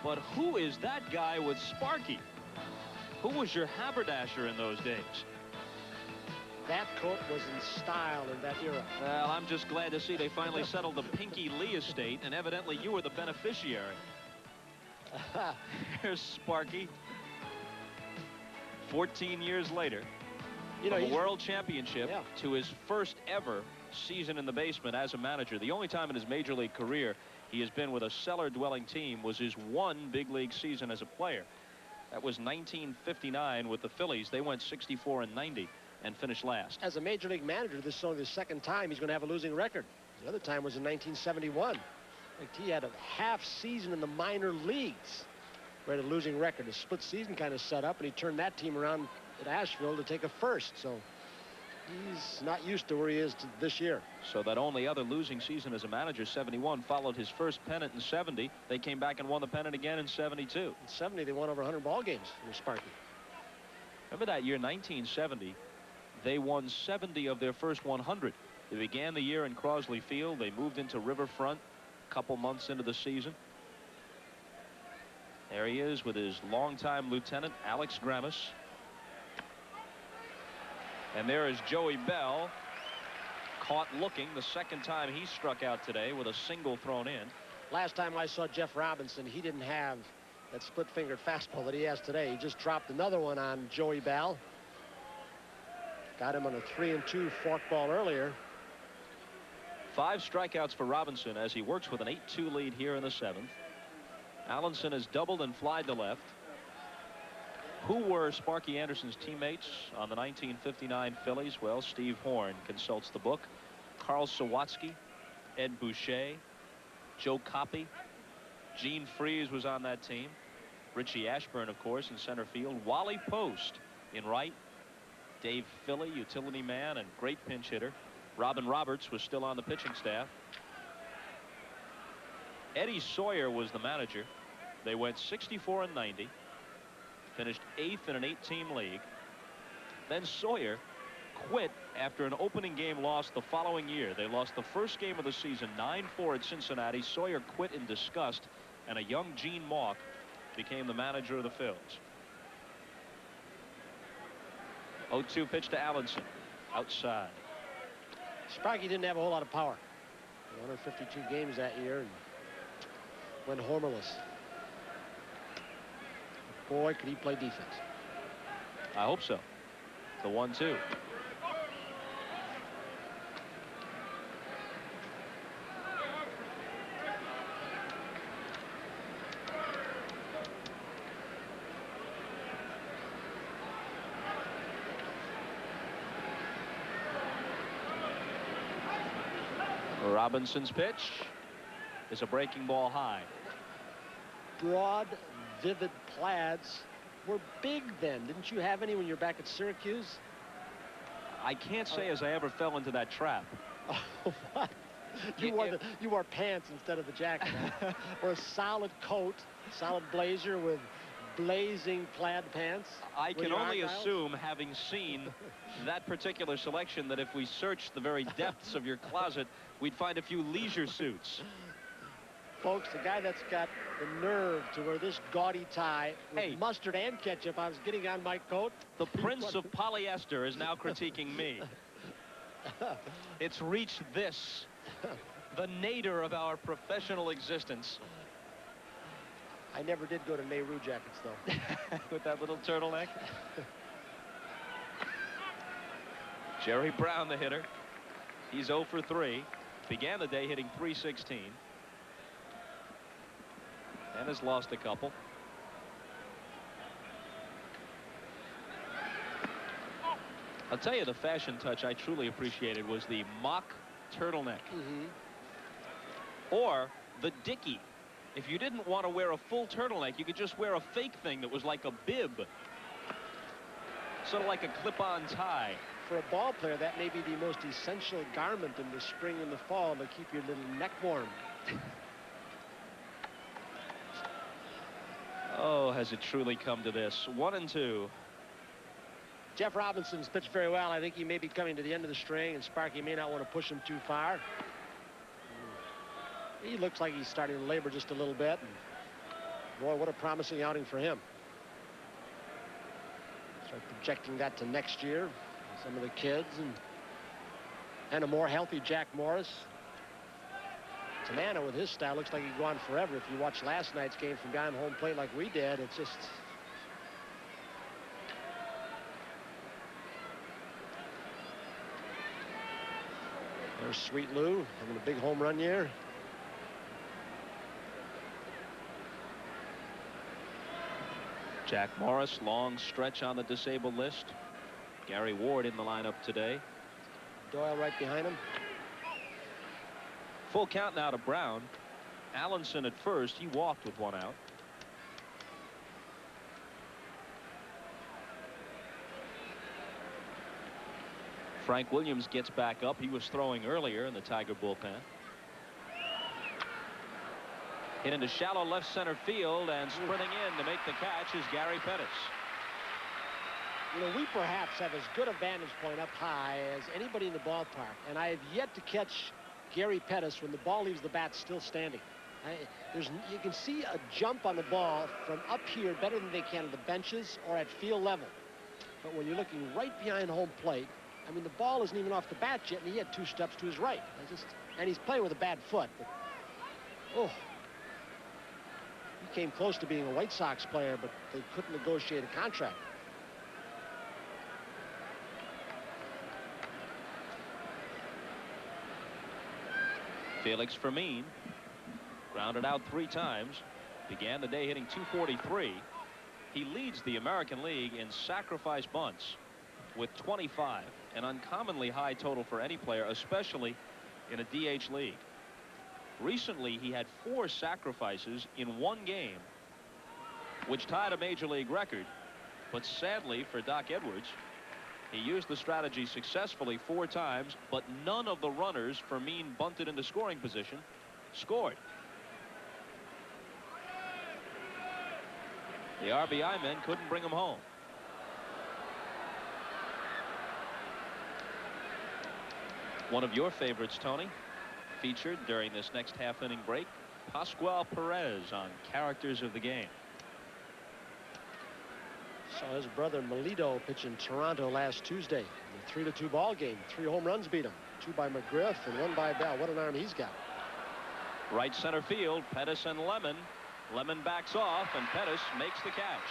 But who is that guy with Sparky? Who was your haberdasher in those days? That coat was in style in that era. Well, I'm just glad to see they finally settled the Pinky Lee estate, and evidently you were the beneficiary. Here's Sparky. 14 years later, from a world championship to his first ever season in the basement as a manager. The only time in his major league career he has been with a cellar-dwelling team was his one big league season as a player. That was 1959 with the Phillies. They went 64-90 and finished last. As a major league manager, this is only the second time he's going to have a losing record. The other time was in 1971. He had a half season in the minor leagues where he had a losing record. A split season kind of set up, and he turned that team around at Asheville to take a first. So he's not used to where he is this year. So that only other losing season as a manager, 71, followed his first pennant in 70. They came back and won the pennant again in 72. In 70, they won over 100 ball games under Sparky. Remember that year, 1970, they won 70 of their first 100. They began the year in Crosley Field. They moved into Riverfront a couple months into the season. There he is with his longtime lieutenant, Alex Grammas. And there is Joey Bell, caught looking the second time he struck out today with a single thrown in. Last time I saw Jeff Robinson, he didn't have that split-fingered fastball that he has today. He just dropped another one on Joey Bell. Got him on a 3-2 forkball earlier. 5 strikeouts for Robinson as he works with an 8-2 lead here in the 7th. Allenson has doubled and flied to left. Who were Sparky Anderson's teammates on the 1959 Phillies? Well, Steve Horn consults the book. Carl Sawatsky, Ed Boucher, Joe Coppy, Gene Freese was on that team. Richie Ashburn, of course, in center field. Wally Post in right. Dave Philly, utility man and great pinch hitter. Robin Roberts was still on the pitching staff. Eddie Sawyer was the manager. They went 64-90. Finished 8th in an 8-team league. Then Sawyer quit after an opening game loss the following year. They lost the first game of the season 9-4 at Cincinnati. Sawyer quit in disgust, and a young Gene Mauch became the manager of the Phils. 0-2 pitch to Allenson outside. Sparky didn't have a whole lot of power. 152 games that year and went homerless. Boy, could he play defense. I hope so. The 1-2. Robinson's pitch is a breaking ball high. Broad, vivid plaids were big then. Didn't you have any when you were back at Syracuse? I can't say as I ever fell into that trap. Oh, what? You wore pants instead of the jacket, huh? Or a solid coat, solid blazer with blazing plaid pants. I can only assume, having seen that particular selection, that if we searched the very depths of your closet, we'd find a few leisure suits. Folks, the guy that's got the nerve to wear this gaudy tie with mustard and ketchup, I was getting on my coat. The Prince of Polyester is now critiquing me. It's reached this, the nadir of our professional existence. I never did go to Nehru jackets, though. With that little turtleneck. Jerry Brown, the hitter. He's 0 for 3. Began the day hitting .316. And has lost a couple. I'll tell you, the fashion touch I truly appreciated was the mock turtleneck. Or the Dickie. If you didn't want to wear a full turtleneck, you could just wear a fake thing that was like a bib. Sort of like a clip-on tie. for a ball player, that may be the most essential garment in the spring and the fall to keep your little neck warm. Oh, has it truly come to this? 1-2. Jeff Robinson's pitched very well. I think he may be coming to the end of the string, and Sparky may not want to push him too far. He looks like he's starting to labor just a little bit. And boy, what a promising outing for him. Start projecting that to next year. Some of the kids and a more healthy Jack Morris. Tanana with his style looks like he'd go on forever. If you watch last night's game from behind home plate like we did, it's just... There's Sweet Lou having a big home run year. Jack Morris, long stretch on the disabled list. Gary Ward in the lineup today. Doyle right behind him. Full count now to Brown. Allenson at first. He walked with 1 out. Frank Williams gets back up. He was throwing earlier in the Tiger bullpen. Hit into shallow left center field, and sprinting in to make the catch is Gary Pettis. You know, we perhaps have as good a vantage point up high as anybody in the ballpark, and I have yet to catch Gary Pettis when the ball leaves the bat still standing. You can see a jump on the ball from up here better than they can at the benches or at field level. But when you're looking right behind home plate, I mean, the ball isn't even off the bat yet, and he had 2 steps to his right. And he's playing with a bad foot. But, oh. He came close to being a White Sox player, but they couldn't negotiate a contract. Felix Fermin grounded out 3 times. Began the day hitting .243. He leads the American League in sacrifice bunts with 25, an uncommonly high total for any player, especially in a DH league. Recently, he had 4 sacrifices in 1 game, which tied a major league record. But sadly for Doc Edwards, he used the strategy successfully 4 times, but none of the runners Fermin bunted into scoring position scored. The RBI men couldn't bring him home. One of your favorites, Tony, featured during this next half-inning break, Pascual Perez on Characters of the Game. Saw his brother Melito pitch in Toronto last Tuesday in a 3-2 ball game. 3 home runs beat him. 2 by McGriff and 1 by Bell. What an arm he's got. Right center field, Pettis and Lemon. Lemon backs off, and Pettis makes the catch.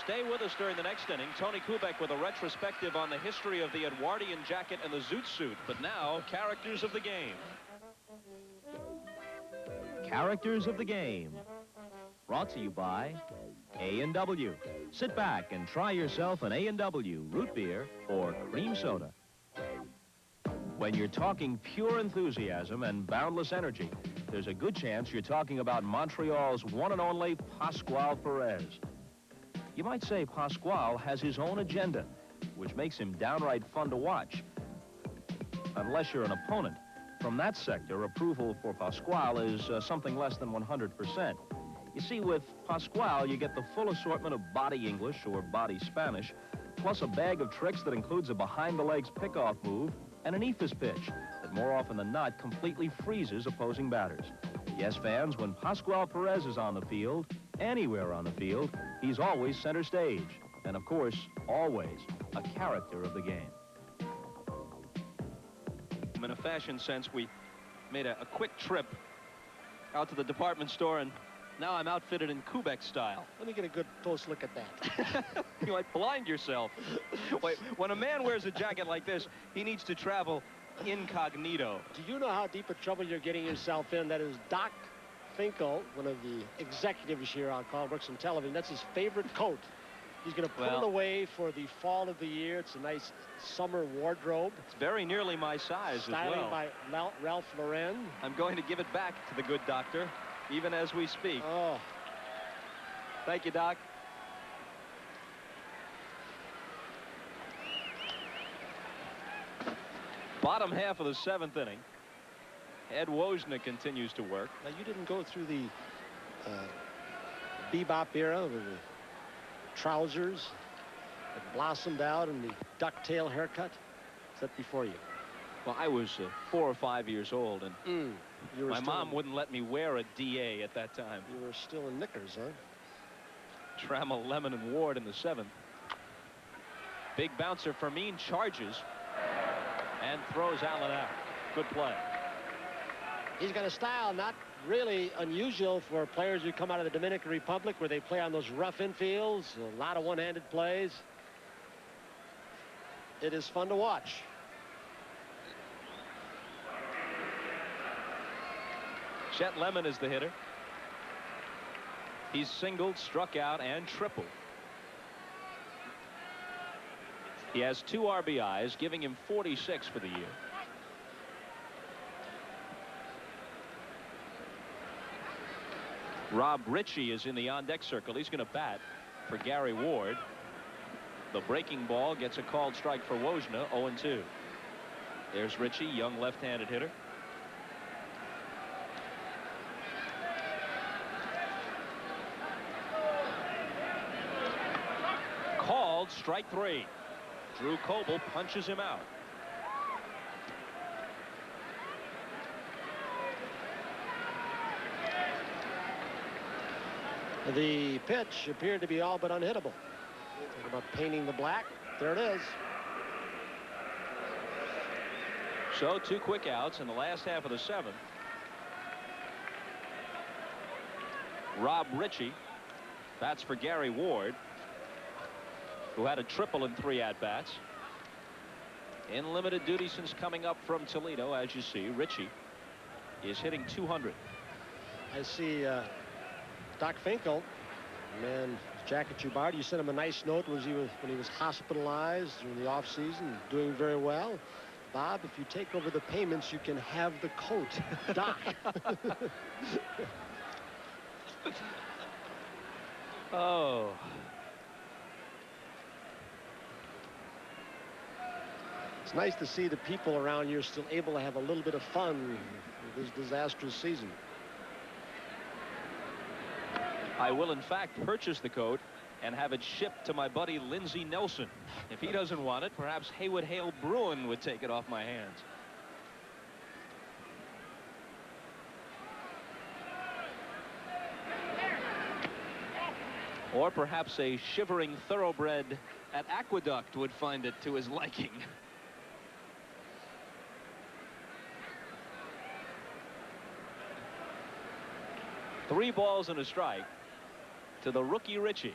Stay with us during the next inning. Tony Kubek with a retrospective on the history of the Edwardian jacket and the zoot suit. But now, Characters of the Game. Characters of the Game. Brought to you by A&W. Sit back and try yourself an A&W root beer or cream soda. When you're talking pure enthusiasm and boundless energy, there's a good chance you're talking about Montreal's one and only Pascual Perez. You might say Pascual has his own agenda, which makes him downright fun to watch. Unless you're an opponent. From that sector, approval for Pascual is something less than 100%. You see, with Pascual, you get the full assortment of body English or body Spanish, plus a bag of tricks that includes a behind-the-legs pickoff move and an ephus pitch that more often than not completely freezes opposing batters. Yes, fans, when Pascual Perez is on the field, anywhere on the field, he's always center stage. And, of course, always a character of the game. In a fashion sense, we made a quick trip out to the department store, and now I'm outfitted in Kubek style. Let me get a good close look at that. You might blind yourself. Wait, when a man wears a jacket like this, he needs to travel incognito. Do you know how deep a trouble you're getting yourself in? That is Doc Finkel, one of the executives here on Call Brooks and Television. That's his favorite coat. He's going to put it away for the fall of the year. It's a nice summer wardrobe. It's very nearly my size Styling as well. by Ralph Lauren. I'm going to give it back to the good doctor, even as we speak. Oh. Thank you, Doc. Bottom half of the 7th inning. Ed Wojna continues to work. Now, you didn't go through the bebop era with the trousers that blossomed out and the ducktail haircut. Is that before you? Well, I was 4 or 5 years old, and You were my still mom wouldn't let me wear a DA at that time. You were still in knickers, huh? Trammell, Lemon, and Ward in the 7th. Big bouncer Fermin charges and throws Allen out. Good play. He's got a style not really unusual for players who come out of the Dominican Republic, where they play on those rough infields, a lot of one-handed plays. It is fun to watch. Chet Lemon is the hitter. He's singled, struck out, and tripled. He has 2 RBIs, giving him 46 for the year. Rob Ritchie is in the on-deck circle. He's going to bat for Gary Ward. The breaking ball gets a called strike for Wojna, 0-2. There's Ritchie, young left-handed hitter. Called strike 3. Drew Coble punches him out. The pitch appeared to be all but unhittable. Talk about painting the black. There it is. So 2 quick outs in the last half of the 7th. Rob Ritchie bats for Gary Ward, who had a triple in 3 at-bats. In limited duty since coming up from Toledo, as you see, Ritchie is hitting 200. I see Doc Finkel, man, Jack Chubardi, you sent him a nice note when he was hospitalized during the offseason, doing very well. Bob, if you take over the payments, you can have the coat. Doc. Oh. It's nice to see the people around you are still able to have a little bit of fun with this disastrous season. I will, in fact, purchase the coat and have it shipped to my buddy Lindsey Nelson. If he doesn't want it, perhaps Haywood Hale Bruin would take it off my hands. Or perhaps a shivering thoroughbred at Aqueduct would find it to his liking. Three balls and a strike to the rookie Ritchie.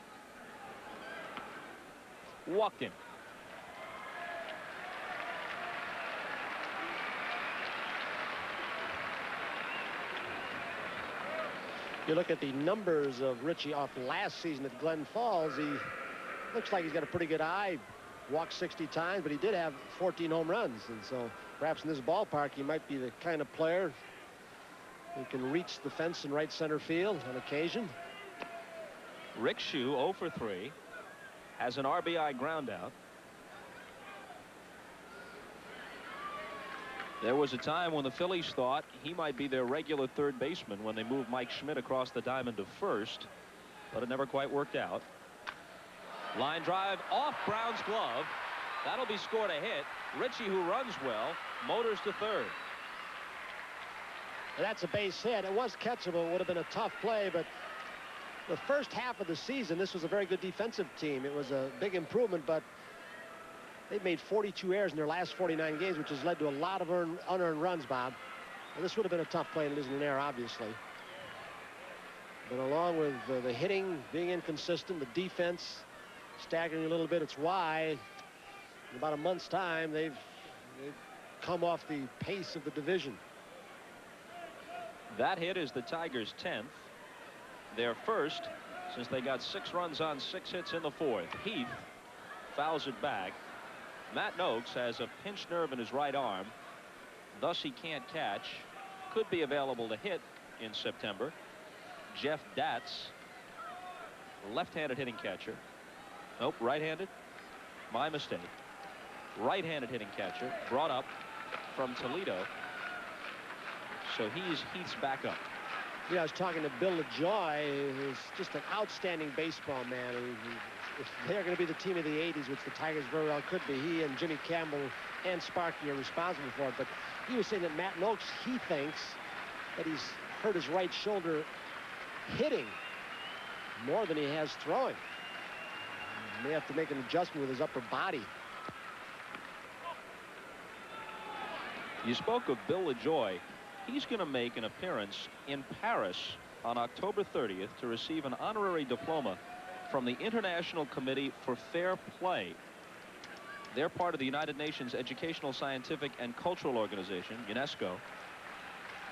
Walked him. You look at the numbers of Ritchie off last season at Glen Falls. He looks like he's got a pretty good eye. Walked 60 times, but he did have 14 home runs. And so perhaps in this ballpark, he might be the kind of player who can reach the fence in right center field on occasion. Rick Shue, 0 for 3, has an RBI ground out. There was a time when the Phillies thought he might be their regular third baseman when they moved Mike Schmidt across the diamond to first, but it never quite worked out. Line drive off Brown's glove. That'll be scored a hit. Ritchie, who runs well, motors to third. That's a base hit. It was catchable. It would have been a tough play, but the first half of the season, this was a very good defensive team. It was a big improvement, but they've made 42 errors in their last 49 games, which has led to a lot of unearned runs, Bob. And this would have been a tough play, and it isn't an error, obviously. But along with the hitting being inconsistent, the defense staggering a little bit, it's why in about a month's time they've come off the pace of the division. That hit is the Tigers' 10th. Their first since they got 6 runs on 6 hits in the 4th. Heath fouls it back. Matt Noakes has a pinched nerve in his right arm. Thus he can't catch. Could be available to hit in September. Jeff Datz, left-handed hitting catcher. Nope, right-handed. My mistake. Right-handed hitting catcher, brought up from Toledo. So he's Heath's backup. Yeah, I was talking to Bill LaJoy, who's just an outstanding baseball man. If they're going to be the team of the 80s, which the Tigers very well could be, he and Jimmy Campbell and Sparky are responsible for it. But he was saying that Matt Noakes, he thinks that he's hurt his right shoulder hitting more than he has throwing. He may have to make an adjustment with his upper body. You spoke of Bill LaJoy. He's going to make an appearance in Paris on October 30th to receive an honorary diploma from the International Committee for Fair Play. They're part of the United Nations Educational, Scientific, and Cultural Organization, UNESCO.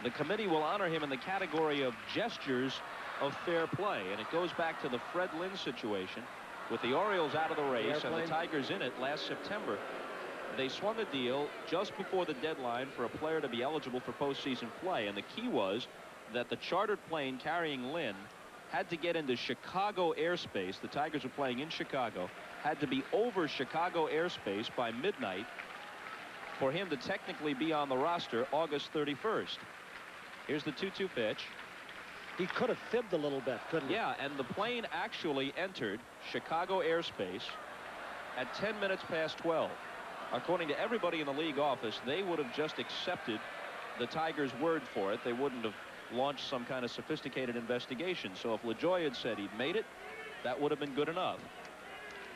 The committee will honor him in the category of gestures of fair play, and it goes back to the Fred Lynn situation with the Orioles out of the race and the Tigers in it last September. They swung a deal just before the deadline for a player to be eligible for postseason play, and the key was that the chartered plane carrying Lynn had to get into Chicago airspace. The Tigers were playing in Chicago, had to be over Chicago airspace by midnight for him to technically be on the roster August 31st. Here's the 2-2 pitch. He could have fibbed a little bit, couldn't he? Yeah, and the plane actually entered Chicago airspace at 10 minutes past 12. According to everybody in the league office, they would have just accepted the Tigers' word for it. They wouldn't have launched some kind of sophisticated investigation. So if LaJoy had said he'd made it, that would have been good enough.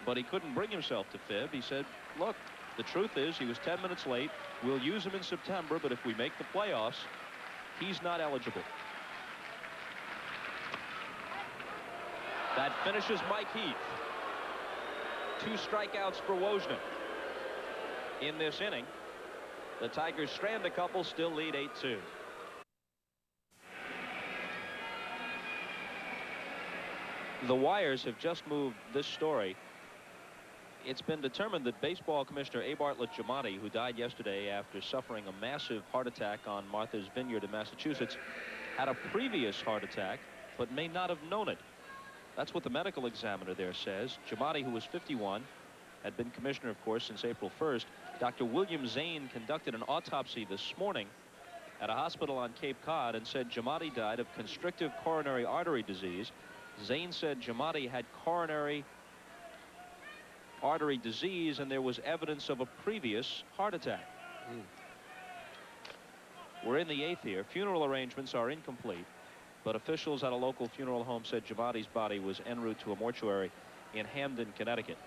But he couldn't bring himself to fib. He said, look, the truth is he was 10 minutes late. We'll use him in September, but if we make the playoffs, he's not eligible. That finishes Mike Heath. 2 strikeouts for Wojnak. In this inning, the Tigers strand a couple, still lead 8-2. The wires have just moved this story. It's been determined that baseball commissioner A. Bartlett Giamatti, who died yesterday after suffering a massive heart attack on Martha's Vineyard in Massachusetts, had a previous heart attack but may not have known it. That's what the medical examiner there says. Giamatti, who was 51, had been commissioner, of course, since April 1st. Dr. William Zane conducted an autopsy this morning at a hospital on Cape Cod and said Giamatti died of constrictive coronary artery disease. Zane said Giamatti had coronary artery disease and there was evidence of a previous heart attack. We're in the 8th here. Funeral arrangements are incomplete, but officials at a local funeral home said Giamatti's body was en route to a mortuary in Hamden, Connecticut.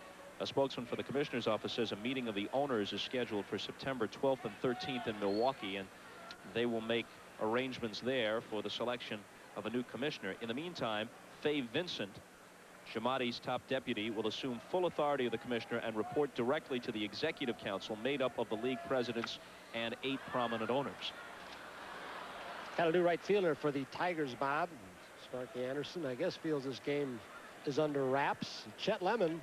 A spokesman for the commissioner's office says a meeting of the owners is scheduled for September 12th and 13th in Milwaukee, and they will make arrangements there for the selection of a new commissioner. In the meantime, Fay Vincent, Giamatti's top deputy, will assume full authority of the commissioner and report directly to the executive council made up of the league presidents and 8 prominent owners. Got a new right fielder for the Tigers, Bob. Sparky Anderson, I guess, feels this game is under wraps. Chet Lemon,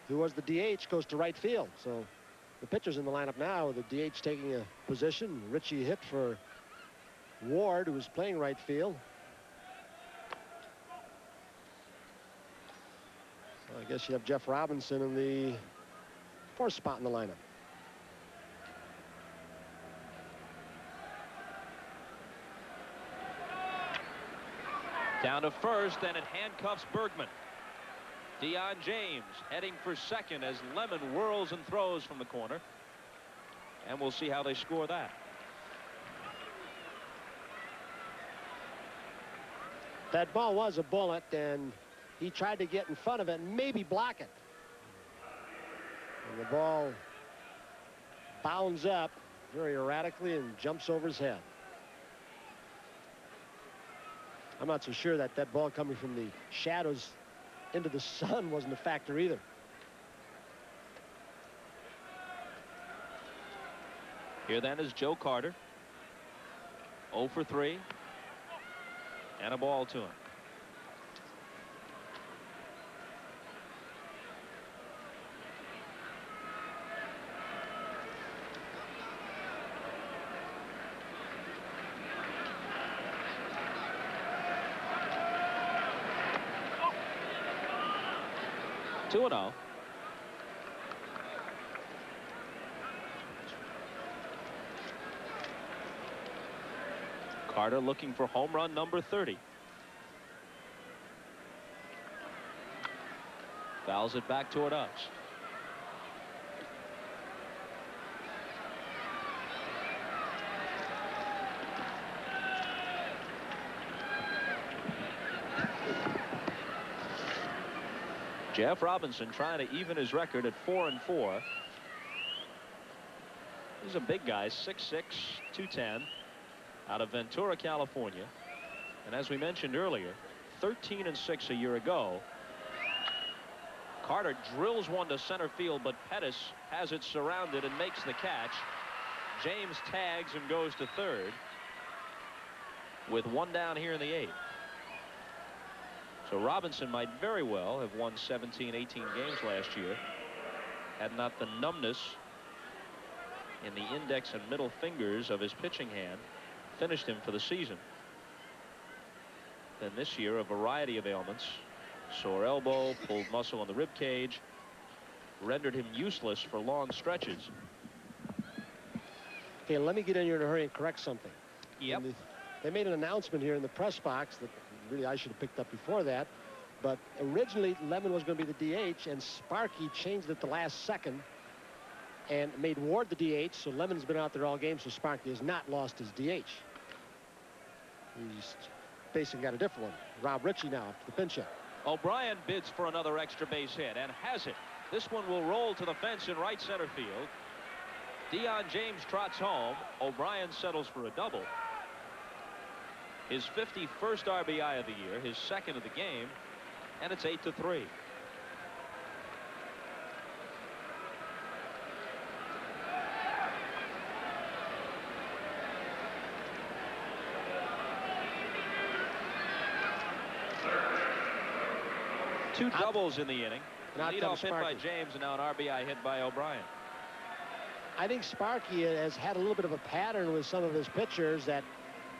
who was the DH, goes to right field. So the pitcher's in the lineup now, the DH taking a position. Richie hit for Ward, who was playing right field. So I guess you have Jeff Robinson in the 4th spot in the lineup. Down to first, and it handcuffs Bergman. Deion James heading for second as Lemon whirls and throws from the corner. And we'll see how they score that. That ball was a bullet, and he tried to get in front of it and maybe block it. And the ball bounds up very erratically and jumps over his head. I'm not so sure that that ball coming from the shadows into the sun wasn't a factor either. Here then is Joe Carter. 0 for 3. And a ball to him. Two and 0. Carter looking for home run number 30. Fouls it back toward us. Jeff Robinson trying to even his record at 4-4. He's a big guy, 6'6", 210, out of Ventura, California. And as we mentioned earlier, 13-6 a year ago. Carter drills one to center field, but Pettis has it surrounded and makes the catch. James tags and goes to third with one down here in the 8th. So Robinson might very well have won 17, 18 games last year had not the numbness in the index and middle fingers of his pitching hand finished him for the season. Then this year, a variety of ailments. Sore elbow, pulled muscle in the rib cage, rendered him useless for long stretches. Okay, let me get in here in a hurry and correct something. Yep. They made an announcement here in the press box that really I should have picked up before that. But originally, Lemon was going to be the DH, and Sparky changed it the last second and made Ward the DH. So Lemon's been out there all game, so Sparky has not lost his DH. He's basically got a different one. Rob Ritchie now up to the pinch hit. O'Brien bids for another extra base hit and has it. This one will roll to the fence in right center field. Dion James trots home. O'Brien settles for a double. His 51st RBI of the year, his second of the game, and it's 8-3. Two doubles in the inning. Leadoff hit by James and now an RBI hit by O'Brien. I think Sparky has had a little bit of a pattern with some of his pitchers that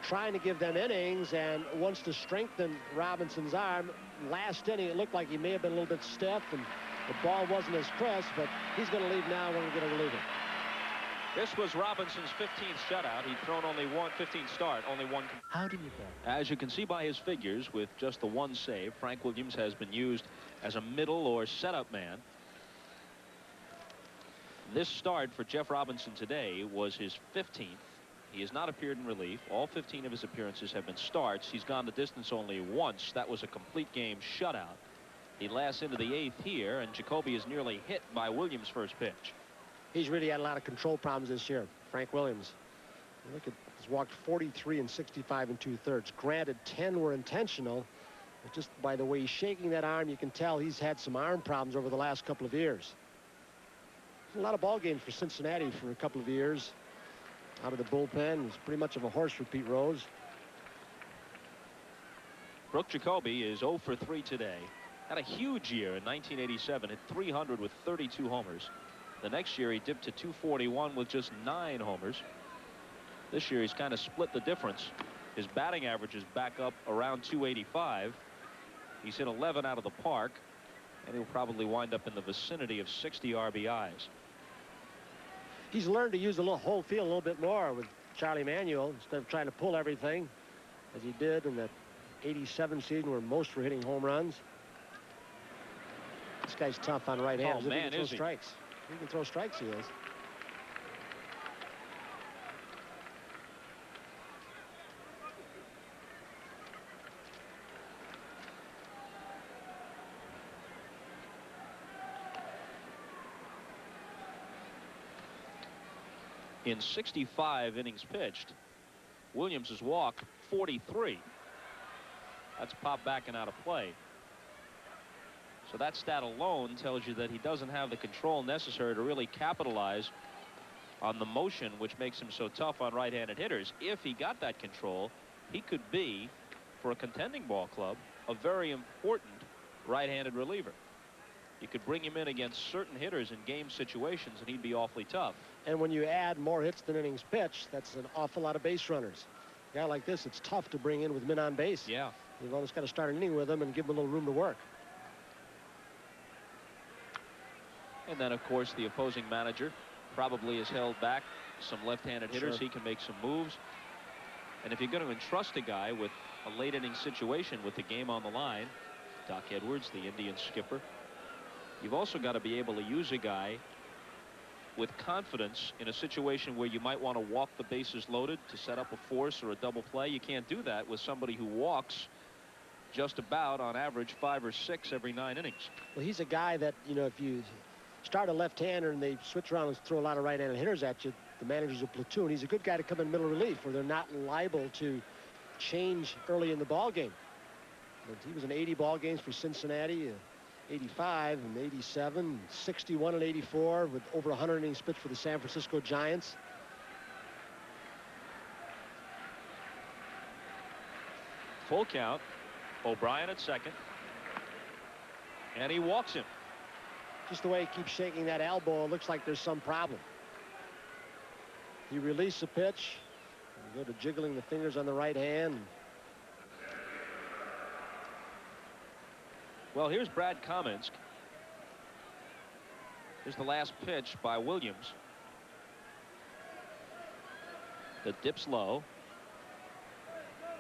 trying to give them innings and wants to strengthen Robinson's arm. Last inning, it looked like he may have been a little bit stiff and the ball wasn't as crisp, but he's going to leave now when we get a reliever. This was Robinson's 15th shutout. He'd thrown only 15th start, only one. How did you go? As you can see by his figures, with just the one save, Frank Williams has been used as a middle or setup man. This start for Jeff Robinson today was his 15th. He has not appeared in relief. All 15 of his appearances have been starts. He's gone the distance only once. That was a complete game shutout. He lasts into the 8th here, and Jacoby is nearly hit by Williams' first pitch. He's really had a lot of control problems this year, Frank Williams. Look at, he's walked 43 and 65 and 2/3. Granted, 10 were intentional, but just by the way he's shaking that arm, you can tell he's had some arm problems over the last couple of years. A lot of ball games for Cincinnati for a couple of years. Out of the bullpen, he's pretty much of a horse for Pete Rose. Brooke Jacoby is 0 for 3 today. Had a huge year in 1987, hit 300 with 32 homers. The next year he dipped to 241 with just 9 homers. This year he's kind of split the difference. His batting average is back up around 285. He's hit 11 out of the park, and he'll probably wind up in the vicinity of 60 RBIs. He's learned to use the whole field a little bit more with Charlie Manuel instead of trying to pull everything as he did in that 87 season where most were hitting home runs. This guy's tough on right hands. Oh, man, he can throw is he? strikes. He can throw strikes, he is. In 65 innings pitched, Williams has walked 43. That's popped back and out of play. So that stat alone tells you that he doesn't have the control necessary to really capitalize on the motion, which makes him so tough on right-handed hitters. If he got that control, he could be, for a contending ball club, a very important right-handed reliever. You could bring him in against certain hitters in game situations, and he'd be awfully tough. And when you add more hits than innings pitched, that's an awful lot of base runners. A guy like this, it's tough to bring in with men on base. Yeah. You've almost got to start an inning with him and give him a little room to work. And then, of course, the opposing manager probably has held back some left-handed hitters. Sure. He can make some moves. And if you're going to entrust a guy with a late inning situation with the game on the line, Doc Edwards, the Indian skipper, you've also got to be able to use a guy with confidence in a situation where you might want to walk the bases loaded to set up a force or a double play. You can't do that with somebody who walks just about on average 5 or 6 every 9 innings. Well, he's a guy that, you know, if you start a left-hander and they switch around and throw a lot of right-handed hitters at you, the manager's a platoon. He's a good guy to come in middle relief where they're not liable to change early in the ball game. But he was in 80 ball games for Cincinnati, 85 and 87, 61 and 84 with over 100 innings pitched for the San Francisco Giants. Full count. O'Brien at second. And he walks him. Just the way he keeps shaking that elbow, it looks like there's some problem. He released the pitch. Go to jiggling the fingers on the right hand. Well, here's Brad Kamensk. Here's the last pitch by Williams. The dips low.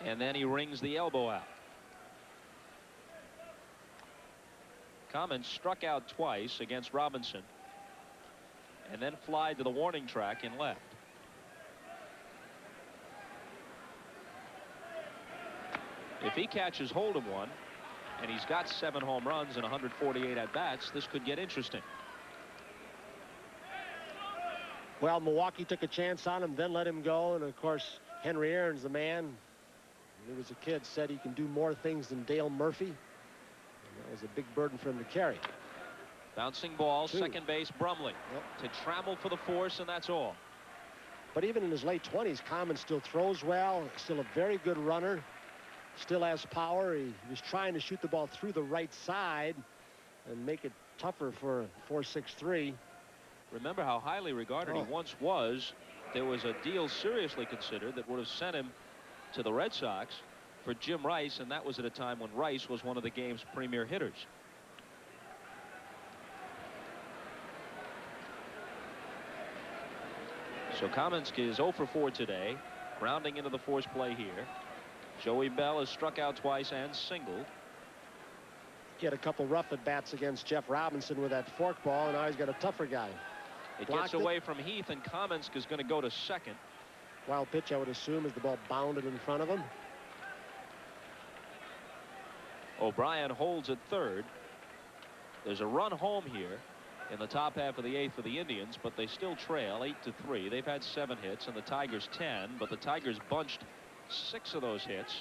And then he rings the elbow out. Kamensk struck out twice against Robinson. And then flied to the warning track in left. If he catches hold of one, and he's got 7 home runs and 148 at-bats, this could get interesting. Well, Milwaukee took a chance on him, then let him go. And, of course, Henry Aaron's the man. He was a kid, said he can do more things than Dale Murphy. And that was a big burden for him to carry. Bouncing ball, second base, Brumley. To travel for the force, and that's all. But even in his late 20s, Kamensk still throws well, still a very good runner. Still has power. He was trying to shoot the ball through the right side and make it tougher for 4.63. Remember how highly regarded he once was. There was a deal seriously considered that would have sent him to the Red Sox for Jim Rice, and that was at a time when Rice was one of the game's premier hitters. So Kamensk is 0 for 4 today, grounding into the force play here. Joey Bell has struck out twice and singled. He had a couple rough at-bats against Jeff Robinson with that forkball, and now he's got a tougher guy. It gets away from Heath, and Kamensk is going to go to second. Wild pitch, I would assume, as the ball bounded in front of him. O'Brien holds at third. There's a run home here in the top half of the 8th for the Indians, but they still trail 8-3. They've had 7 hits, and the Tigers 10, but the Tigers bunched 6 of those hits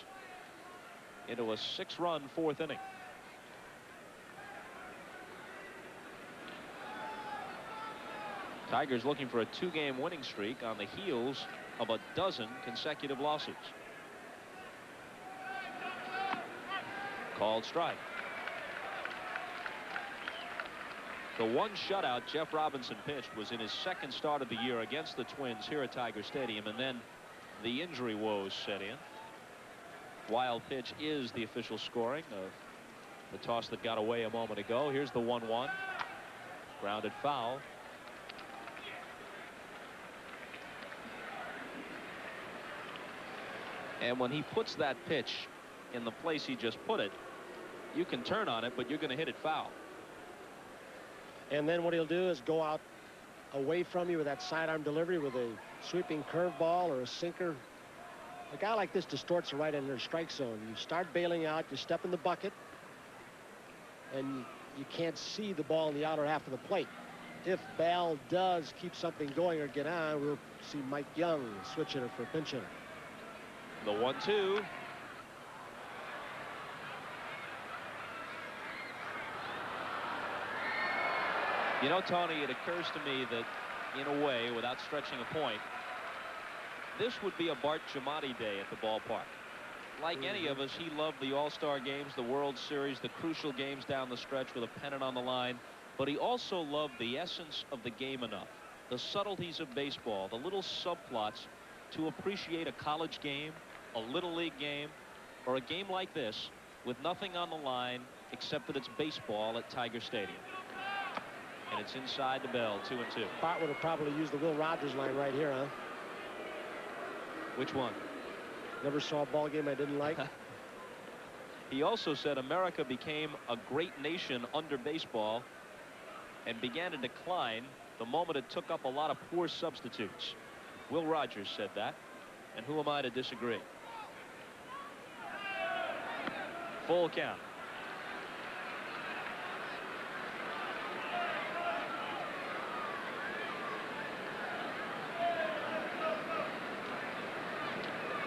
into a 6-run 4th inning. Tigers looking for a 2-game winning streak on the heels of a dozen consecutive losses. Called strike. The one shutout Jeff Robinson pitched was in his 2nd start of the year against the Twins here at Tiger Stadium, and then the injury woes set in. Wild pitch is the official scoring of the toss that got away a moment ago. Here's the 1-1. Grounded foul. And when he puts that pitch in the place he just put it, you can turn on it, but you're going to hit it foul. And then what he'll do is go out away from you with that sidearm delivery with a sweeping curveball or a sinker. A guy like this distorts the right end of the strike zone. You start bailing out, you step in the bucket, and you can't see the ball in the outer half of the plate. If Bell does keep something going or get on, we'll see Mike Young switch hitter for a pinch hitter. The 1-2. You know, Tony, it occurs to me that in a way, without stretching a point, this would be a Bart Giamatti day at the ballpark. Like any of us, he loved the All-Star games, the World Series, the crucial games down the stretch with a pennant on the line. But he also loved the essence of the game enough, the subtleties of baseball, the little subplots to appreciate a college game, a Little League game, or a game like this with nothing on the line except that it's baseball at Tiger Stadium. And it's inside the Bell, 2-2. Bart would have probably used the Will Rogers line right here, huh? Which one? Never saw a ball game I didn't like. He also said America became a great nation under baseball and began to decline the moment it took up a lot of poor substitutes. Will Rogers said that, and who am I to disagree? Full count.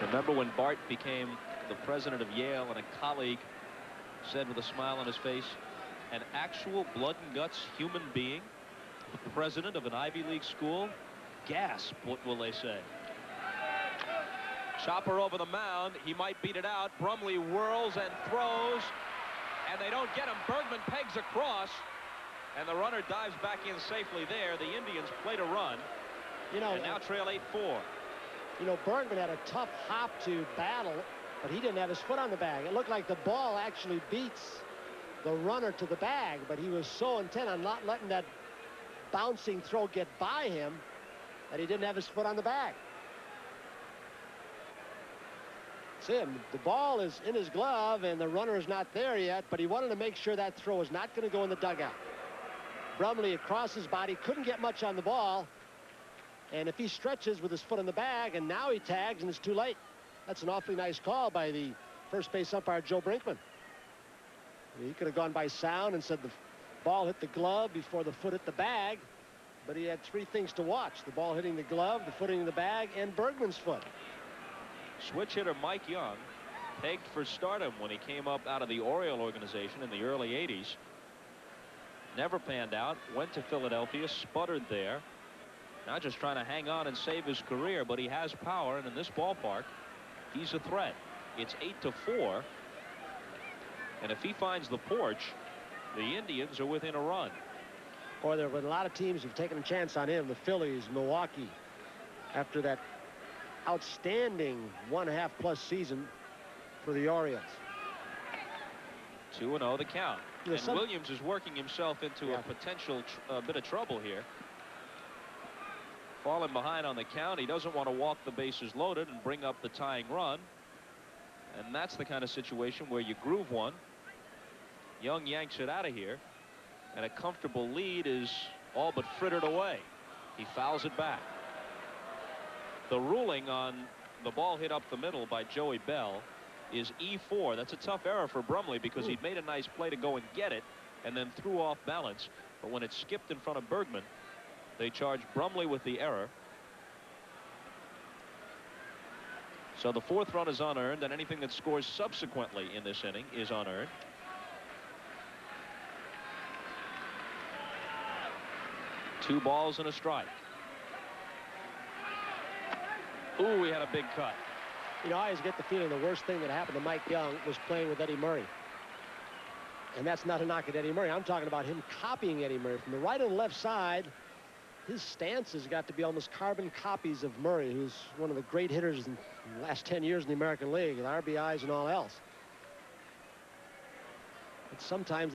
Remember when Bart became the president of Yale and a colleague said with a smile on his face, an actual blood and guts human being, the president of an Ivy League school? Gasp, what will they say? Chopper over the mound. He might beat it out. Brumley whirls and throws, and they don't get him. Bergman pegs across, and the runner dives back in safely there. The Indians play to run, and now trail 8-4. You know, Bergman had a tough hop to battle, but he didn't have his foot on the bag. It looked like the ball actually beats the runner to the bag, but he was so intent on not letting that bouncing throw get by him that he didn't have his foot on the bag. See him, the ball is in his glove and the runner is not there yet, but he wanted to make sure that throw was not going to go in the dugout. Brumley across his body, couldn't get much on the ball, and if he stretches with his foot in the bag and now he tags and it's too late. That's an awfully nice call by the first base umpire, Joe Brinkman. He could have gone by sound and said the ball hit the glove before the foot hit the bag, but he had three things to watch: the ball hitting the glove, the foot hitting the bag, and Bergman's foot. Switch hitter Mike Young, pegged for stardom when he came up out of the Oriole organization in the early 80s. Never panned out, went to Philadelphia, sputtered there. Now just trying to hang on and save his career, but he has power, and in this ballpark, he's a threat. It's 8-4, and if he finds the porch, the Indians are within a run. Or there have been a lot of teams who've taken a chance on him. The Phillies, Milwaukee, after that outstanding 1.5+ season for the Orioles. 2-0 the count. Yeah, and Williams is working himself into a potential bit of trouble here. Falling behind on the count. He doesn't want to walk the bases loaded and bring up the tying run. And that's the kind of situation where you groove one. Young yanks it out of here, and a comfortable lead is all but frittered away. He fouls it back. The ruling on the ball hit up the middle by Joey Bell is E4. That's a tough error for Brumley because he'd made a nice play to go and get it and then threw off balance. But when it skipped in front of Bergman, they charged Brumley with the error. So the fourth run is unearned, and anything that scores subsequently in this inning is unearned. Two balls and a strike. Ooh, he had a big cut. You know, I always get the feeling the worst thing that happened to Mike Young was playing with Eddie Murray. And that's not a knock at Eddie Murray. I'm talking about him copying Eddie Murray. From the right and left side, his stance has got to be almost carbon copies of Murray, who's one of the great hitters in the last 10 years in the American League, with RBIs and all else. But sometimes